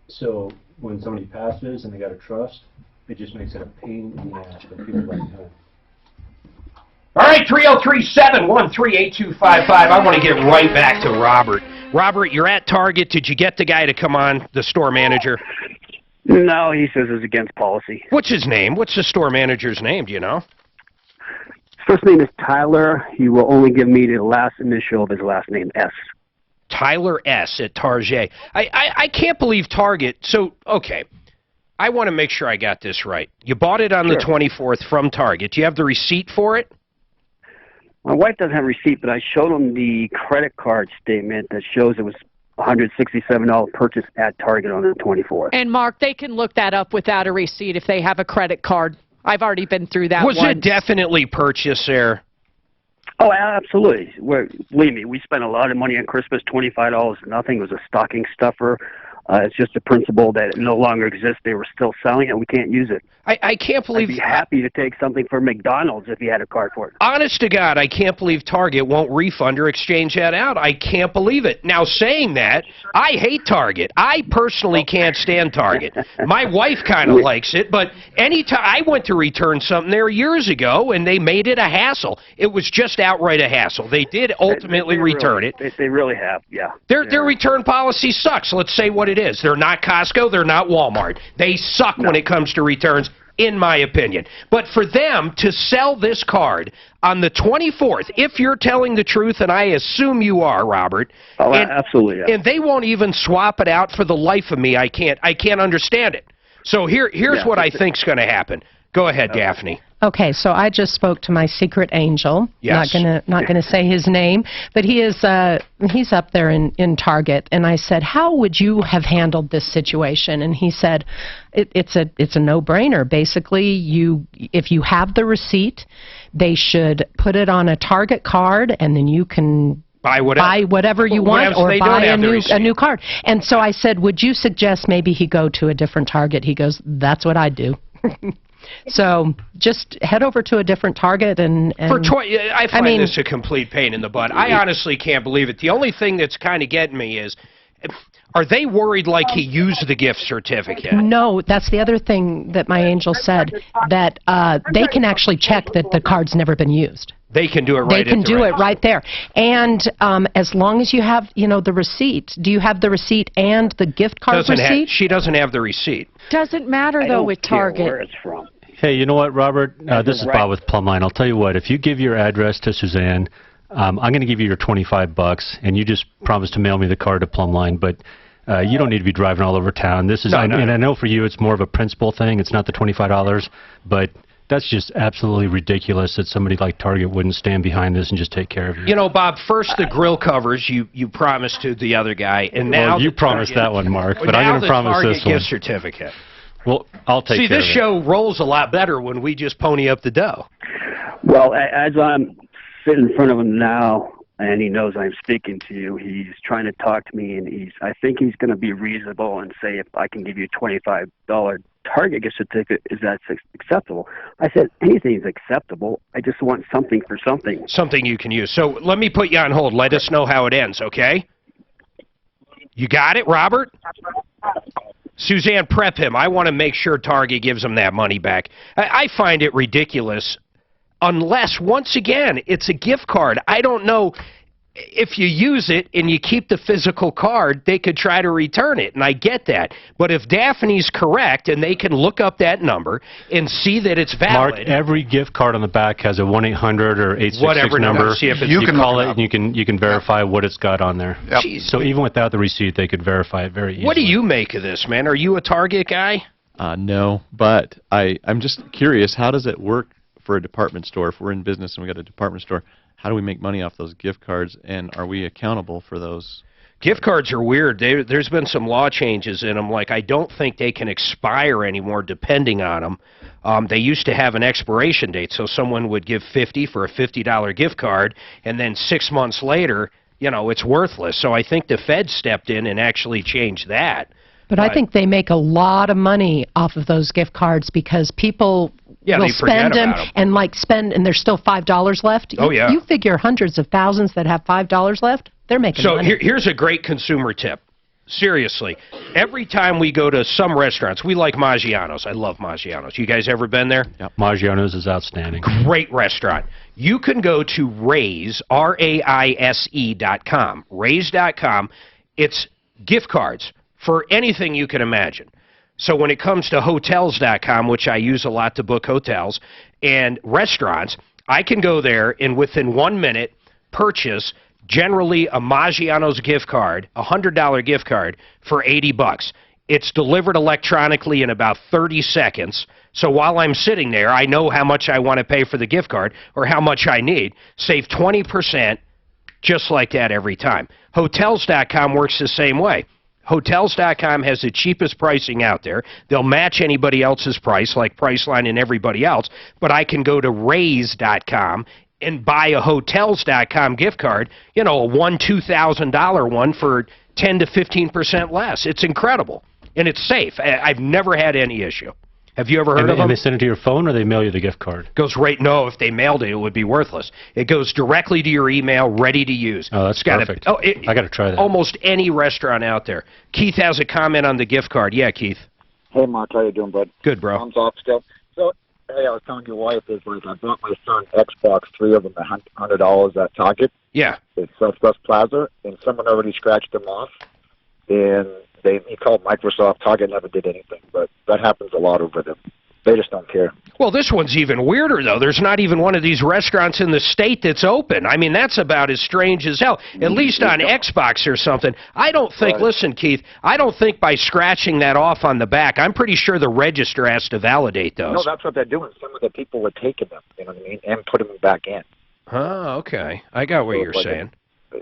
So when somebody passes and they got a trust, it just makes it a pain in the ass for people like that. All right, 303-713-8255. I want to get right back to Robert. Robert, you're at Target. Did you get the guy to come on, the store manager? No, he says it's against policy. What's his name? What's the store manager's name? Do you know? First name is Tyler. He will only give me the last initial of his last name, S. Tyler S. at Target. I can't believe Target. So, okay. I want to make sure I got this right. You bought it on the 24th from Target. Do you have the receipt for it? My wife doesn't have a receipt, but I showed him the credit card statement that shows it was $167 purchase at Target on the 24th. And Mark, they can look that up without a receipt if they have a credit card. I've already been through that Was it definitely purchased there? Oh, absolutely. Believe me, we spent a lot of money on Christmas, $25 for nothing. It was a stocking stuffer. It's just a principle that it no longer exists. They were still selling it. We can't use it. I can't believe... I'd be happy to take something from McDonald's if you had a card for it. Honest to God, I can't believe Target won't refund or exchange that out. I can't believe it. Now, saying that, I hate Target. I personally can't stand Target. My wife kind of likes it, but anytime I went to return something there years ago, and they made it a hassle. It was just outright a hassle. They did ultimately return it. They really have, yeah. Their return policy sucks. Let's say what it it is. They're not Costco. They're not Walmart. They suck when it comes to returns, in my opinion. But for them to sell this card on the 24th, if you're telling the truth, and I assume you are, Robert. Oh, absolutely. Yeah. And they won't even swap it out. For the life of me, I can't understand it. So here's what I think's going to happen. Go ahead, Daphne. Okay, so I just spoke to my secret angel. Yes. Not gonna say his name, but he is he's up there in Target, and I said, how would you have handled this situation? And he said, it's a no-brainer. Basically, if you have the receipt, they should put it on a Target card, and then you can buy whatever you want, or buy a new card. And so I said, would you suggest maybe he go to a different Target? He goes, that's what I do. So just head over to a different Target and I find this a complete pain in the butt. I honestly can't believe it. The only thing that's kind of getting me is, are they worried like he used the gift certificate? No, that's the other thing that my angel said, that they can actually check that the card's never been used. They can do it right. They can do it right there. And as long as you have, the receipt. Do you have the receipt and the gift card receipt? She doesn't have the receipt. Doesn't matter, though, with Target. Where it's from. Hey, you know what, Robert? This is Bob with Plumline. I'll tell you what, if you give your address to Suzanne, I'm going to give you your $25, and you just promise to mail me the card to Plumline, but you don't need to be driving all over town. This is, and I know for you it's more of a principal thing. It's not the $25, but that's just absolutely ridiculous that somebody like Target wouldn't stand behind this and just take care of you. You know, Bob, first the grill covers you promised to the other guy, and now you promised that one, Mark, but I'm going to promise this one. Gift certificate. Well, I'll take care of it. See, this show rolls a lot better when we just pony up the dough. Well, as I'm sitting in front of him now, and he knows I'm speaking to you, he's trying to talk to me, and I think he's going to be reasonable and say, if I can give you a $25 Target gift certificate, is that acceptable? I said, anything's acceptable. I just want something for something. Something you can use. So let me put you on hold. Let us know how it ends, okay? You got it, Robert? Suzanne, prep him. I want to make sure Target gives him that money back. I find it ridiculous unless, once again, it's a gift card. I don't know. If you use it and you keep the physical card, they could try to return it, and I get that. But if Daphne's correct and they can look up that number and see that it's valid. Mark, every gift card on the back has a 1-800 or 866 number. See if it's, you can call it and you can verify what it's got on there. Yep. So even without the receipt, they could verify it very easily. What do you make of this, man? Are you a Target guy? No, but I'm just curious, how does it work for a department store? If we're in business and we got a department store, how do we make money off those gift cards, and are we accountable for those? Gift cards are weird. There's been some law changes in them. Like, I don't think they can expire anymore depending on them. They used to have an expiration date, so someone would give $50 for a $50 gift card, and then 6 months later, it's worthless. So I think the Fed stepped in and actually changed that. But I think they make a lot of money off of those gift cards because people will spend them and and there's still $5 left. Oh, yeah. You figure hundreds of thousands that have $5 left, they're making money. So here's a great consumer tip. Seriously, every time we go to some restaurants, we like Maggiano's. I love Maggiano's. You guys ever been there? Yep. Maggiano's is outstanding. Great restaurant. You can go to Raise, RAISE.com, Raise.com. It's gift cards for anything you can imagine. So when it comes to Hotels.com, which I use a lot to book hotels and restaurants, I can go there and within 1 minute purchase generally a Maggiano's gift card, a $100 gift card for $80. It's delivered electronically in about 30 seconds. So while I'm sitting there, I know how much I want to pay for the gift card or how much I need. Save 20% just like that every time. Hotels.com works the same way. Hotels.com has the cheapest pricing out there. They'll match anybody else's price, like Priceline and everybody else, but I can go to Raise.com and buy a Hotels.com gift card, a $2,000 one for 10 to 15% less. It's incredible, and it's safe. I've never had any issue. Have you ever heard of them? And they send it to your phone, or they mail you the gift card? No, if they mailed it, it would be worthless. It goes directly to your email, ready to use. Oh, that's perfect. I got to try that. Almost any restaurant out there. Keith has a comment on the gift card. Yeah, Keith. Hey, Mark, how you doing, bud? Good, bro. Thumbs off still. So, hey, I was telling your wife, I bought my son Xbox, 3 of them, $100 at Target. Yeah. It's Southwest Plaza, and someone already scratched them off. And He called Microsoft. Target never did anything, but that happens a lot over there. They just don't care. Well, this one's even weirder, though. There's not even one of these restaurants in the state that's open. I mean, that's about as strange as hell. At least on Xbox or something. I don't think, listen, Keith, I don't think by scratching that off on the back, I'm pretty sure the register has to validate those. No, that's what they're doing. Some of the people were taking them, you know what I mean, and putting them back in. Oh, okay. I got what you're saying.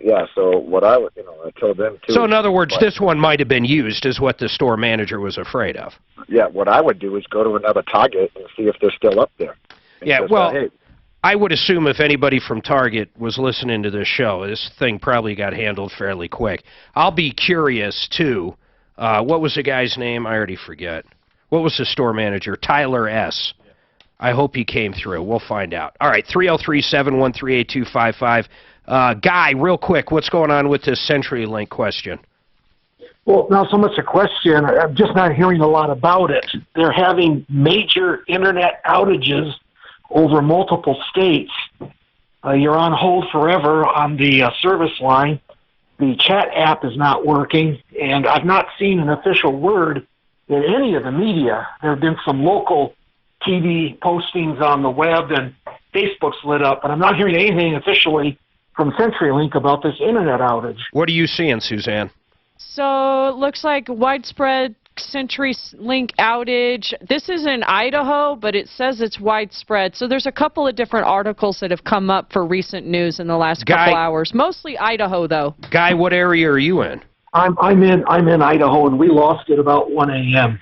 Yeah, so what I would, I told them too. So in other words, this one might have been used, is what the store manager was afraid of. Yeah, what I would do is go to another Target and see if they're still up there. And Yeah, just well, say, hey, I would assume if anybody from Target was listening to this show, this thing probably got handled fairly quick. I'll be curious, too. What was the guy's name? I already forget. What was the store manager? Tyler S. I hope he came through. We'll find out. All right, 303-713-8255. Guy, real quick, what's going on with this CenturyLink question? Well, not so much a question. I'm just not hearing a lot about it. They're having major internet outages over multiple states. You're on hold forever on the service line. The chat app is not working, and I've not seen an official word in any of the media. There have been some local TV postings on the web, and Facebook's lit up, but I'm not hearing anything officially from CenturyLink about this internet outage. What are you seeing, Suzanne? So it looks like widespread CenturyLink outage. This is in Idaho, but it says it's widespread. So there's a couple of different articles that have come up for recent news in the last couple hours. Mostly Idaho, though. Guy, what area are you in? I'm in Idaho, and we lost it about 1 a.m.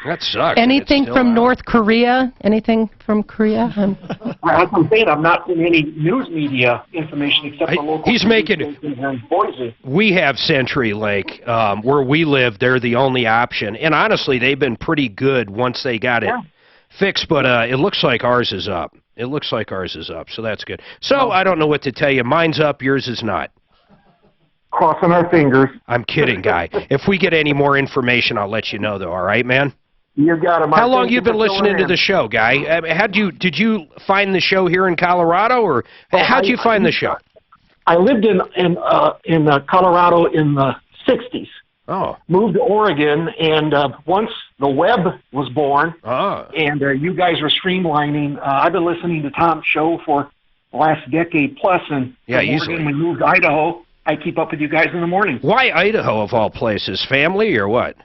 That sucks. Anything from North Korea? Anything from Korea? As I'm saying, I'm not seeing any news media information except for local. He's making in Boise. We have CenturyLink. Where we live, they're the only option. And honestly, they've been pretty good once they got it fixed, but it looks like ours is up. It looks like ours is up, so that's good. So I don't know what to tell you. Mine's up, yours is not. Crossing our fingers. I'm kidding, Guy. If we get any more information, I'll let you know, though, all right, man? You got him. How long you been listening to the show, Guy? Did you find the show here in Colorado, or how'd you find the show? I lived in Colorado in the 60s. Oh. Moved to Oregon, and once the web was born, and you guys were streamlining, I've been listening to Tom's show for the last decade plus, and easily. We moved to Idaho. I keep up with you guys in the morning. Why Idaho, of all places? Family or what?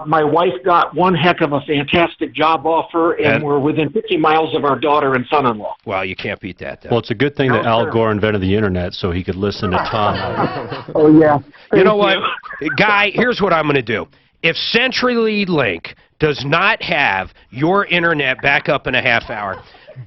My wife got one heck of a fantastic job offer, and we're within 50 miles of our daughter and son-in-law. Well, you can't beat that, then. Well, it's a good thing that Al Gore invented the Internet so he could listen to Tom. Oh, yeah. You know what? Guy, here's what I'm going to do. If CenturyLink does not have your Internet back up in a half hour,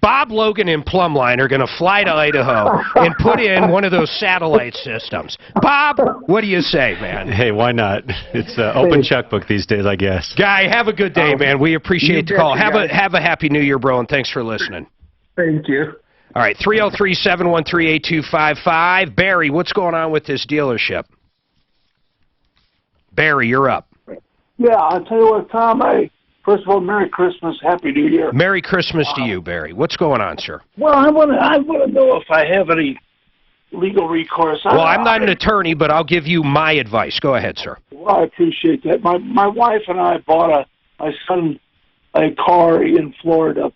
Bob Logan and Plumline are going to fly to Idaho and put in one of those satellite systems. Bob, what do you say, man? Hey, why not? It's an open checkbook these days, I guess. Guy, have a good day, man. We appreciate the call. Have a happy New Year, bro, and thanks for listening. Thank you. All right, 303-713-8255. Barry, what's going on with this dealership? Barry, you're up. Yeah, I'll tell you what, Tom, first of all, Merry Christmas, Happy New Year. Merry Christmas to you, Barry. What's going on, sir? Well, I want to know if I have any legal recourse. Well, I'm not an attorney, but I'll give you my advice. Go ahead, sir. Well, I appreciate that. My wife and I bought my son a car in Florida,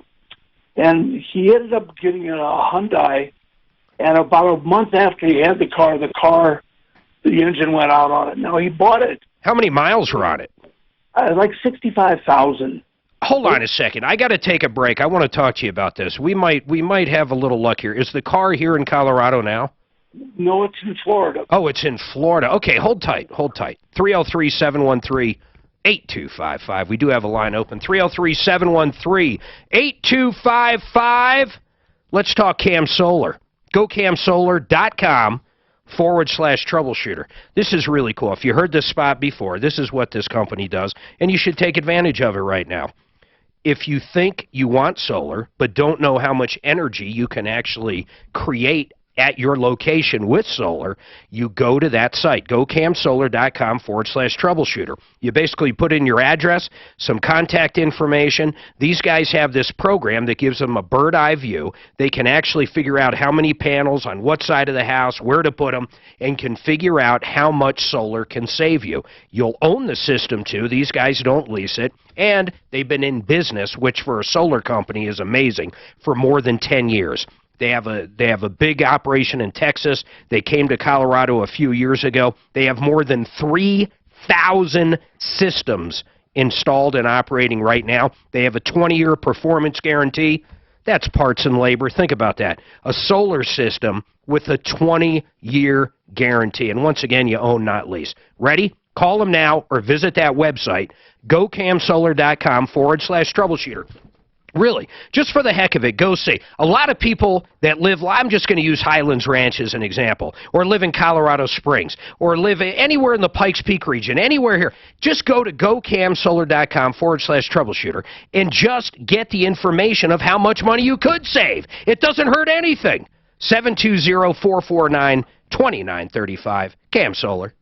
and he ended up getting a Hyundai, and about a month after he had the car, the engine went out on it. Now, he bought it. How many miles were on it? Like 65,000. Hold on a second. I got to take a break. I want to talk to you about this. We might have a little luck here. Is the car here in Colorado now? No, it's in Florida. Oh, it's in Florida. Okay, hold tight. Hold tight. 303-713-8255. We do have a line open. 303-713-8255. Let's talk Cam Solar. GoCamSolar.com/troubleshooter. This is really cool. If you heard this spot before, this is what this company does, and you should take advantage of it right now. If you think you want solar, but don't know how much energy you can actually create at your location with solar, you go to that site, gocamsolar.com/troubleshooter. You basically put in your address, some contact information. These guys have this program that gives them a bird eye view. They can actually figure out how many panels on what side of the house, where to put them, and can figure out how much solar can save you. You'll own the system too. These guys don't lease it. And they've been in business, which for a solar company is amazing, for more than 10 years. They have a big operation in Texas. They came to Colorado a few years ago. They have more than 3,000 systems installed and operating right now. They have a 20-year performance guarantee. That's parts and labor. Think about that. A solar system with a 20-year guarantee. And once again, you own, not lease. Ready? Call them now or visit that website, gocamsolar.com/troubleshooter. Really, just for the heck of it, go see. A lot of people that live, I'm just going to use Highlands Ranch as an example, or live in Colorado Springs, or live anywhere in the Pikes Peak region, anywhere here. Just go to gocamsolar.com/troubleshooter and just get the information of how much money you could save. It doesn't hurt anything. 720-449-2935. Cam Solar.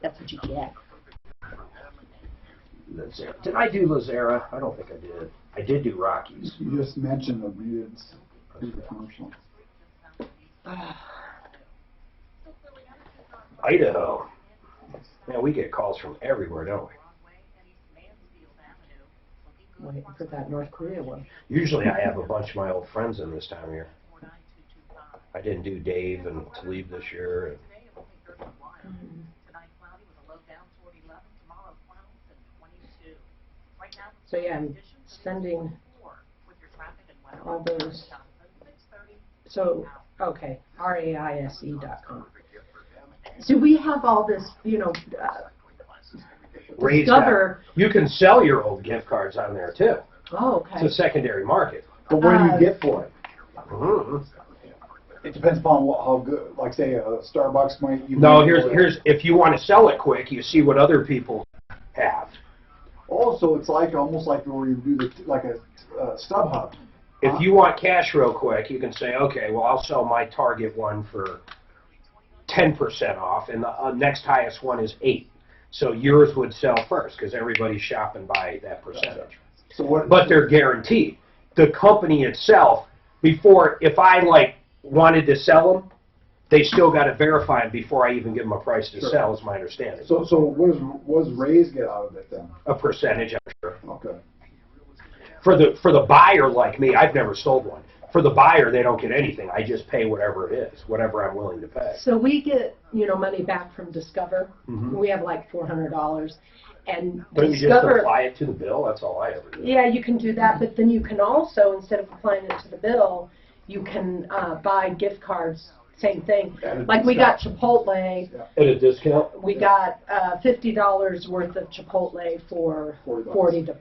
That's what you get. Did I do Lazera? I don't think I did. I did do Rockies. You just mentioned them. Maybe it's through the commercial. Idaho. Man, we get calls from everywhere, don't we? Waiting for that North Korea one. Usually I have a bunch of my old friends in this time of year. I didn't do Dave and Talib this year. So yeah, I'm sending all those. So, okay, raise.com. So we have all this, Discover. You can sell your old gift cards on there too. Oh, okay. It's a secondary market. But what do you get for it? Mm-hmm. It depends upon how good, like say a Starbucks might. No, here's if you want to sell it quick, you see what other people have. Also, it's like almost like where you do like a StubHub. If you want cash real quick, you can say, okay, well, I'll sell my Target one for 10% off, and the next highest one is 8. So yours would sell first because everybody's shopping by that percentage. But they're guaranteed. The company itself, if I wanted to sell them, they still got to verify them before I even give them a price to sell, is my understanding. So what does Raise get out of it then? A percentage, I'm sure. Okay. For the buyer like me, I've never sold one. For the buyer, they don't get anything. I just pay whatever it is, whatever I'm willing to pay. So we get, money back from Discover. Mm-hmm. We have like $400. And But you just Discover, apply it to the bill, that's all I ever do. yeah, you can do that, but then you can also, instead of applying it to the bill, you can buy gift cards, same thing. Like we got Chipotle. At a discount? We got $50 worth of Chipotle for $40.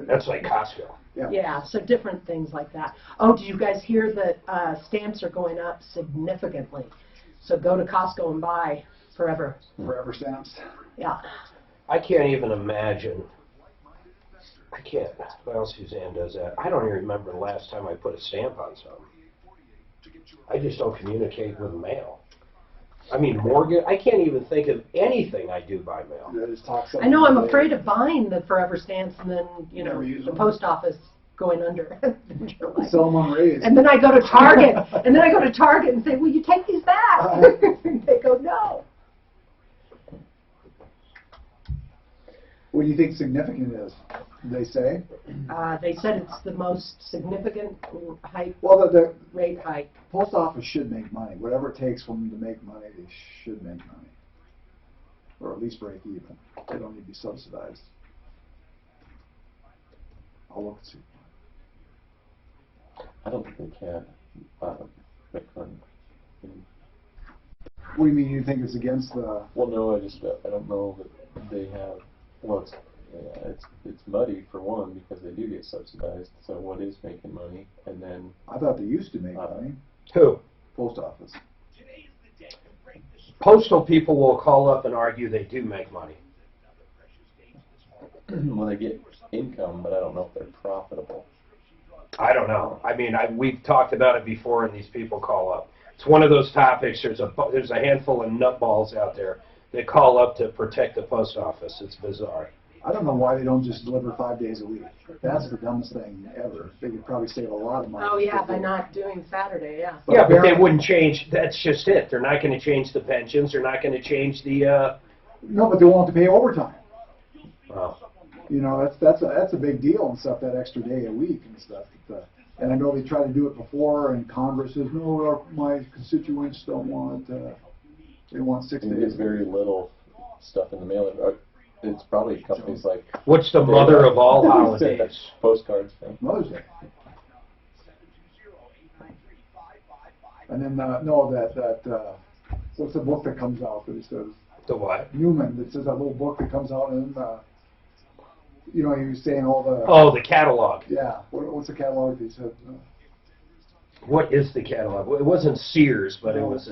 That's like Costco. Yeah, so different things like that. Oh, did you guys hear that stamps are going up significantly? So go to Costco and buy Forever. Forever stamps. Yeah. I can't even imagine. Well, Suzanne does that. I don't even remember the last time I put a stamp on something. I just don't communicate with mail. I mean, mortgage, I can't even think of anything I do by mail. I know, I'm afraid of buying the Forever stamps and then, the post office going under. Sell them on Raise. And then I go to Target, and say, will you take these back? They go, no. What do you think significant is? Did they say? They said it's the most significant hike. Well, the rate hike. Post office should make money. Whatever it takes for them to make money, they should make money, or at least break even. They don't need to be subsidized. I'll look and see. I don't think they can make money. What do you mean? You think it's against the? Well, no, I don't know that they have. Well, it's muddy for one because they do get subsidized. So what is making money? And then I thought they used to make money. Who? Post office. Postal people will call up and argue they do make money. Well, they get income, but I don't know if they're profitable. I don't know. I mean, we've talked about it before, and these people call up. It's one of those topics. There's a handful of nutballs out there that call up to protect the post office. It's bizarre. I don't know why they don't just deliver 5 days a week. That's the dumbest thing ever. They could probably save a lot of money. Oh, yeah, by not doing Saturday, yeah. Yeah, but they wouldn't change. That's just it. They're not going to change the pensions. They're not going to change the. No, but they won't have to pay overtime. Well, you know, that's a big deal and stuff. That extra day a week and stuff. And I know they tried to do it before, and Congress says no. My constituents don't want. They want 6 And days. you get very little stuff in the mail. It's probably companies like. What's the mother of all holidays? Postcards. Mother's Day. And then what's the book that comes out that says? The what? Newman. That says that little book that comes out and you know, he was saying all the. Oh, the catalog. Yeah. What's the catalog that he said? What is the catalog? It wasn't Sears, but it was.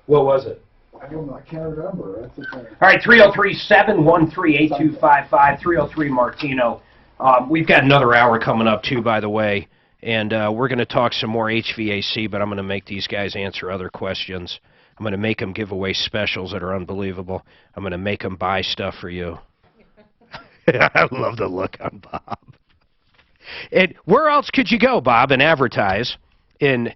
What was it? I don't know. I can't remember. All right, 303-713-8255, 303 Martino. We've got another hour coming up, too, by the way, and we're going to talk some more HVAC, but I'm going to make these guys answer other questions. I'm going to make them give away specials that are unbelievable. I'm going to make them buy stuff for you. I love the look on Bob. And where else could you go, Bob, and advertise and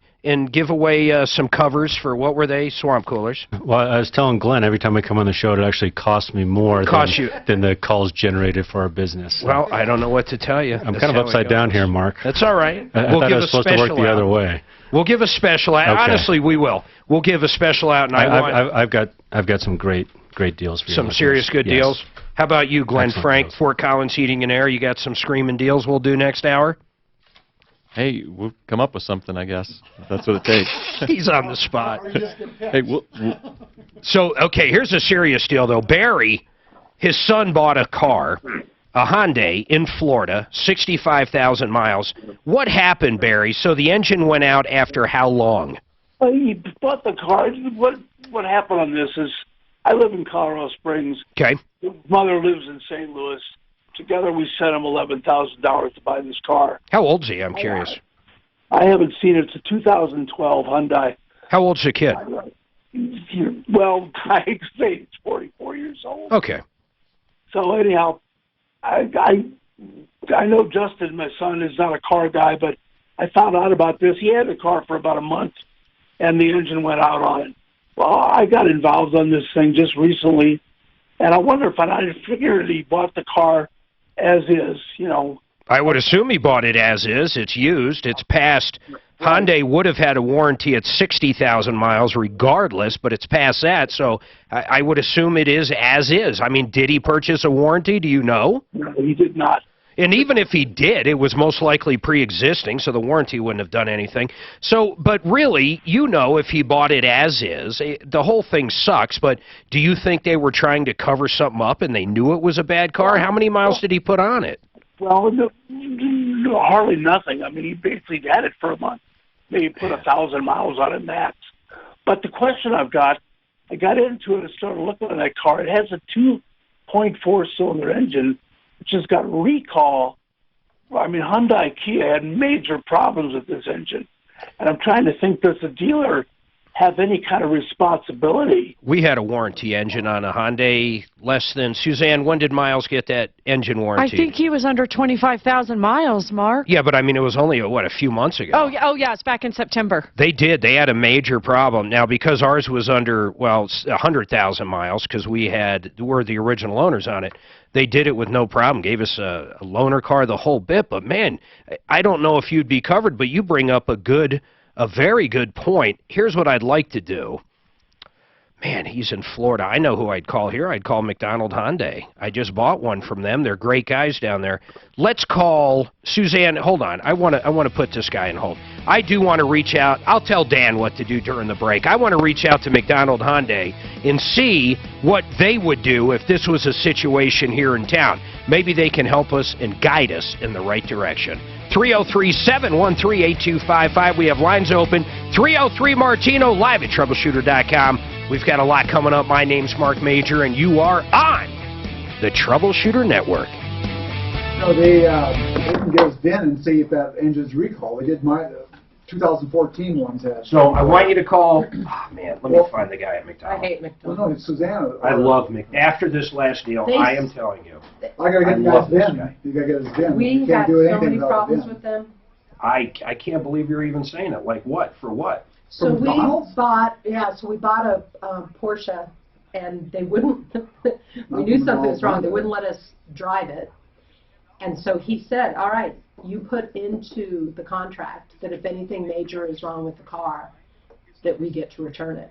give away some covers for, what were they, swamp coolers? Well, I was telling Glenn, every time I come on the show, it actually costs me more than the calls generated for our business. Well, I don't know what to tell you. I'm kind of upside down here, Mark. That's all right. I thought I was supposed to work the other way. We'll give a special out. Okay. Honestly, we will. We'll give a special out, and I've got some great deals for you. Some serious good deals. How about you, Glenn Frank, deals. Fort Collins Heating and Air? You got some screaming deals we'll do next hour? Hey, we'll come up with something, I guess, if that's what it takes. He's on the spot. Hey, So, okay, here's a serious deal, though. Barry, his son bought a car, a Hyundai, in Florida, 65,000 miles. What happened, Barry? So the engine went out after how long? Well, he bought the car. What happened on this is I live in Colorado Springs. Okay. His mother lives in St. Louis. Together we sent him $11,000 to buy this car. How old's he? I'm curious. I haven't seen it. It's a 2012 Hyundai. How old's the kid? Well, I'd say it's 44 years old. Okay. So anyhow, I know Justin, my son, is not a car guy, but I found out about this. He had the car for about a month, and the engine went out on it. Well, I got involved on this thing just recently, and I wonder if I figured he bought the car as is, you know. I would assume he bought it as is. It's used. It's past. Hyundai would have had a warranty at 60,000 miles regardless, but it's past that, so I would assume it is as is. I mean, did he purchase a warranty? Do you know? No, he did not. And even if he did, it was most likely pre-existing, so the warranty wouldn't have done anything. So, but really, you know, if he bought it as is, the whole thing sucks, but do you think they were trying to cover something up and they knew it was a bad car? How many miles did he put on it? Well, no, hardly nothing. I mean, he basically had it for a month. Maybe put 1,000 miles on it max. But the question I got into it and started looking at that car. It has a 2.4-cylinder engine, which has got recall. I mean, Hyundai Kia had major problems with this engine. And I'm trying to think, does the dealer have any kind of responsibility? We had a warranty engine on a Hyundai less than... Suzanne, when did Miles get that engine warranty? I think he was under 25,000 miles, Mark. Yeah, but I mean, it was only, a few months ago. Oh, yeah, it's back in September. They did. They had a major problem. Now, because ours was under, 100,000 miles, because we're the original owners on it, they did it with no problem, gave us a loaner car, the whole bit. But, man, I don't know if you'd be covered, but you bring up a very good point. Here's what I'd like to do. Man, he's in Florida. I know who I'd call here. I'd call McDonald Hyundai. I just bought one from them. They're great guys down there. Let's call Suzanne. Hold on. I want to put this guy in hold. I do want to reach out. I'll tell Dan what to do during the break. I want to reach out to McDonald Hyundai and see what they would do if this was a situation here in town. Maybe they can help us and guide us in the right direction. 303-713-8255. We have lines open. 303 Martino, live at Troubleshooter.com. We've got a lot coming up. My name's Mark Major, and you are on the Troubleshooter Network. No, they can get his VIN and see if that engine's recalled. They did my 2014 ones had. So I want you to call, man, let me find the guy at I McDonald's. hate Well, McDonald's. no, it's Susanna. I love after this last deal, They- I am telling you, I gotta get the love guy's this VIN. guy. You gotta get his VIN. We You had can't do so anything many without a problems VIN. with them. I can't believe you're even saying it. Like what? For what? So From we McDonald's? bought, so we bought a Porsche, and they wouldn't, we knew something was wrong, they wouldn't let us drive it. And so he said, all right, you put into the contract that if anything major is wrong with the car, that we get to return it.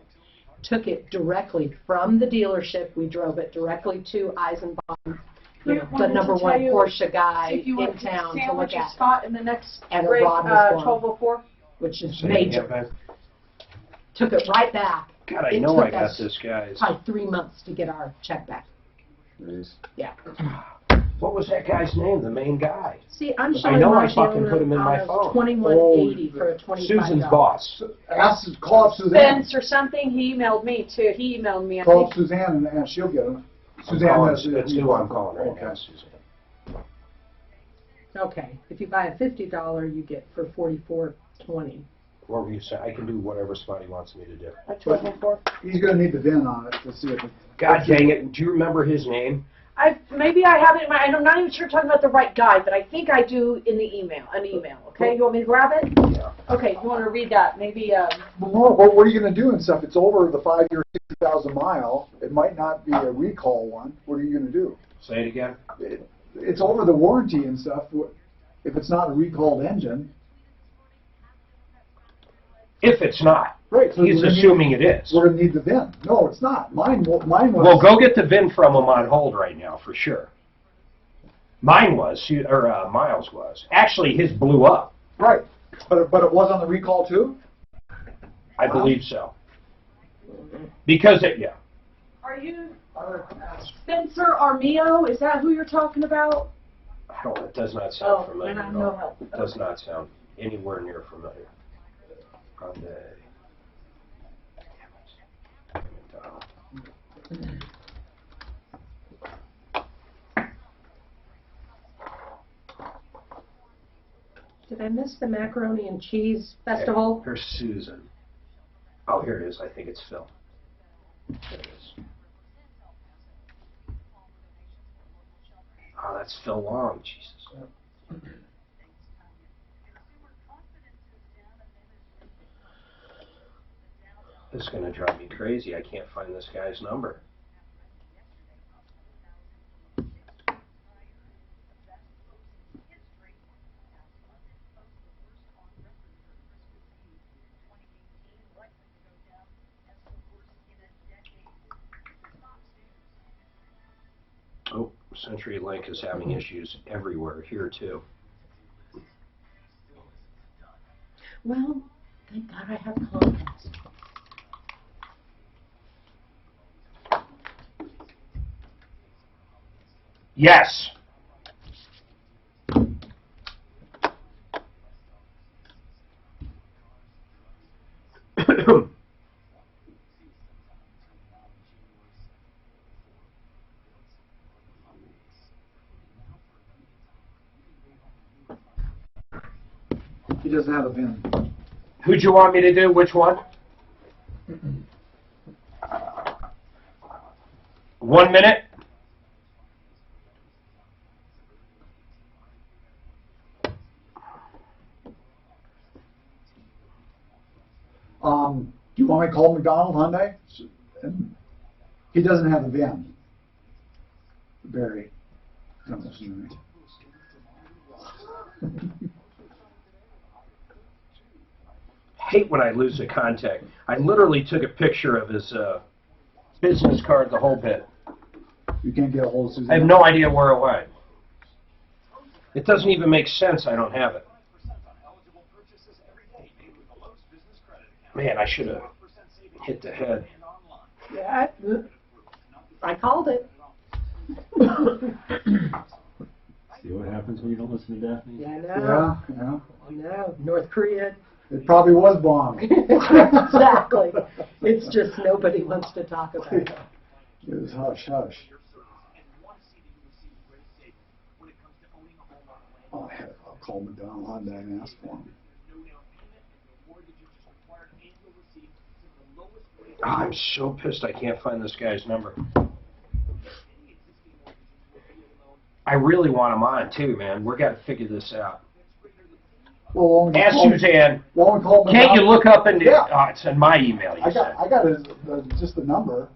Took it directly from the dealership, we drove it directly to Eisenbaum, the number one Porsche guy If you in want to town to sandwich look a at, spot in the next And a break, rod was gone. 1204. which is Say it major. again, Took it right back. God, I It know took I got us this guy's. Probably 3 months to get our check back. Yeah. What was that guy's name? The main guy. See, I'm I showing know I Marty fucking on put him in my a phone. 2180 for a $25. Susan's boss. Call up Suzanne. Spence or something, he emailed me too. He emailed me. I Call up think. Suzanne and she'll get him. I'm Suzanne calling- has that's who I'm calling right now, Okay. Suzanne. Okay, if you buy a $50, you get for $44.20. What were you saying? I can do whatever somebody wants me to do. At 1204. He's gonna need the VIN on it to see if it. God dang it! Do you remember his name? Maybe I have it in my, and I'm not even sure I'm talking about the right guy, but I think I do in the email, okay? You want me to grab it? Yeah. Okay, you want to read that? Maybe, Well, no, what are you gonna do and stuff? It's over the 5-year, 60,000 mile. It might not be a recall one. What are you gonna do? Say it again. It's over the warranty and stuff. If it's not a recalled engine. If it's not. Right. So He's we're gonna assuming need, it is. We're gonna need the VIN. No, it's not. Mine was. Well, go get the VIN from him on hold right now for sure. Mine was, or Miles was. Actually, his blew up. Right. But it was on the recall too? I believe so. Because yeah. are you Spencer Armio? Is that who you're talking about? I don't. It does not sound familiar. and at I'm all. no help. It does not sound anywhere near familiar. Grande. Did I miss the macaroni and cheese festival? Here's Susan. Oh, here it is. I think it's Phil. There it is. Oh, that's Phil Long. Jesus. This is going to drive me crazy. I can't find this guy's number. Oh, CenturyLink is having issues everywhere, here too. Well, thank God I have Comcast. Yes. He doesn't have a VIN. Who'd you want me to do? Which one? 1 minute. Do you want me to call McDonald Hyundai? He doesn't have the VIN. Barry. I don't listen to me. Hate when I lose a contact. I literally took a picture of his business card, the whole bit. You can't get a hold of Suzanne? I have no idea where it went. It doesn't even make sense I don't have it. Man, I should have hit the head. Yeah, I called it. See what happens when you don't listen to Daphne? Yeah, I know. Yeah. I know. North Korea. It probably was bombed. Exactly. It's just nobody wants to talk about it. It was hush, hush. call McDonald Hyundai and ask for them. Oh, I'm so pissed I can't find this guy's number. I really want him on too, man. We're got to figure this out. Well, Ask Suzanne. Can't you look up in the, it's in my email. You said. I got just the number.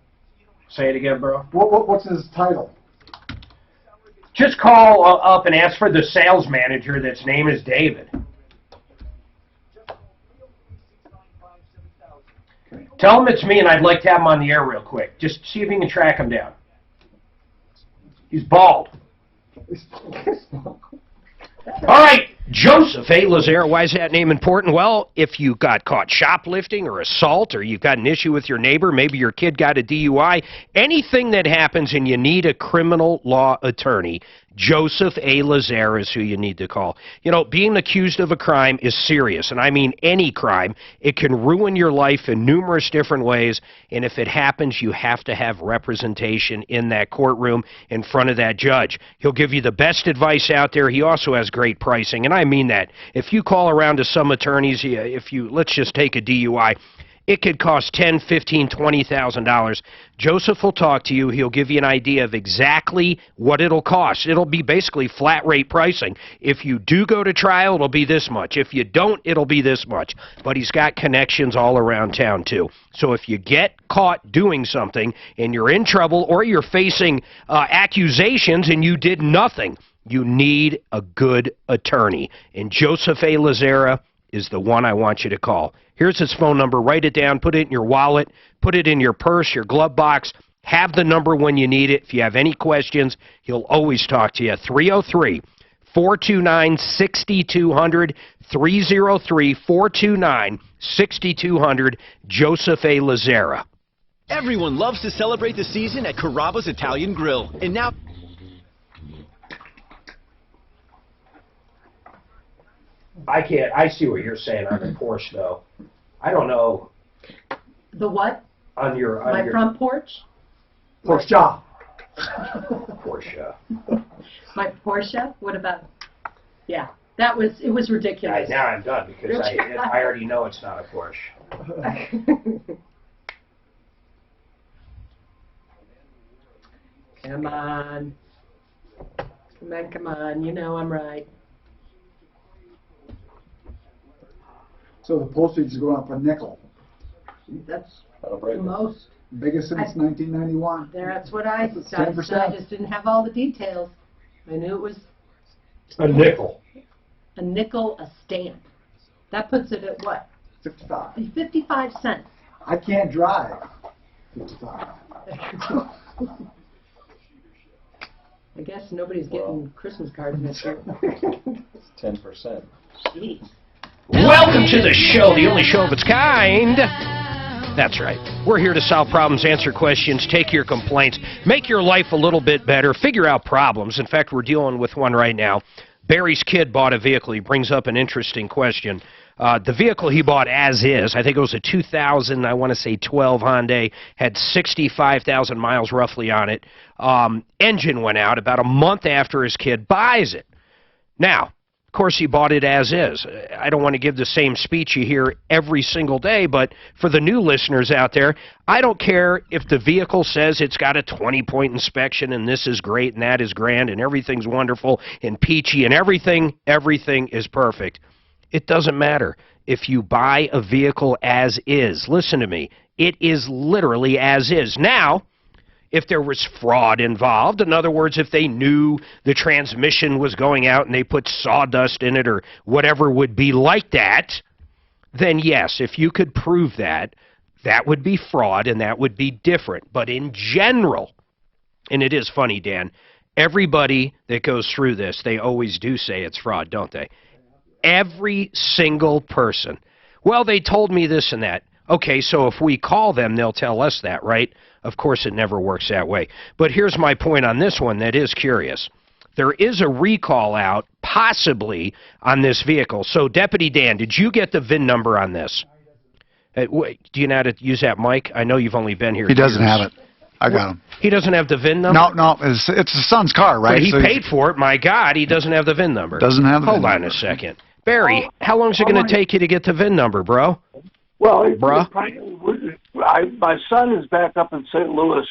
Say it again, bro. What's his title? Just call up and ask for the sales manager that's name is David. Tell him it's me and I'd like to have him on the air real quick. Just see if you can track him down. He's bald. All right, Joseph A. Lazare, why is that name important? Well, if you got caught shoplifting or assault, or you've got an issue with your neighbor, maybe your kid got a DUI, anything that happens and you need a criminal law attorney, Joseph A. Lazare is who you need to call. You know, being accused of a crime is serious, and I mean any crime. It can ruin your life in numerous different ways, and if it happens, you have to have representation in that courtroom in front of that judge. He'll give you the best advice out there. He also has great pricing, and I mean that. If you call around to some attorneys, let's just take a DUI, it could cost $10,000, $15,000, $20,000. Joseph will talk to you. He'll give you an idea of exactly what it'll cost. It'll be basically flat rate pricing. If you do go to trial, it'll be this much. If you don't, it'll be this much. But he's got connections all around town, too. So if you get caught doing something and you're in trouble or you're facing accusations and you did nothing, you need a good attorney. And Joseph A. Lazare is the one I want you to call. Here's his phone number. Write it down. Put it in your wallet. Put it in your purse, your glove box. Have the number when you need it. If you have any questions, he'll always talk to you. 303-429-6200. 303-429-6200. Joseph A. Lazare. Everyone loves to celebrate the season at Carrabba's Italian Grill. And now... I see what you're saying on the Porsche, though. I don't know. The what? On your front porch? Porsche. Porsche. My Porsche? What about? Yeah, it was ridiculous. Now I'm done because I already know it's not a Porsche. Come on. Come on. You know I'm right. So the postage is going up a nickel. That's the most. Biggest since 1991. That's what I thought. 10%. I just didn't have all the details. I knew it was a nickel. A nickel a stamp. That puts it at what? 55. 55 cents. I can't drive. 55. I guess nobody's getting Christmas cards this year. 10%. Jeez. Welcome to the show, the only show of its kind. That's right. We're here to solve problems, answer questions, take your complaints, make your life a little bit better, figure out problems. In fact, we're dealing with one right now. Barry's kid bought a vehicle. He brings up an interesting question. The vehicle he bought as is, I think it was a 2000, I want to say 12 Hyundai, had 65,000 miles roughly on it. Engine went out about a month after his kid buys it. Now, of course, he bought it as is. I don't want to give the same speech you hear every single day, but for the new listeners out there, I don't care if the vehicle says it's got a 20-point inspection and this is great and that is grand and everything's wonderful and peachy and everything is perfect. It doesn't matter. If you buy a vehicle as is, listen to me, it is literally as is. Now, if there was fraud involved, in other words, if they knew the transmission was going out and they put sawdust in it or whatever would be like that, then yes, if you could prove that, that would be fraud and that would be different. But in general, and it is funny, Dan, everybody that goes through this, they always do say it's fraud, don't they? Every single person. Well, they told me this and that. Okay, so if we call them, they'll tell us that, right? Of course, it never works that way. But here's my point on this one that is curious. There is a recall out, possibly, on this vehicle. So, Deputy Dan, did you get the VIN number on this? Do you know how to use that mic? I know you've only been here. He doesn't have it. I got him. He doesn't have the VIN number? No, it's his son's car, right? But he So paid for it. My God, he doesn't have the VIN number. Doesn't have the VIN Hold on number. a second. Barry, how long is it going to take you to get the VIN number, bro? Well, Bruh? My son is back up in St. Louis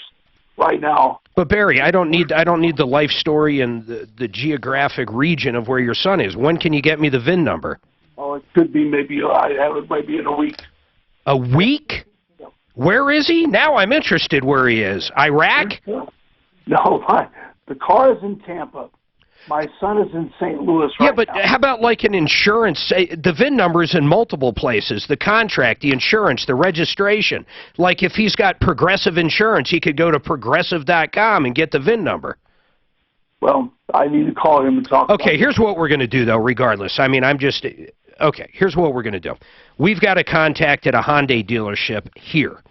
right now. But Barry, I don't need the life story and the geographic region of where your son is. When can you get me the VIN number? Oh, it could be maybe I have it maybe in a week. A week? Where is he? Now I'm interested where he is. Iraq? No, the car is in Tampa. My son is in St. Louis right Yeah, but now. how about like an insurance? The VIN number is in multiple places. The contract, the insurance, the registration. Like if he's got Progressive Insurance, he could go to progressive.com and get the VIN number. Well, I need to call him and talk about Okay, here's what we're going to do, though, regardless. I mean, okay, here's what we're going to do. We've got a contact at a Hyundai dealership here.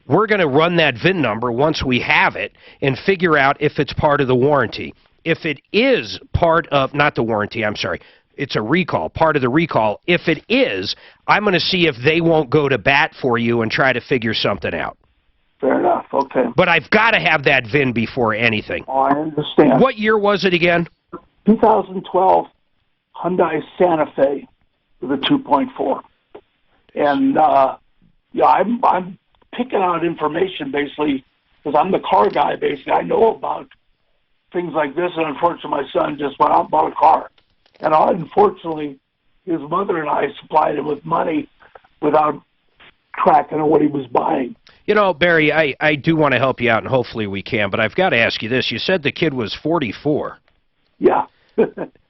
We're going to run that VIN number once we have it and figure out if it's part of the warranty. If it is part of, not the warranty, I'm sorry, it's a recall, part of the recall. If it is, I'm going to see if they won't go to bat for you and try to figure something out. Fair enough, okay. But I've got to have that VIN before anything. Oh, I understand. What year was it again? 2012 Hyundai Santa Fe with a 2.4. And, yeah, I'm picking out information, basically, because I'm the car guy, basically. I know about things like this, and unfortunately, my son just went out and bought a car. And unfortunately, his mother and I supplied him with money without tracking what he was buying. You know, Barry, I do want to help you out, and hopefully we can, but I've got to ask you this. You said the kid was 44. Yeah.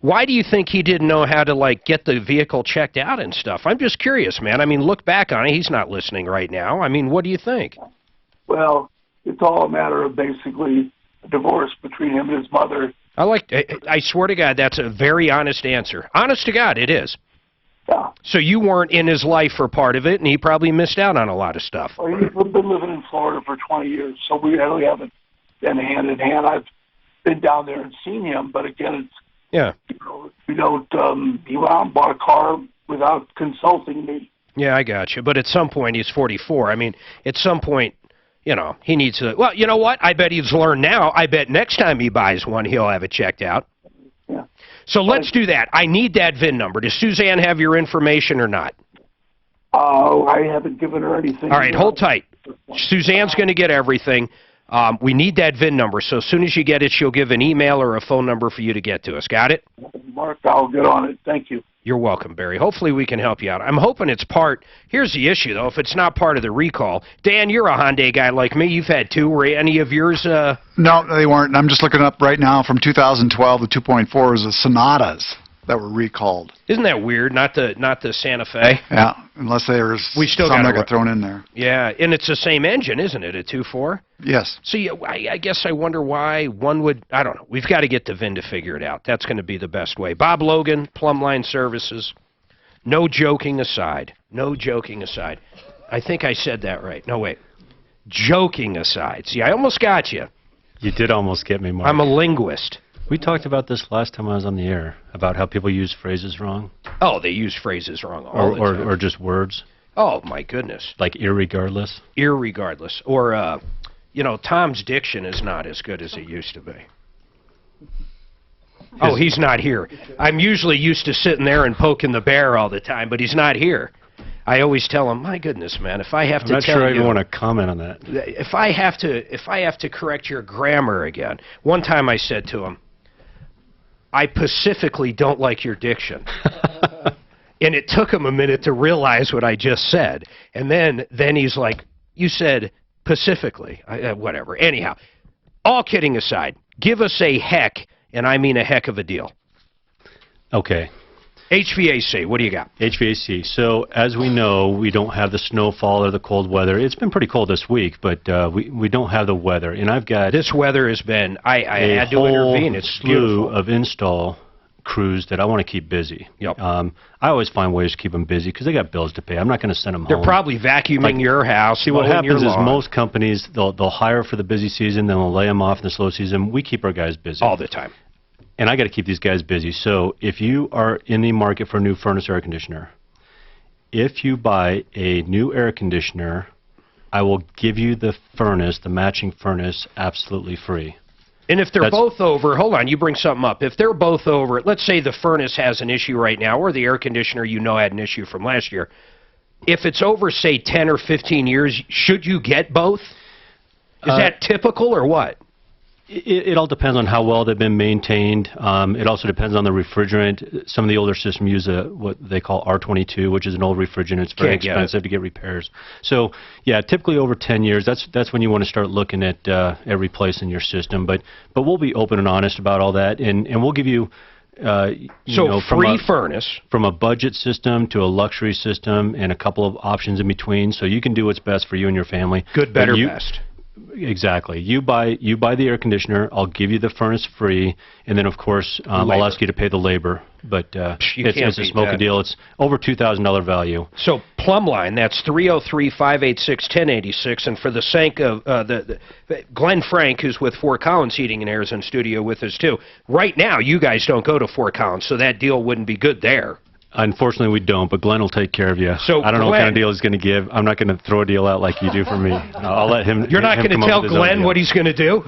Why do you think he didn't know how to, like, get the vehicle checked out and stuff? I'm just curious, man. I mean, look back on it. He's not listening right now. I mean, what do you think? Well, it's all a matter of basically a divorce between him and his mother. I swear to God, that's a very honest answer. Honest to God, it is. Yeah. So you weren't in his life for part of it, and he probably missed out on a lot of stuff. Well, he's been living in Florida for 20 years, so we really haven't been hand in hand. I've been down there and seen him, but again, it's, yeah. We don't, he went out and bought a car without consulting me. Yeah, I got you. But at some point, he's 44. I mean, at some point, you know, he needs to, well, you know what? I bet he's learned now. I bet next time he buys one, he'll have it checked out. Yeah. So let's do that. I need that VIN number. Does Suzanne have your information or not? I haven't given her anything. All right, hold tight. Suzanne's going to get everything. We need that VIN number, so as soon as you get it, she'll give an email or a phone number for you to get to us. Got it? Mark, I'll get on it. Thank you. You're welcome, Barry. Hopefully we can help you out. I'm hoping it's part. Here's the issue, though. If it's not part of the recall, Dan, you're a Hyundai guy like me. You've had two. Were any of yours? No, they weren't. I'm just looking up right now from 2012. The 2.4 is the Sonatas that were recalled. Isn't that weird? Not the Santa Fe. Yeah, unless there's still some gotta that got thrown in there. Yeah, and it's the same engine, isn't it? A 2.4. Yes. So I guess I wonder why one would. I don't know. We've got to get the VIN to figure it out. That's going to be the best way. Bob Logan, Plumline Services. No joking aside. No joking aside. I think I said that right. No, wait. Joking aside. See, I almost got you. You did almost get me, Mark. I'm a linguist. We talked about this last time I was on the air, about how people use phrases wrong. Oh, they use phrases wrong all the time. Or just words. Oh, my goodness. Like irregardless. Irregardless. Or, you know, Tom's diction is not as good as it used to be. Oh, he's not here. I'm usually used to sitting there and poking the bear all the time, but he's not here. I always tell him, my goodness, man, if I have to tell you... I'm not sure I even want to comment on that. If I have to correct your grammar again. One time I said to him, I specifically don't like your diction. And it took him a minute to realize what I just said. And then he's like, you said specifically. Whatever. Anyhow, all kidding aside, give us a heck, and I mean a heck of a deal. Okay. HVAC, what do you got? HVAC. So, as we know, we don't have the snowfall or the cold weather. It's been pretty cold this week, but we don't have the weather. And I've got... This weather has been... I had to intervene. It's slew beautiful. Of install crews that I want to keep busy. Yep. I always find ways to keep them busy because they got bills to pay. I'm not going to send them home. They're probably vacuuming your house. See, what happens is lawn. most companies, they'll hire for the busy season, then they'll lay them off in the slow season. We keep our guys busy. All the time. And I got to keep these guys busy. So if you are in the market for a new furnace air conditioner, if you buy a new air conditioner I will give you the furnace, the matching furnace, absolutely free. And if they're both over, hold on, you bring something up. If they're both over, let's say the furnace has an issue right now, or the air conditioner had an issue from last year. If it's over, say, 10 or 15 years, should you get both? Is that typical or what? It all depends on how well they've been maintained. It also depends on the refrigerant. Some of the older systems use what they call R22, which is an old refrigerant. It's very expensive to get repairs. So, yeah, typically over 10 years, that's when you want to start looking at replacing your system. But we'll be open and honest about all that, and we'll give you. Free furnace. From a budget system to a luxury system and a couple of options in between, so you can do what's best for you and your family. Good, better, best. Exactly. You buy the air conditioner, I'll give you the furnace free, and then of course I'll ask you to pay the labor. But it's a smoky deal. It's over $2,000 value. So Plumline, that's 303-586-1086, and for the sake of Glenn Frank, who's with Fort Collins Heating and Air, is in studio with us too. Right now, you guys don't go to Fort Collins, so that deal wouldn't be good there. Unfortunately, we don't, but Glenn will take care of you. So I don't know what kind of deal he's going to give. I'm not going to throw a deal out like you do for me. I'll let him. You're not going to tell Glenn what he's going to do?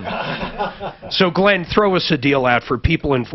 So, Glenn, throw us a deal out for people in.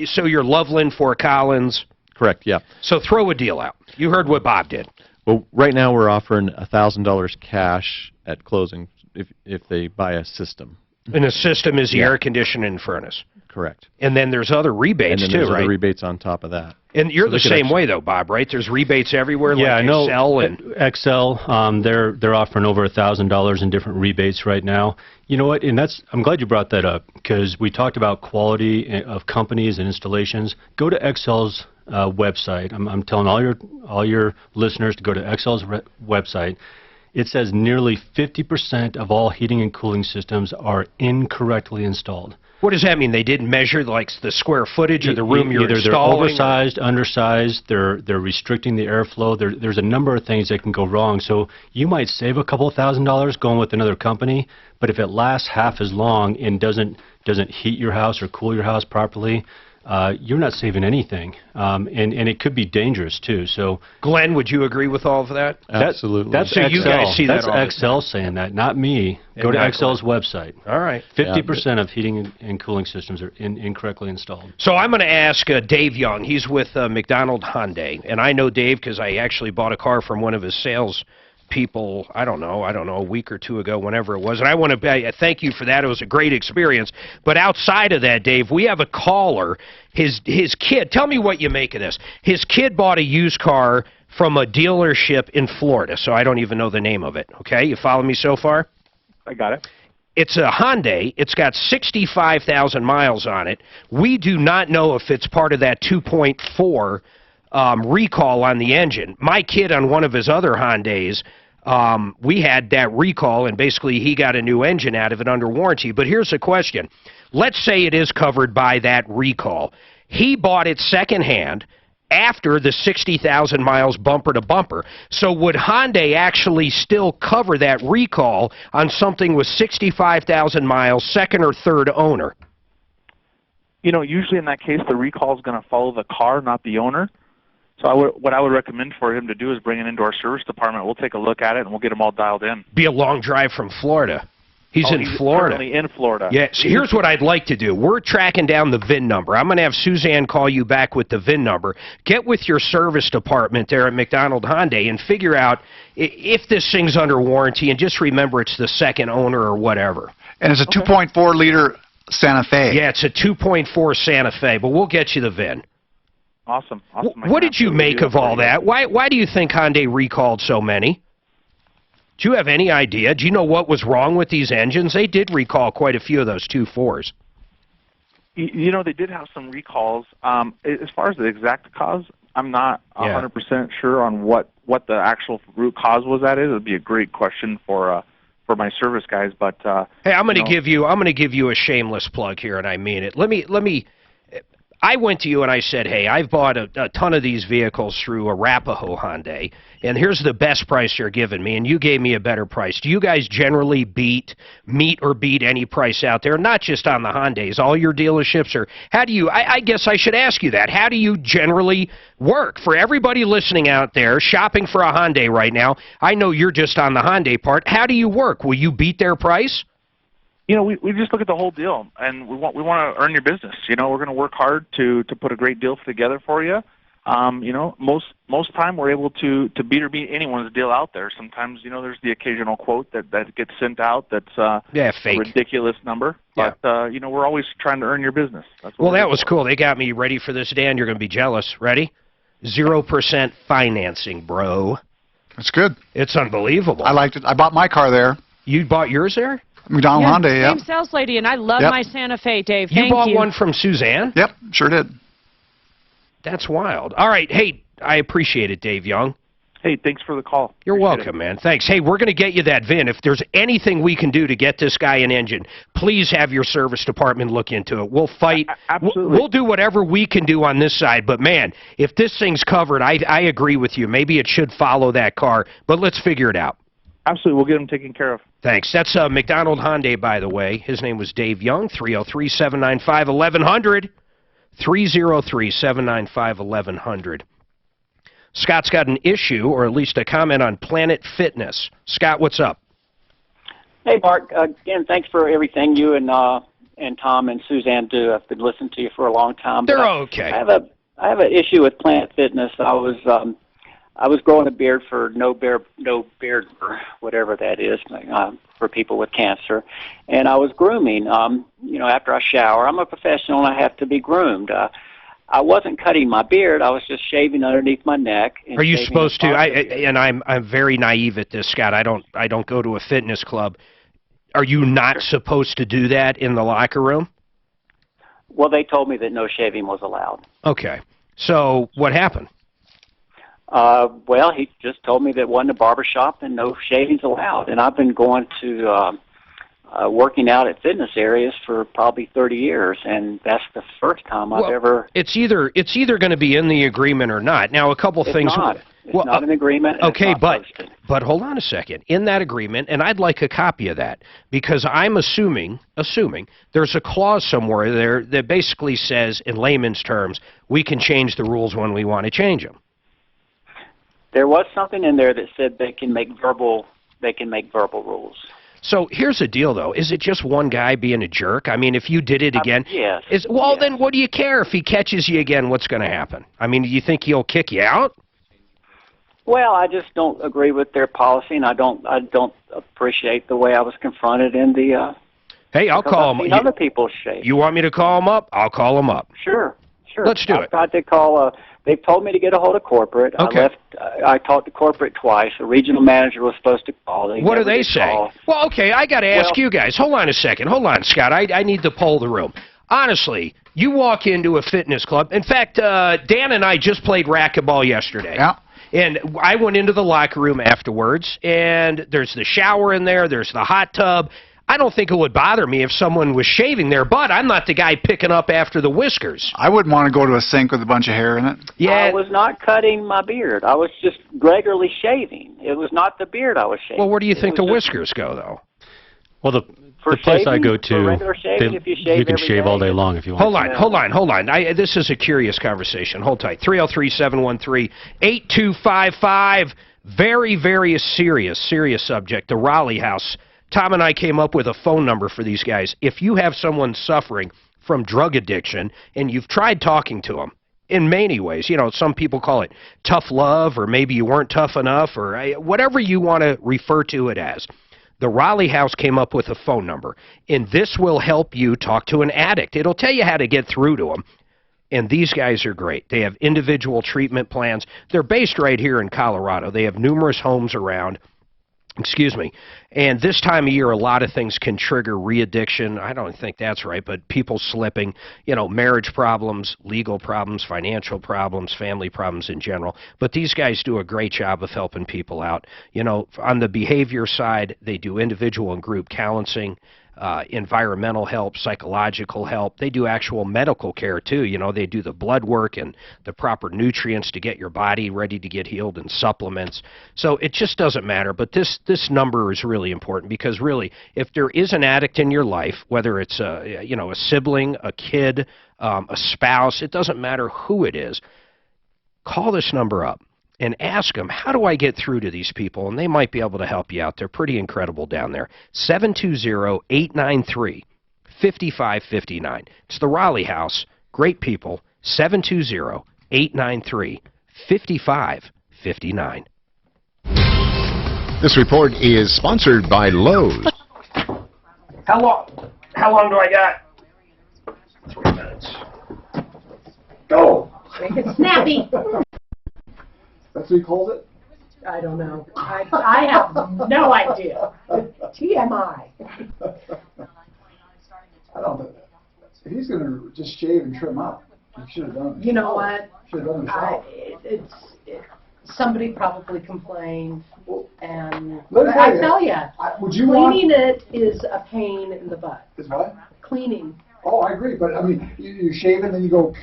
So, you're Loveland, Fort Collins? Correct, yeah. So, throw a deal out. You heard what Bob did. Well, right now we're offering $1,000 cash at closing if they buy a system. And a system is the air conditioner and furnace. Correct. And then there's other rebates and then too, there's right? Other rebates on top of that. And you're the same way though, Bob, right? There's rebates everywhere. Yeah, like I know. Excel and Excel, they're offering over $1,000 in different rebates right now. You know what? And I'm glad you brought that up, because we talked about quality of companies and installations. Go to Excel's website. I'm telling all your listeners to go to Excel's website. It says nearly 50% of all heating and cooling systems are incorrectly installed. What does that mean? They didn't measure like the square footage of the room you're Either installing? They're oversized, undersized, they're restricting the airflow. There's a number of things that can go wrong. So you might save a couple of $1,000s going with another company, but if it lasts half as long and doesn't heat your house or cool your house properly, you're not saving anything, and it could be dangerous too. So, Glenn, would you agree with all of that? Absolutely. That's so Excel. You guys see that's that all Excel saying that, not me. Go to Excel's website. All right. 50% of heating and cooling systems are incorrectly installed. So I'm going to ask Dave Young. He's with McDonald Hyundai, and I know Dave because I actually bought a car from one of his sales people, I don't know, a week or two ago, whenever it was. And I want to thank you for that. It was a great experience. But outside of that, Dave, we have a caller. His kid, tell me what you make of this. His kid bought a used car from a dealership in Florida, so I don't even know the name of it. Okay, you follow me so far? I got it. It's a Hyundai. It's got 65,000 miles on it. We do not know if it's part of that 2.4 recall on the engine. My kid on one of his other Hyundais, we had that recall, and basically he got a new engine out of it under warranty. But here's the question. Let's say it is covered by that recall. He bought it secondhand after the 60,000 miles bumper to bumper. So would Hyundai actually still cover that recall on something with 65,000 miles, second or third owner? You know, usually in that case, the recall is going to follow the car, not the owner. So what I would recommend for him to do is bring it into our service department. We'll take a look at it, and we'll get them all dialed in. Be a long drive from Florida. He's in Florida. Currently in Florida. Yeah, so here's what I'd like to do. We're tracking down the VIN number. I'm going to have Suzanne call you back with the VIN number. Get with your service department there at McDonald Hyundai and figure out if this thing's under warranty, and just remember it's the second owner or whatever. And it's a 2.4-liter Santa Fe. Yeah, it's a 2.4 Santa Fe, but we'll get you the VIN. Awesome. What did you make of all that? Why do you think Hyundai recalled so many? Do you have any idea? Do you know what was wrong with these engines? They did recall quite a few of those 2.4s. You know, they did have some recalls. As far as the exact cause, I'm not 100% sure on what the actual root cause was. It would be a great question for my service guys. But hey, I'm going to give you a shameless plug here, and I mean it. I went to you and I said, hey, I've bought a ton of these vehicles through Arapahoe Hyundai, and here's the best price you're giving me, and you gave me a better price. Do you guys generally meet or beat any price out there? Not just on the Hyundais, all your dealerships, or how do you, I guess I should ask you that. How do you generally work? For everybody listening out there, shopping for a Hyundai right now, I know you're just on the Hyundai part. How do you work? Will you beat their price? You know, we just look at the whole deal, and we want to earn your business. You know, we're going to work hard to put a great deal together for you. You know, most time we're able to beat or beat anyone's deal out there. Sometimes, you know, there's the occasional quote that gets sent out that's fake. A ridiculous number. Yeah. But you know, we're always trying to earn your business. That's what Well, that was cool. They got me ready for this, Dan. You're going to be jealous. Ready? 0% financing, bro. That's good. It's unbelievable. I liked it. I bought my car there. You bought yours there? McDonald Hyundai, yeah. Same sales lady, and I love Yep. my Santa Fe, Dave. You Thank bought you. one from Suzanne? Yep, sure did. That's wild. All right. Hey, I appreciate it, Dave Young. Hey, thanks for the call. You're welcome, man. Thanks. Hey, we're going to get you that VIN. If there's anything we can do to get this guy an engine, please have your service department look into it. We'll fight. Absolutely. We'll do whatever we can do on this side. But, man, if this thing's covered, I agree with you. Maybe it should follow that car. But let's figure it out. Absolutely. We'll get him taken care of. Thanks. That's McDonald Hyundai, by the way. His name was Dave Young, 303-795-1100. 303-795-1100. Scott's got an issue, or at least a comment on Planet Fitness. Scott, what's up? Hey, Mark. Again, thanks for everything you and Tom and Suzanne do. I've been listening to you for a long time. They're okay. I have an issue with Planet Fitness. I was growing a beard for no beard, or whatever that is, for people with cancer, and I was grooming. You know, after I shower, I'm a professional and I have to be groomed. I wasn't cutting my beard. I was just shaving underneath my neck. And Are you shaving supposed to? across the beard. I'm very naive at this, Scott. I don't go to a fitness club. Are you not supposed to do that in the locker room? Well, they told me that no shaving was allowed. Okay. So what happened? Well, he just told me that it wasn't a barber shop and no shavings allowed. And I've been going to working out at fitness areas for probably 30 years, and that's the first time I've ever. It's either going to be in the agreement or not. Now, a couple things. It's not an agreement. And Okay, it's not posted. but hold on a second. In that agreement, and I'd like a copy of that, because I'm assuming there's a clause somewhere there that basically says, in layman's terms, we can change the rules when we want to change them. There was something in there that said they can make verbal rules. So here's the deal, though. Is it just one guy being a jerk? I mean, if you did it again, yes. Then what do you care if he catches you again? What's going to happen? I mean, do you think he'll kick you out? Well, I just don't agree with their policy, and I don't appreciate the way I was confronted in the. Hey, I'll call him. Other people shave. You want me to call him up? I'll call him up. Sure. Let's do it. I've tried to call. They've told me to get a hold of corporate. Okay. I talked to corporate twice. A regional manager was supposed to call. What do they say? Well, okay, I got to ask you guys. Hold on a second. Hold on, Scott. I need to poll the room. Honestly, you walk into a fitness club. In fact, Dan and I just played racquetball yesterday. Yeah. And I went into the locker room afterwards, and there's the shower in there. There's the hot tub. I don't think it would bother me if someone was shaving there, but I'm not the guy picking up after the whiskers. I wouldn't want to go to a sink with a bunch of hair in it. Yeah. I was not cutting my beard. I was just regularly shaving. It was not the beard I was shaving. Well, where do you think the whiskers go, though? Well, the place I go to, you can shave all day long if you want. Hold on. This is a curious conversation. Hold tight. 303-713-8255. Very, very serious subject. The Raleigh House. Tom and I came up with a phone number for these guys. If you have someone suffering from drug addiction and you've tried talking to them in many ways, you know, some people call it tough love, or maybe you weren't tough enough, or whatever you want to refer to it as. The Raleigh House came up with a phone number, and this will help you talk to an addict. It'll tell you how to get through to them. And these guys are great. They have individual treatment plans. They're based right here in Colorado. They have numerous homes around. Excuse me. And this time of year, a lot of things can trigger re-addiction. I don't think that's right, but people slipping, you know, marriage problems, legal problems, financial problems, family problems in general. But these guys do a great job of helping people out. You know, on the behavior side, they do individual and group counseling. environmental help, psychological help. They do actual medical care too. You know, they do the blood work and the proper nutrients to get your body ready to get healed and supplements. So it just doesn't matter. But this number is really important because really, if there is an addict in your life, whether it's a sibling, a kid, a spouse, it doesn't matter who it is, call this number up and ask them, how do I get through to these people? And they might be able to help you out. They're pretty incredible down there. 720-893-5559. It's the Raleigh House. Great people. 720-893-5559. This report is sponsored by Lowe's. How long do I got? 3 minutes. Go! Make it snappy. That's what he calls it? I don't know. I have no idea. TMI. I don't know. He's going to just shave and trim up. He should have done it. You know what? Should have done it himself. Somebody probably complained, and Let me I tell you, tell would you, you cleaning it is a pain in the butt. Is what? Cleaning. Oh, I agree. But, I mean, you shave and then you go...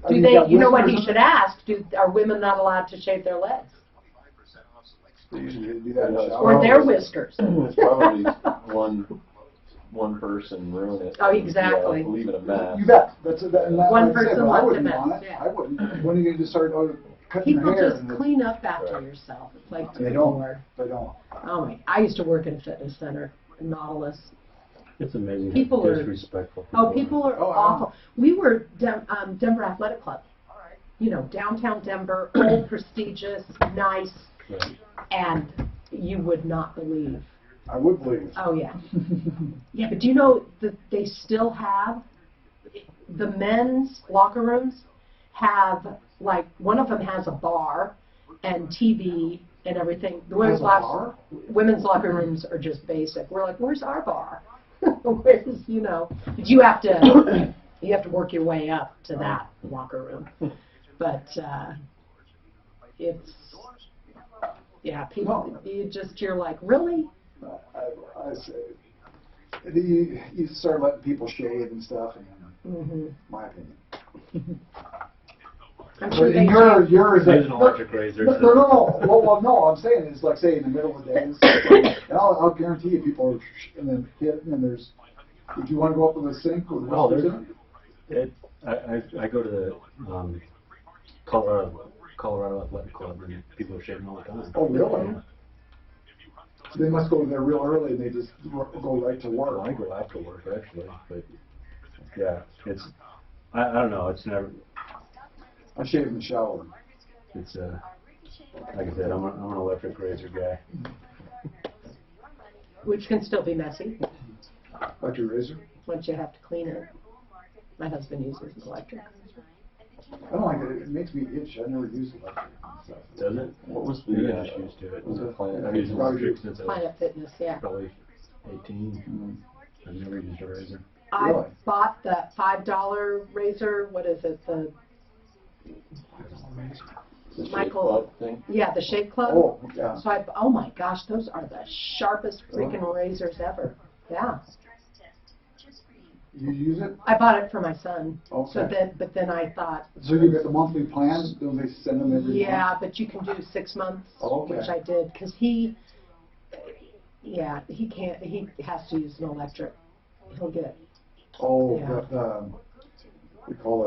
Do they? You know what he should ask? Are women not allowed to shave their legs They usually do that in the shower. or their whiskers? It's probably one person ruin it. Oh, exactly. Leave it a mess. You bet. That's and that, One like I said, person but I left a wouldn't mess, want it. yeah. I wouldn't. When are you going to just start cutting People your hair? just clean up after yourself. It's like They good don't. Lord. They don't. Oh my! I used to work in a fitness center in Nautilus. It's amazing People how are- disrespectful. People are awful. We were Denver Athletic Club. You know, downtown Denver, old, prestigious, nice, and you would not believe. I would believe. Oh yeah. Yeah, but do you know that they still have the men's locker rooms have, like, one of them has a bar and TV and everything. The women's locker rooms are just basic. We're like, where's our bar? Where's, you know, you have to work your way up to that locker room. But it's, yeah, people, you're like, really? I say, you start letting people shave and stuff, and my opinion. I'm sure and yours Use an electric razor. No. Well, no. I'm saying is like, say in the middle of the day, and stuff, and I'll guarantee you, people are, and then hit, and there's. If you want to go up with a sink with whiskers in it? I go to the Colorado Athletic Club, and people are shaving all the time. Oh, really? So they must go there real early, and they just go right to work. Well, I go after work actually, but yeah, it's I don't know. It's never. I shave in the shower. It's like I said, I'm an electric razor guy. Which can still be messy Electric razor? once you have to clean it. My husband uses an electric. I don't like it. It makes me itch. I never use electric stuff. Does it? What was Maybe the I just used to it. was it Planet? I've used electric since I was Planet Fitness, yeah. probably 18. I've never used a razor. I bought the $5 razor. What is it? The Michael. Club thing? Yeah, the Shave Club. Oh, yeah. So oh my gosh, those are the sharpest freaking razors ever. Yeah. You use it? I bought it for my son. Okay. But then I thought. So you get the monthly plan? Don't they send them every Yeah, month? but you can do 6 months, Okay. which I did, because he can't. He has to use an electric. He'll get. Oh, Yeah. but we call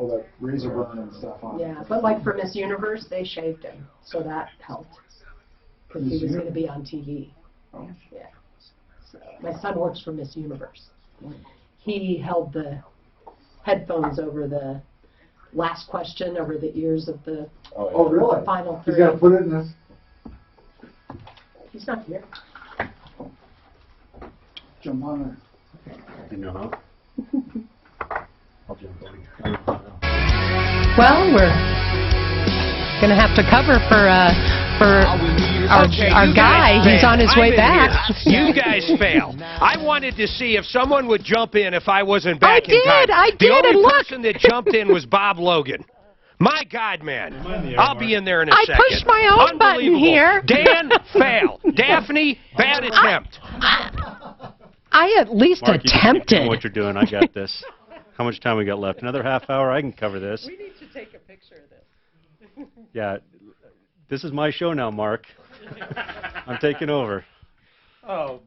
that razor burn and stuff on. Yeah, but like for Miss Universe, they shaved him, so that helped, because he Miss was Uni- going to be on TV. Oh. Yeah. So my son works for Miss Universe. He held the headphones over the last question over the ears of the Oh, really? the final He's three. got to put it in this. He's not here. Jump on it. Do you know how? I'll jump on. Well, we're going to have to cover for our guy who's on his way back. You guys fail. I wanted to see if someone would jump in if I wasn't back in time. I did, The only and look. person that jumped in was Bob Logan. My God, man. I'll be in there in a I second. pushed my own button Unbelievable. here. Dan, fail. Daphne, bad attempt. I at least Mark, you can keep doing attempted. what you're doing. I got this. How much time we got left? Another half hour? I can cover this. We need to take a picture of this. Yeah. This is my show now, Mark. I'm taking over. Oh.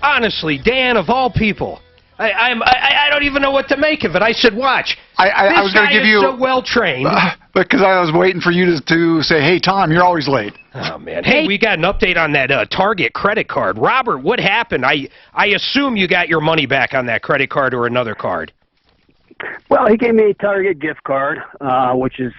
Honestly, Dan, of all people, I don't even know what to make of it. I said, watch. I was going to give you so well trained. Because I was waiting for you to say, "Hey, Tom, you're always late." Oh man! Hey, we got an update on that Target credit card. Robert, what happened? I assume you got your money back on that credit card or another card. Well, he gave me a Target gift card, which is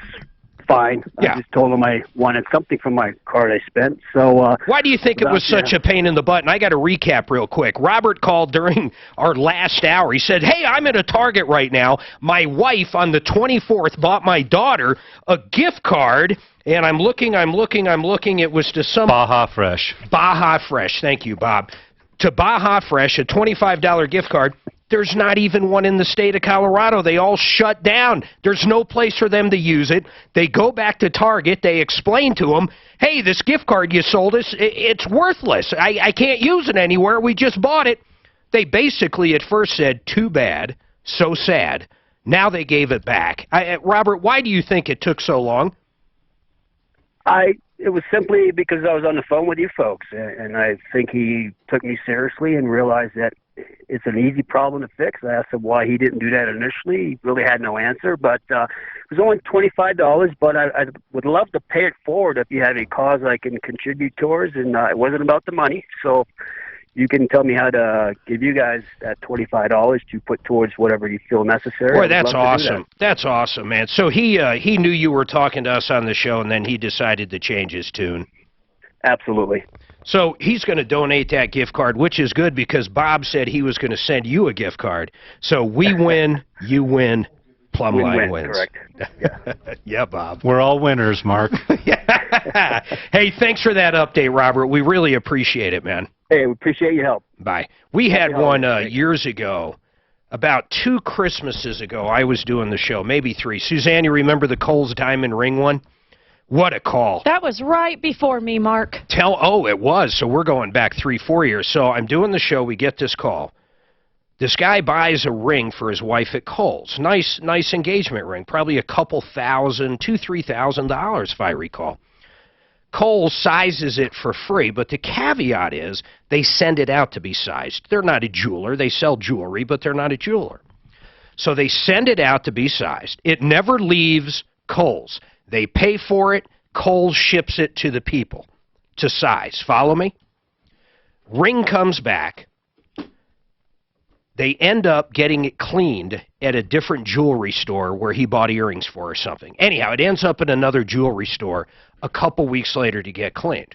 fine. Yeah. I just told him I wanted something from my card I spent. So why do you think it was such a pain in the butt? And I got to recap real quick. Robert called during our last hour. He said, "Hey, I'm at a Target right now. My wife on the 24th bought my daughter a gift card." And I'm looking. It was to some Baja Fresh. Baja Fresh. Thank you, Bob. To Baja Fresh, a $25 gift card. There's not even one in the state of Colorado. They all shut down. There's no place for them to use it. They go back to Target. They explain to them, "Hey, this gift card you sold us, it's worthless. I can't use it anywhere. We just bought it." They basically at first said, "Too bad, so sad." Now they gave it back. Robert, why do you think it took so long? It was simply because I was on the phone with you folks, and I think he took me seriously and realized that it's an easy problem to fix. I asked him why he didn't do that initially. He really had no answer, but it was only $25, but I would love to pay it forward if you have any cause I can contribute towards, and it wasn't about the money. So you can tell me how to give you guys that $25 to put towards whatever you feel necessary. Boy, that's awesome. That's awesome, man. So he knew you were talking to us on the show, and then he decided to change his tune. Absolutely. So he's going to donate that gift card, which is good because Bob said he was going to send you a gift card. So we win, you win, Plumline wins. Correct. Yeah. Yeah, Bob. We're all winners, Mark. Hey, thanks for that update, Robert. We really appreciate it, man. Hey, we appreciate your help. Bye. We had one years ago, about 2 Christmases ago, I was doing the show, maybe 3. Suzanne, you remember the Kohl's Diamond Ring one? What a call. That was right before me, Mark. Oh, it was. So we're going back 3-4 years. So I'm doing the show. We get this call. This guy buys a ring for his wife at Kohl's. Nice engagement ring. Probably a couple thousand, $2,000-$3,000 if I recall. Kohl's sizes it for free, but the caveat is they send it out to be sized. They're not a jeweler. They sell jewelry, but they're not a jeweler. So they send it out to be sized. It never leaves Kohl's. They pay for it. Kohl's ships it to the people to size. Follow me? Ring comes back. They end up getting it cleaned at a different jewelry store where he bought earrings for or something. Anyhow, it ends up in another jewelry store a couple weeks later to get cleaned.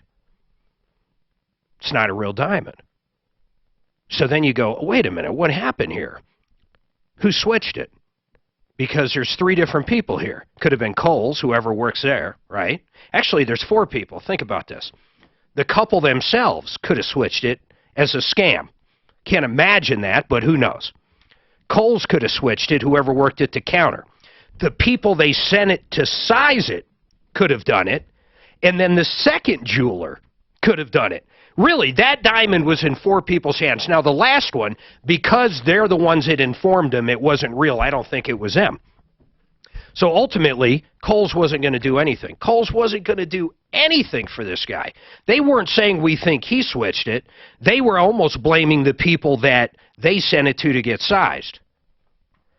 It's not a real diamond. So then you go, wait a minute, what happened here? Who switched it? Because there's 3 different people here. Could have been Kohl's, whoever works there, right? Actually, there's 4 people. Think about this. The couple themselves could have switched it as a scam. Can't imagine that, but who knows? Kohl's could have switched it, whoever worked at the counter. The people they sent it to size it could have done it, and then the second jeweler could have done it. Really, that diamond was in 4 people's hands. Now, the last one, because they're the ones that informed them it wasn't real, I don't think it was them. So ultimately, Kohl's wasn't going to do anything. Kohl's wasn't going to do anything for this guy. They weren't saying we think he switched it. They were almost blaming the people that they sent it to get sized.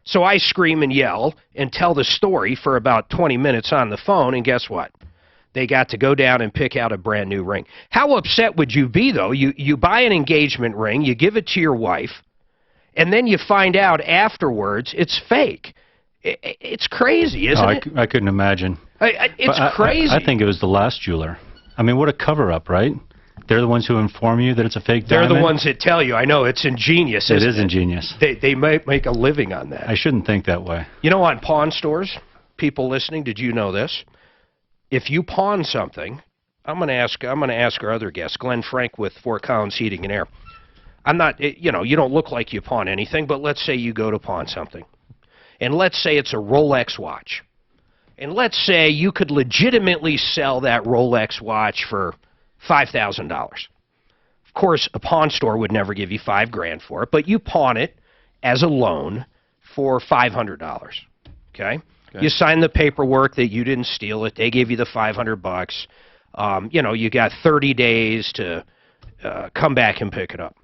So I scream and yell and tell the story for about 20 minutes on the phone, and guess what? They got to go down and pick out a brand new ring. How upset would you be, though? You buy an engagement ring, you give it to your wife, and then you find out afterwards it's fake. It's crazy, isn't it? I couldn't imagine. It's crazy. I think it was the last jeweler. I mean, what a cover-up, right? They're the ones who inform you that it's a fake diamond. They're the ones that tell you. I know, it's ingenious, isn't it? It is ingenious. They might make a living on that. I shouldn't think that way. You know, on pawn stores, people listening, did you know this? If you pawn something, I'm going to ask our other guest, Glenn Frank with Fort Collins Heating and Air. I'm not, you know, you don't look like you pawn anything, but let's say you go to pawn something. And let's say it's a Rolex watch. And let's say you could legitimately sell that Rolex watch for $5,000. Of course, a pawn store would never give you $5,000 for it, but you pawn it as a loan for $500. Okay? You sign the paperwork that you didn't steal it. They give you the $500. You know, you got 30 days to come back and pick it up.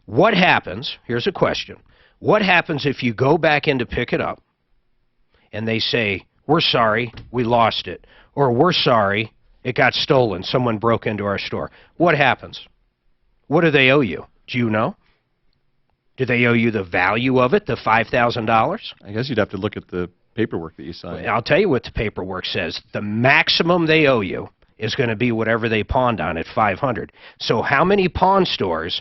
What happens, here's a question, what happens if you go back in to pick it up and they say, we're sorry, we lost it, or we're sorry, it got stolen, someone broke into our store? What happens? What do they owe you? Do you know? Do they owe you the value of it, the $5,000? I guess you'd have to look at the paperwork that you signed. I'll tell you what the paperwork says. The maximum they owe you is going to be whatever they pawned on at $500. So how many pawn stores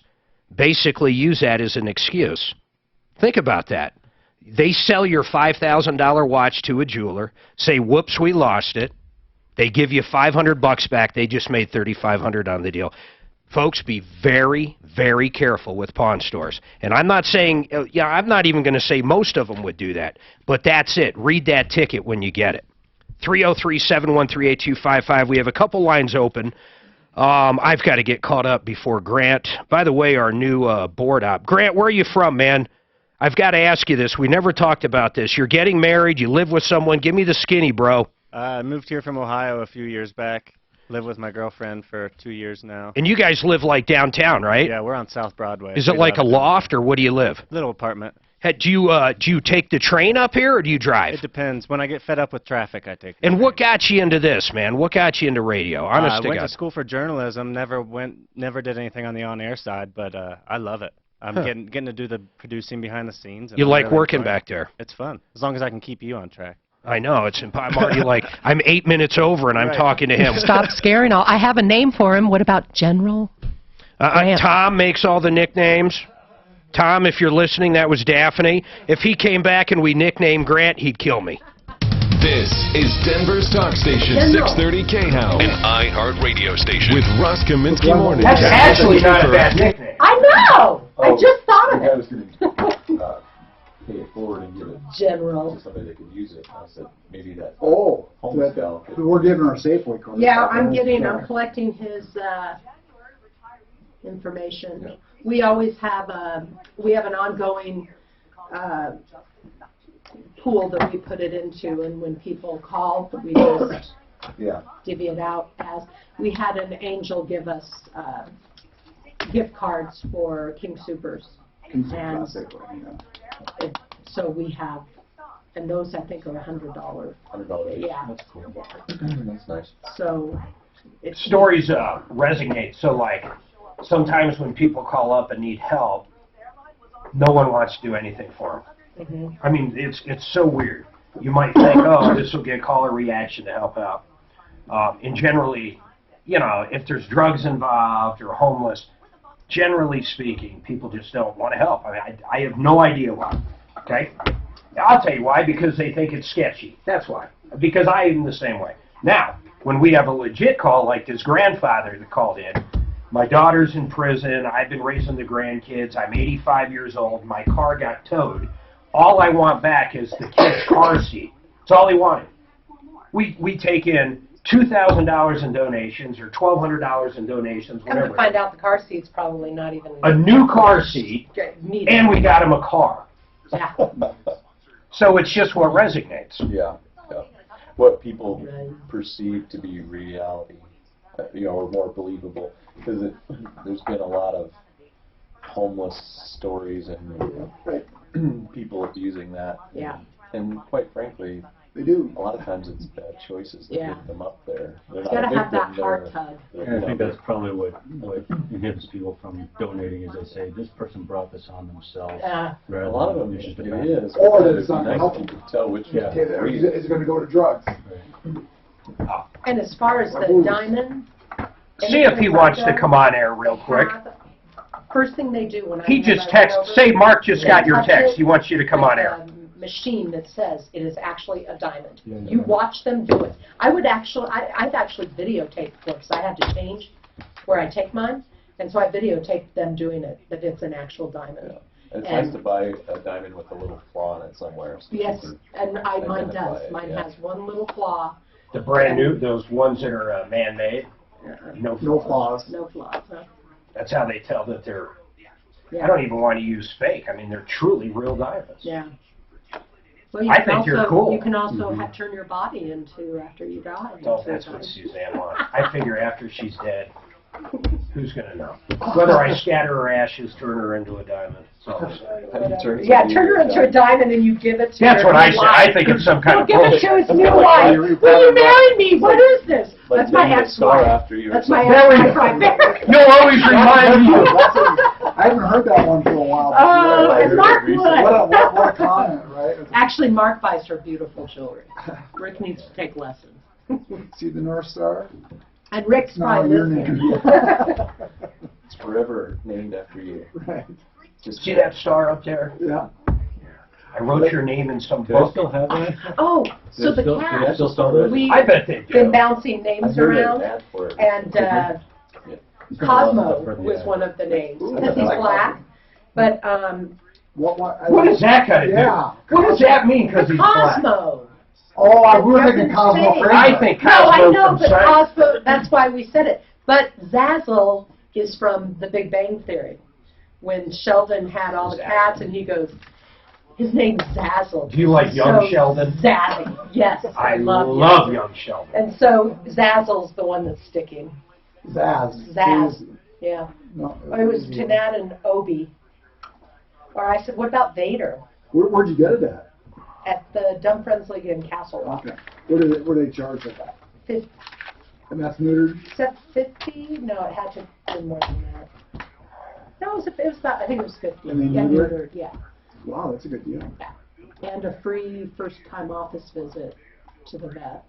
basically use that as an excuse? Think about that. They sell your $5,000 watch to a jeweler, say, whoops, we lost it. They give you $500 back. They just made $3,500 on the deal. Folks, be very, very careful with pawn stores. And I'm not saying, I'm not even going to say most of them would do that. But that's it. Read that ticket when you get it. 303-713-8255. We have a couple lines open. I've got to get caught up before Grant. By the way, our new board op. Grant, where are you from, man? I've got to ask you this. We never talked about this. You're getting married. You live with someone. Give me the skinny, bro. I moved here from Ohio a few years back. Live with my girlfriend for 2 years now. And you guys live like downtown, right? Yeah, we're on South Broadway. Is it like a loft, or what do you live? Little apartment. Hey, do you take the train up here, or do you drive? It depends. When I get fed up with traffic, I take the And train. what got you into this, man? What got you into radio? Honest to I went God. to school for journalism. Never did anything on the on-air side, but I love it. I'm getting to do the producing behind the scenes. And You I'm like really working enjoying it. back there? It's fun, as long as I can keep you on track. I know. I'm already like, I'm 8 minutes over, and I'm talking to him. Stop scaring all. I have a name for him. What about General? Tom makes all the nicknames. Tom, if you're listening, that was Daphne. If he came back and we nicknamed Grant, he'd kill me. This is Denver's talk station, 630 KHOW, an iHeart radio station with Russ Kaminsky Morning. That's actually not a bad nickname. I know! I just thought of I it. was going to pay it forward and give it General. to somebody that could use it. I said, maybe that Oh, homeless gal could. we're giving our Safeway card. Yeah, I'm collecting his information. Yeah. We always have we have an ongoing pool that we put it into, and when people call, we just divvy it out as. We had an angel give us gift cards for King Soopers. And so we have, and those I think are $100. $100. Yeah. That's cool. That's nice. So Stories resonate. So, like, sometimes when people call up and need help, no one wants to do anything for them. I mean, it's so weird. You might think, oh, this will get caller reaction to help out. And generally, you know, if there's drugs involved or homeless, generally speaking, people just don't want to help. I mean, I have no idea why. Okay? I'll tell you why, because they think it's sketchy. That's why. Because I am the same way. Now, when we have a legit call like this grandfather that called in, my daughter's in prison, I've been raising the grandkids, I'm 85 years old, my car got towed. All I want back is the kid's car seat. That's all he wanted. We take in $2,000 in donations or $1,200 in donations, come whatever. to find out, the car seat's probably not even A new car seat, needed. and we got him a car. Yeah. So it's just what resonates. Yeah. What people perceive to be reality, or more believable, because there's been a lot of homeless stories and people abusing that. Yeah. And quite frankly, they do. A lot of times it's bad choices that get them up there. They're You not gotta a have that victim, heart they're- tug. And I think that's probably what inhibits people from donating, is they say, this person brought this on themselves. A lot of them, it's just it a is. Or that It'd it's be not nice helpful. if you could tell which Yeah. was the reason. It's going to go to drugs. And as far as the diamond, See if he wants to come on air real quick. first thing they do when I He when just I run texted, over, say Mark just they got your touch text. it He wants you to come with on air. a machine that says it is actually a diamond. You watch them do it. I've actually videotaped books. I had to change where I take mine, and so I videotaped them doing it, that it's an actual diamond. It's nice to buy a diamond with a little flaw in it somewhere. So Yes, and mine identify does. it, Mine yeah. has one little flaw. The brand new, those ones that are man-made. No flaws. No flaws, huh? That's how they tell that they're, Yeah. I don't even want to use fake. I mean, they're truly real diamonds. Yeah. Well, I think you're cool. You can also turn your body into, after you die. Oh, that's what Suzanne wants. I figure after she's dead, who's going to know? Whether I scatter her ashes, turn her into a diamond. Yeah, turn her into a diamond and you give it to That's your what I new say. wife. I think it's some kind of He'll give it to his new wife. Will you marry me? What is this? That's my ex-wife. That's my ex-wife right there. You'll always remind me. I haven't heard that one for a while. Oh, and Mark would. What a comment, right? Actually, Mark buys her beautiful jewelry. Rick needs to take lessons. See the North Star? And Rick's No, probably your listening. name. It's forever named after you. Right. Just See that star up there? Yeah. I wrote your name in some Do I book. still have that? Oh, so the Do they cat. still sell those? We've I bet they do. been bouncing names around, for it. and Cosmo was one of the names because he's black. But What does that got to do? Yeah. What does that mean because he's black? Cosmo. Oh, we were thinking Cosmo Name. Fraser. I think No, Cosmo I know, from but Science. Cosmo. That's why we said it. But Zazzle is from The Big Bang Theory, when Sheldon had all the cats, and he goes, his name's Zazzle. Do you like young So Sheldon? Zazzy. Yes, I love young Sheldon. And so Zazzle's the one that's sticking. Zaz. Yeah. No, It was Tanat and Obi. Or I said, what about Vader? Where'd you get it at? At the Dumb Friends League in Castle Rock. Okay. What do they charge it at? 50, And that's neutered? except 50? No, it had to be more than that. No, it was about, I think it was 50. And they Yeah, neuter it? neutered, yeah. Wow, that's a good deal. And a free first-time office visit to the vet.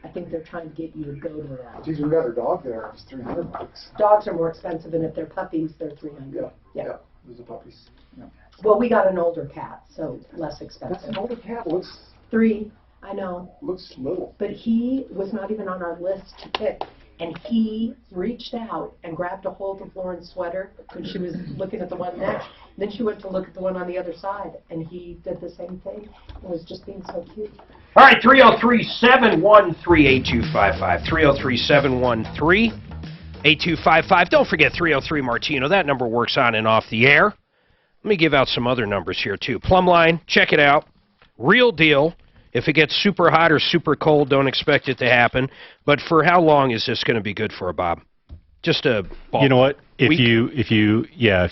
I think they're trying to get you to go to that. Geez, we got our dog there. It's $300. Dogs are more expensive, and if they're puppies, they're $300. Yeah. Those are puppies. Yeah. Well, we got an older cat, so less expensive. That's an older cat. Looks 3, I know. Looks little. But he was not even on our list to pick. And he reached out and grabbed a hold of Lauren's sweater when she was looking at the one next. Then she went to look at the one on the other side, and he did the same thing. It was just being so cute. All right, 303-713-8255. 303-713-8255. Don't forget 303 Martino. That number works on and off the air. Let me give out some other numbers here, too. Plumb line, check it out. Real deal. If it gets super hot or super cold, don't expect it to happen. But for how long is this going to be good for, Bob? Just a ball. You know what? If week? if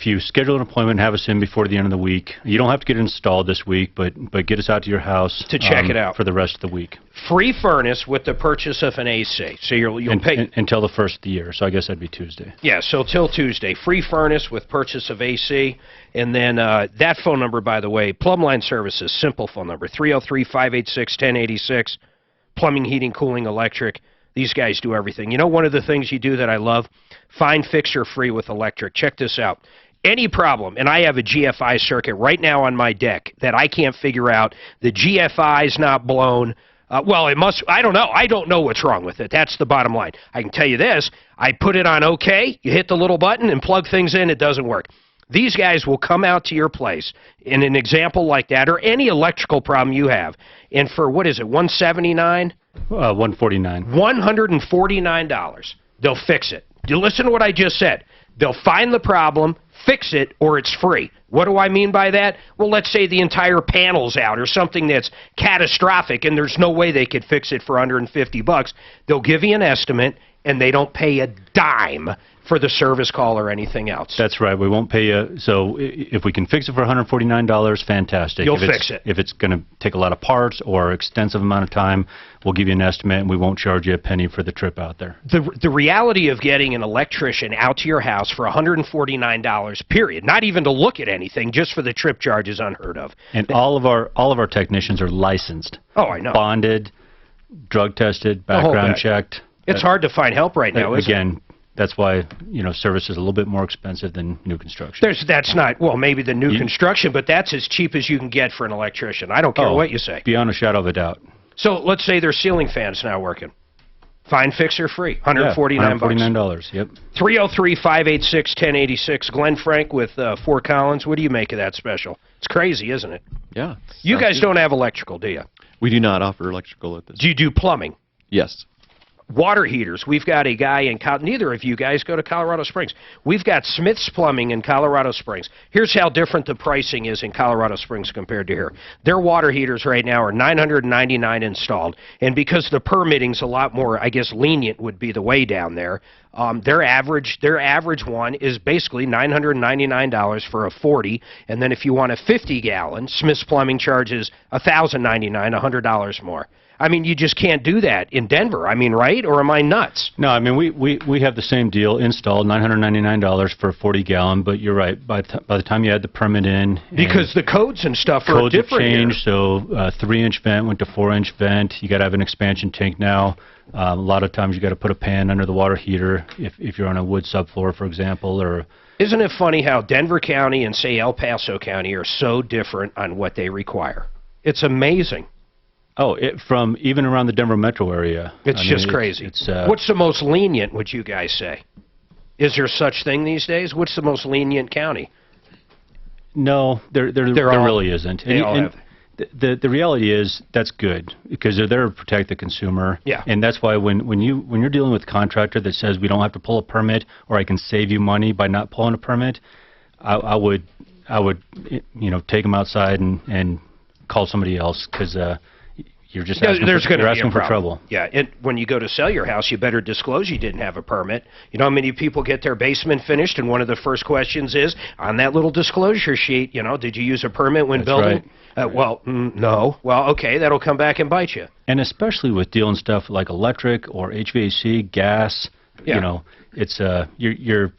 you schedule an appointment and have us in before the end of the week, you don't have to get it installed this week, but get us out to your house to check it out for the rest of the week. Free furnace with the purchase of an AC. So you'll pay until the first of the year. So I guess that'd be Tuesday. Yeah, so till Tuesday. Free furnace with purchase of AC. And then that phone number, by the way, Plumbline Services, simple phone number, 303-586-1086. Plumbing, heating, cooling, electric. These guys do everything. You know one of the things you do that I love? Find fixture free with electric. Check this out. Any problem, and I have a GFI circuit right now on my deck that I can't figure out. The GFI's not blown. Well, it must, I don't know. I don't know what's wrong with it. That's the bottom line. I can tell you this. I put it on OK. You hit the little button and plug things in. It doesn't work. These guys will come out to your place in an example like that or any electrical problem you have. And for, what is it, $179? $149. $149. They'll fix it. You listen to what I just said. They'll find the problem, fix it, or it's free. What do I mean by that? Well, let's say the entire panel's out or something that's catastrophic and there's no way they could fix it for $150. They'll give you an estimate and they don't pay a dime for the service call or anything else. That's right. We won't pay you. So if we can fix it for $149, fantastic. You'll fix it. If it's going to take a lot of parts or extensive amount of time, we'll give you an estimate and we won't charge you a penny for the trip out there. The reality of getting an electrician out to your house for $149, period, not even to look at anything, just for the trip charge is unheard of. And all of our technicians are licensed. Oh, I know. Bonded, drug tested, background checked. It's hard to find help right now, isn't it? Again, that's why, service is a little bit more expensive than new construction. That's not, well, maybe the new construction, but that's as cheap as you can get for an electrician. I don't care what you say. Beyond a shadow of a doubt. So let's say their ceiling fan's not working. Find fixer free, $149. $149, yep. 303-586-1086. Glenn Frank with Fort Collins. What do you make of that special? It's crazy, isn't it? Yeah. You guys don't have electrical, do you? We do not offer electrical at this. Do you do plumbing? Yes. Water heaters. We've got a guy in neither of you guys go to Colorado Springs. We've got Smith's Plumbing in Colorado Springs. Here's how different the pricing is in Colorado Springs compared to here. Their water heaters right now are $999 installed, and because the permitting's a lot more, I guess, lenient would be the way down there. Their average one is basically $999 for a 40, and then if you want a 50-gallon, Smith's Plumbing charges $1,099, $100 more. I mean, you just can't do that in Denver. I mean, right? Or am I nuts? No, I mean, we have the same deal installed, $999 for a 40-gallon, but you're right. By the time you add the permit in... Because the codes and stuff are codes have different changed, here. so 3-inch vent went to 4-inch vent. You got to have an expansion tank now. A lot of times you got to put a pan under the water heater if you're on a wood subfloor, for example, or... Isn't it funny how Denver County and, say, El Paso County are so different on what they require? It's amazing. Oh, from even around the Denver metro area. It's just crazy. What's the most lenient, would you guys say? Is there such thing these days? What's the most lenient county? No, there really isn't. They all have. The reality is that's good because they're there to protect the consumer. Yeah. And that's why when you're dealing with a contractor that says we don't have to pull a permit or I can save you money by not pulling a permit, I would take them outside and call somebody else because you're just asking for trouble. Yeah, when you go to sell your house, you better disclose you didn't have a permit. You know how many people get their basement finished, and one of the first questions is, on that little disclosure sheet, did you use a permit when building? Right. No. Well, okay, that'll come back and bite you. And especially with dealing stuff like electric or HVAC, gas, it's you're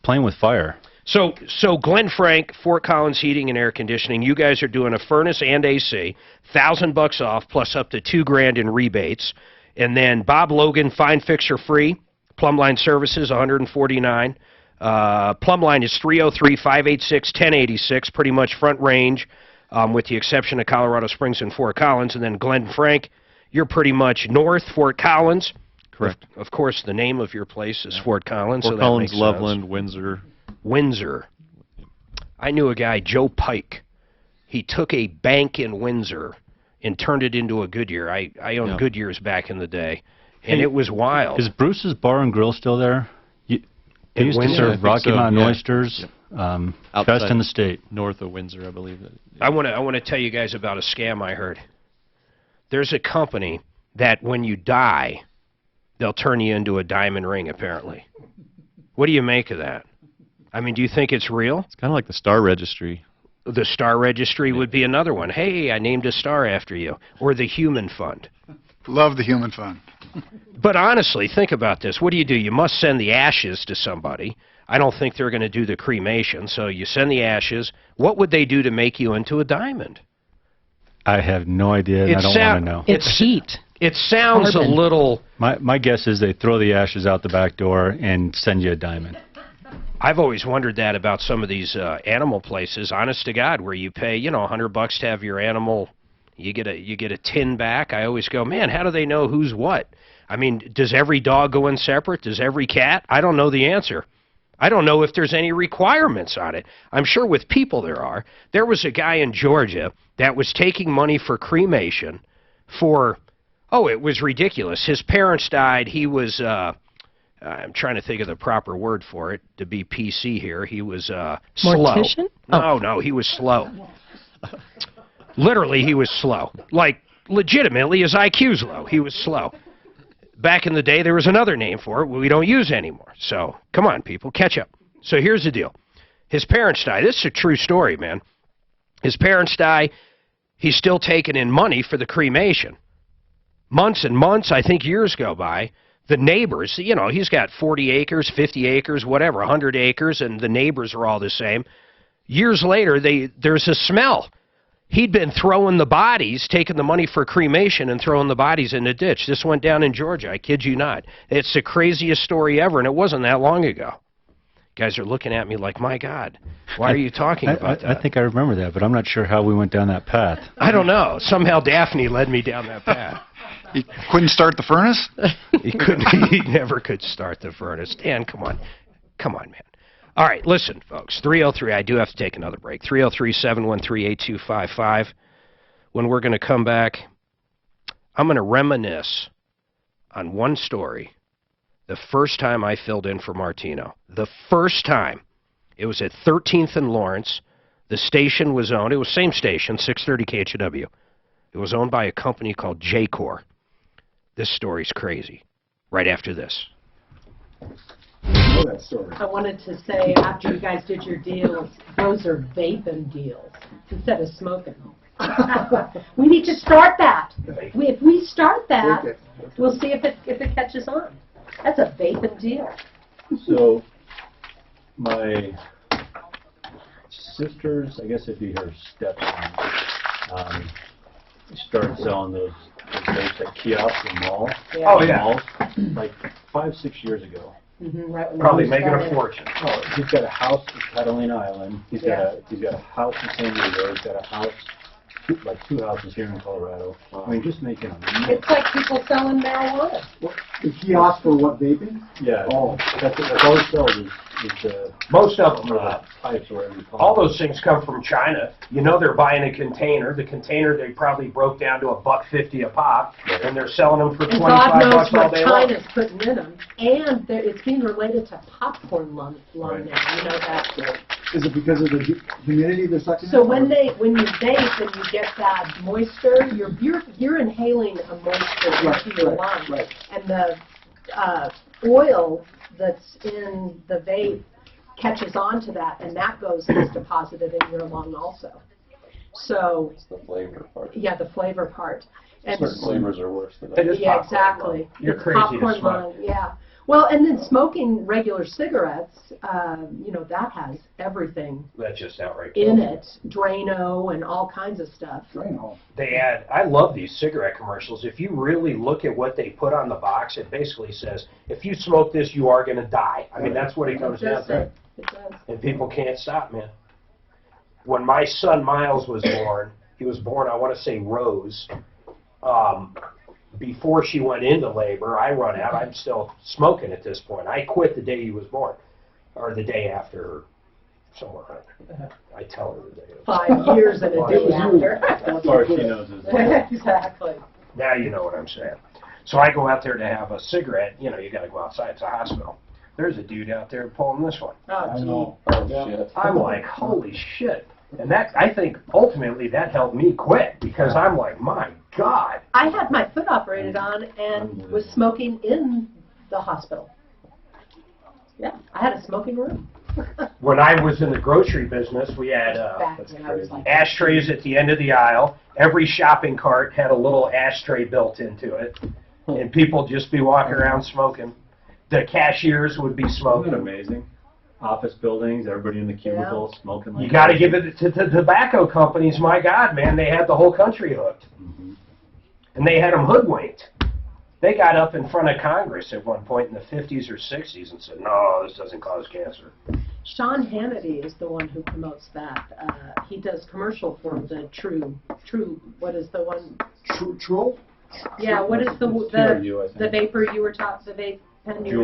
playing with fire. So Glenn Frank, Fort Collins Heating and Air Conditioning, you guys are doing a furnace and AC, $1,000 off plus up to $2,000 in rebates, and then Bob Logan, Fine Fixer Free, Plumbline Services, $149. Plumbline is 303-586-1086, pretty much front range, with the exception of Colorado Springs and Fort Collins, and then Glenn Frank, you're pretty much north Fort Collins. Correct. Of course, the name of your place is Fort Collins. Fort Collins, Loveland, Windsor. Windsor. I knew a guy, Joe Pike. He took a bank in Windsor and turned it into a Goodyear. I owned Goodyears back in the day, and it was wild. Is Bruce's Bar and Grill still there? They used to serve Rocky Mountain oysters, best in the state. North of Windsor, I believe. I want to tell you guys about a scam I heard. There's a company that when you die, they'll turn you into a diamond ring, apparently. What do you make of that? I mean, do you think it's real? It's kind of like the Star Registry. The Star Registry would be another one. Hey, I named a star after you. Or the Human Fund. Love the Human Fund. But honestly, think about this. What do? You must send the ashes to somebody. I don't think they're going to do the cremation, so you send the ashes. What would they do to make you into a diamond? I have no idea, and I don't want to know. It's heat. It sounds Carbon. A little... My guess is they throw the ashes out the back door and send you a diamond. I've always wondered that about some of these animal places, honest to God, where you pay, $100 to have your animal, you get a tin back. I always go, man, how do they know who's what? I mean, does every dog go in separate? Does every cat? I don't know the answer. I don't know if there's any requirements on it. I'm sure with people there are. There was a guy in Georgia that was taking money for cremation for, it was ridiculous. His parents died. He was... I'm trying to think of the proper word for it, to be PC here. He was slow. Mortician? No, he was slow. Literally, he was slow. Like, legitimately, his IQ's low. He was slow. Back in the day, there was another name for it we don't use anymore. So, come on, people, catch up. So here's the deal. His parents die. This is a true story, man. His parents die. He's still taking in money for the cremation. Months and months, I think years go by. The neighbors, he's got 40 acres, 50 acres, whatever, 100 acres, and the neighbors are all the same. Years later, there's a smell. He'd been throwing the bodies, taking the money for cremation and throwing the bodies in the ditch. This went down in Georgia, I kid you not. It's the craziest story ever, and it wasn't that long ago. Guys are looking at me like, my God, why are you talking about that? I think I remember that, but I'm not sure how we went down that path. I don't know. Somehow Daphne led me down that path. He couldn't start the furnace? He couldn't. He never could start the furnace. Dan, come on. Come on, man. All right, listen, folks. 303, I do have to take another break. 303-713-8255. When we're going to come back, I'm going to reminisce on one story. The first time I filled in for Martino. The first time. It was at 13th and Lawrence. The station was owned, it was same station, 630 KHW. It was owned by a company called J-Corps. This story's crazy. Right after this. I know that story. I wanted to say, after you guys did your deals, those are vaping deals instead of smoking. We need to start that. If we start that, we'll see if it catches on. That's a vaping deal. So, my sister's, I guess it'd be her stepson, started selling those vapes at kiosks in malls. Yeah. Oh, yeah. Malls, like 5-6 years ago. Right when Probably we making a started. fortune. Oh, he's got a house in Catalina Island. He's got a house in San Diego. He's got a house, like 2 houses here in Colorado. I mean, just making a million. It's like people selling marijuana. The kiosk for what, vaping? Yeah. Oh. That's all he sells is Most of them are pipes or whatever you call all them. those things come from China. You know they're buying a container. The container they probably broke down to $1.50 a pop, and they're selling them for And God $25 knows all what day long. China's putting in them. And it's being related to popcorn lung now. You know that. Is it because of the humidity they're sucking So in? when you vape and you get that moisture, you're inhaling a moisture into your lungs, and the oil that's in the vape catches on to that, and that gets deposited in your lung also. So It's the flavor part. yeah, the flavor part. And Certain flavors are worse than It others. is yeah, popcorn exactly. lung. You're It's crazy to popcorn smoke. lung, yeah. Well, and then smoking regular cigarettes, that has everything That's just outright in kills it, Drano and all kinds of stuff. Drano. They add, I love these cigarette commercials. If you really look at what they put on the box, it basically says, if you smoke this, you are going to die. I mean, that's what it comes down to. It does. And people can't stop, man. When my son Miles was born, he was born, I want to say Rose. Before she went into labor, I run out. I'm still smoking at this point. I quit the day he was born, or the day after, somewhere around. I tell her the day. It was. 5 years and a day after. As far as she knows is Exactly. Now you know what I'm saying. So I go out there to have a cigarette. You know, you got to go outside. It's a hospital. There's a dude out there pulling this one. Oh, know. Oh, shit. I'm like, holy shit. And that, I think, ultimately, that helped me quit because I'm like, my God. I had my foot operated on and was smoking in the hospital. Yeah, I had a smoking room. When I was in the grocery business, we had Back when I was like, ashtrays at the end of the aisle. Every shopping cart had a little ashtray built into it. And people just be walking around smoking. The cashiers would be Isn't smoking. it amazing? Office buildings, everybody in the cubicles smoking like You got to crazy. give it to the tobacco companies. My God, man, they had the whole country hooked. And they had them hoodwinked. They got up in front of Congress at one point in the 50s or 60s and said, no, this doesn't cause cancer. Sean Hannity is the one who promotes that. He does commercial for the True, what is the one? True? Yeah, what is TRU, I think. the vapor you were talking, the vape pen you were-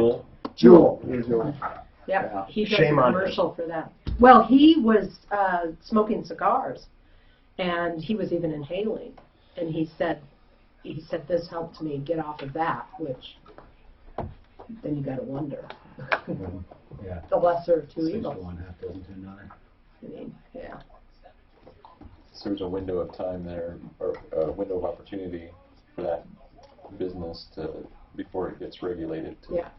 Juul. Jewel. Yep, he does Shame a on commercial for that. Well, he was smoking cigars, and he was even inhaling. And he said, this helped me get off of that, which then you got to wonder. Yeah. The lesser of two 6 to evils. 1, half dozen to another. I mean, yeah. So there's a window of time there, or a window of opportunity for that business before it gets regulated to, Yeah.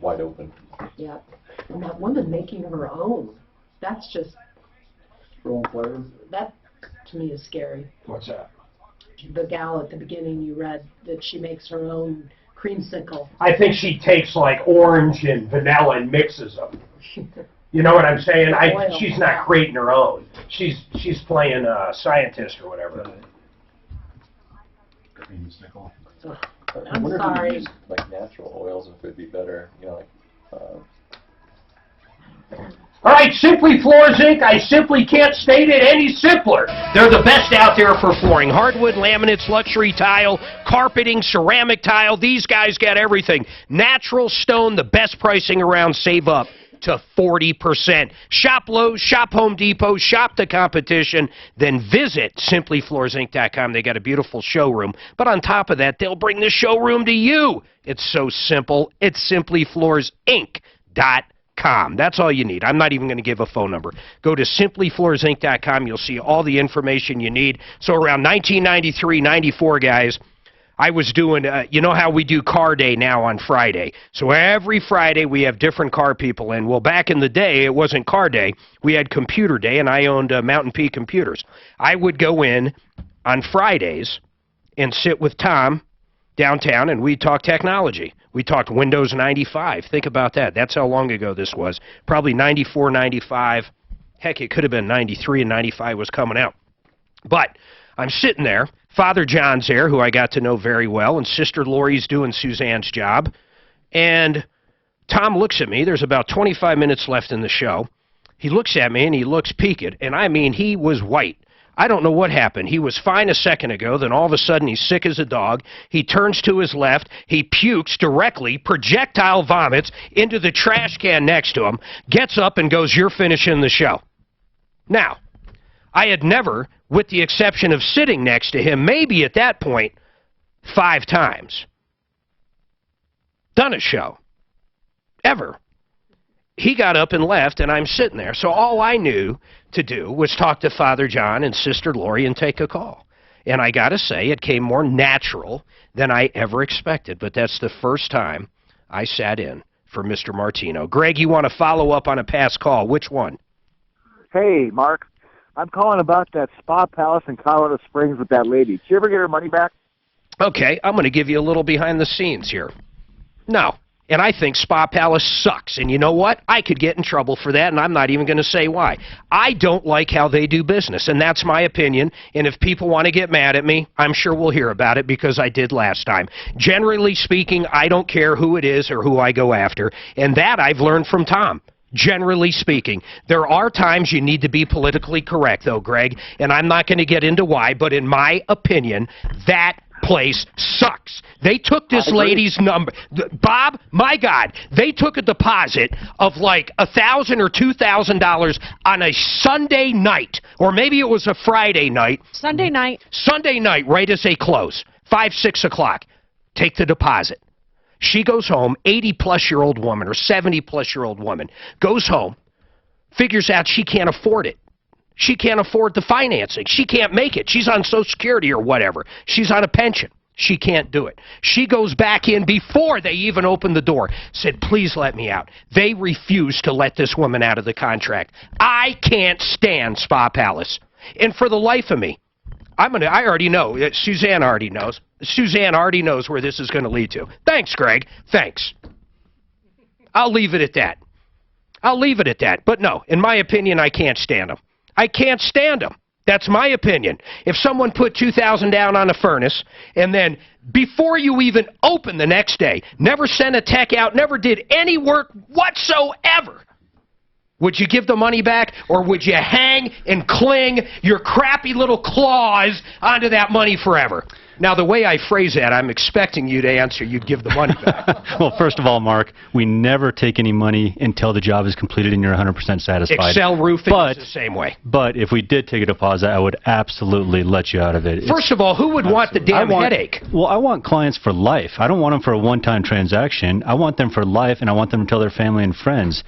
wide open. Yeah. And that woman making her own, that's just, Her own flavor. that to me is scary. What's that? The gal at the beginning you read that she makes her own creamsicle. I think she takes like orange and vanilla and mixes them. You know what I'm saying? Oil. She's not creating her own. She's playing a scientist or whatever. Creamsicle. I I'm wonder if sorry. you could use like natural oils if it'd be better, All right, Simply Floors Inc., I simply can't state it any simpler. They're the best out there for flooring. Hardwood, laminates, luxury tile, carpeting, ceramic tile. These guys got everything. Natural stone, the best pricing around. Save up. to 40%. Shop Lowe's, shop Home Depot, shop the competition, then visit simplyfloorsinc.com. They got a beautiful showroom. But on top of that, they'll bring the showroom to you. It's so simple. It's simplyfloorsinc.com. That's all you need. I'm not even going to give a phone number. Go to simplyfloorsinc.com. You'll see all the information you need. So around 1993, 94, guys, I was doing, you know how we do car day now on Friday. So every Friday we have different car people in. Well, back in the day, it wasn't car day. We had computer day, and I owned Mountain Peak Computers. I would go in on Fridays and sit with Tom downtown, and we'd talk technology. We talked Windows 95. Think about that. That's how long ago this was. Probably 94, 95. Heck, it could have been 93 and 95 was coming out. But I'm sitting there. Father John's there, who I got to know very well, and Sister Lori's doing Suzanne's job. And Tom looks at me. There's about 25 minutes left in the show. He looks at me, and he looks peaked. And I mean, he was white. I don't know what happened. He was fine a second ago, then all of a sudden he's sick as a dog. He turns to his left. He pukes directly, projectile vomits, into the trash can next to him, gets up and goes, "You're finishing the show." Now, I had never, with the exception of sitting next to him, maybe at that point, 5 times, done a show. Ever. He got up and left, and I'm sitting there. So all I knew to do was talk to Father John and Sister Lori and take a call. And I got to say, it came more natural than I ever expected. But that's the first time I sat in for Mr. Martino. Greg, you want to follow up on a past call. Which one? Hey, Mark. I'm calling about that spa palace in Colorado Springs with that lady. Did you ever get her money back? Okay, I'm going to give you a little behind the scenes here. No. And I think Spa Palace sucks. And you know what? I could get in trouble for that, and I'm not even going to say why. I don't like how they do business, and that's my opinion. And if people want to get mad at me, I'm sure we'll hear about it because I did last time. Generally speaking, I don't care who it is or who I go after. And that I've learned from Tom. Generally speaking. There are times you need to be politically correct, though, Greg, and I'm not going to get into why, but in my opinion, that place sucks. They took this lady's number. Bob, my God, they took a deposit of like $1,000 or $2,000 on a Sunday night, or maybe it was a Friday night. Sunday night. Sunday night, right as they close, 5, 6 o'clock. Take the deposit. She goes home, 80-plus-year-old woman or 70-plus-year-old woman, goes home, figures out she can't afford it. She can't afford the financing. She can't make it. She's on Social Security or whatever. She's on a pension. She can't do it. She goes back in before they even opened the door, said, "Please let me out." They refused to let this woman out of the contract. I can't stand Spa Palace. And for the life of me, I already know. Suzanne already knows. Suzanne already knows where this is going to lead to. Thanks, Greg. Thanks. I'll leave it at that. I'll leave it at that. But no, in my opinion, I can't stand them. I can't stand them. That's my opinion. If someone put $2,000 down on a furnace and then before you even open the next day, never sent a tech out, never did any work whatsoever, would you give the money back, or would you hang and cling your crappy little claws onto that money forever? Now, the way I phrase that, I'm expecting you to answer you'd give the money back. Well, first of all, Mark, we never take any money until the job is completed and you're 100% satisfied. Excel Roofing is the same way. But if we did take a deposit, I would absolutely let you out of it. First of all, who would want the damn headache? Well, I want clients for life. I don't want them for a one-time transaction. I want them for life, and I want them to tell their family and friends.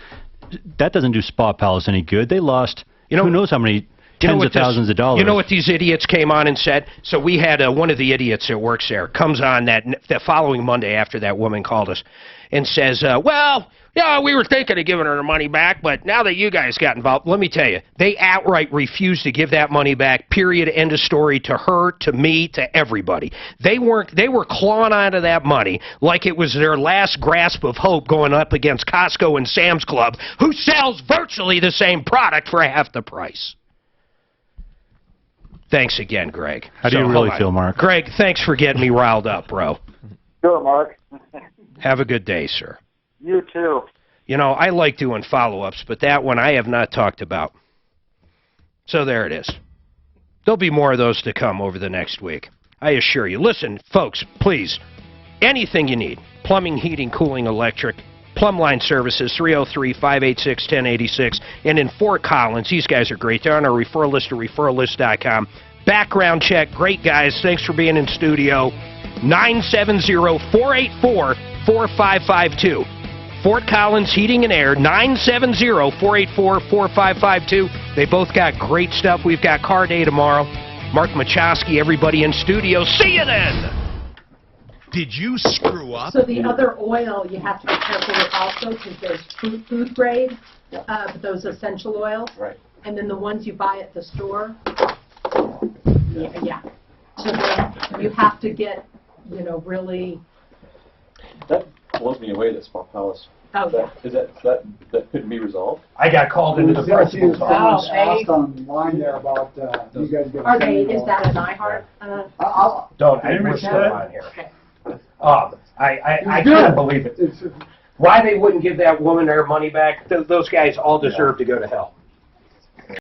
That doesn't do Spa Palace any good. They lost who knows how many tens of thousands of dollars. You know what these idiots came on and said? So we had one of the idiots that works there comes on that following Monday after that woman called us and says, well, yeah, we were thinking of giving her the money back, but now that you guys got involved, let me tell you, they outright refused to give that money back, period, end of story, to her, to me, to everybody. They were clawing out of that money like it was their last grasp of hope going up against Costco and Sam's Club, who sells virtually the same product for half the price. Thanks again, Greg. How do you really feel, Mark? Greg, thanks for getting me riled up, bro. Sure, Mark. Have a good day, sir. You too. You know, I like doing follow-ups, but that one I have not talked about. So there it is. There'll be more of those to come over the next week. I assure you. Listen, folks, please, anything you need, plumbing, heating, cooling, electric, Plumline Services, 303-586-1086. And in Fort Collins, these guys are great. They're on our referral list at referrallist.com. Background check, great guys. Thanks for being in studio. 970-484-4552. Fort Collins Heating and Air, 970-484-4552. They both got great stuff. We've got car day tomorrow. Mark Machowski, everybody in studio. See you then! Did you screw up? So the other oil you have to be careful with also, because there's food grade, those essential oils. Right. And then the ones you buy at the store. Yeah. So then you have to get, really. That blows me away, that Small Palace. Oh, yeah. That couldn't be resolved? I got called into the principal's office. Asked online there about, you guys get. Are they, is that an iHeart? Don't, we're still on here. I can't believe it. Why they wouldn't give that woman her money back, those guys all deserve to go to hell.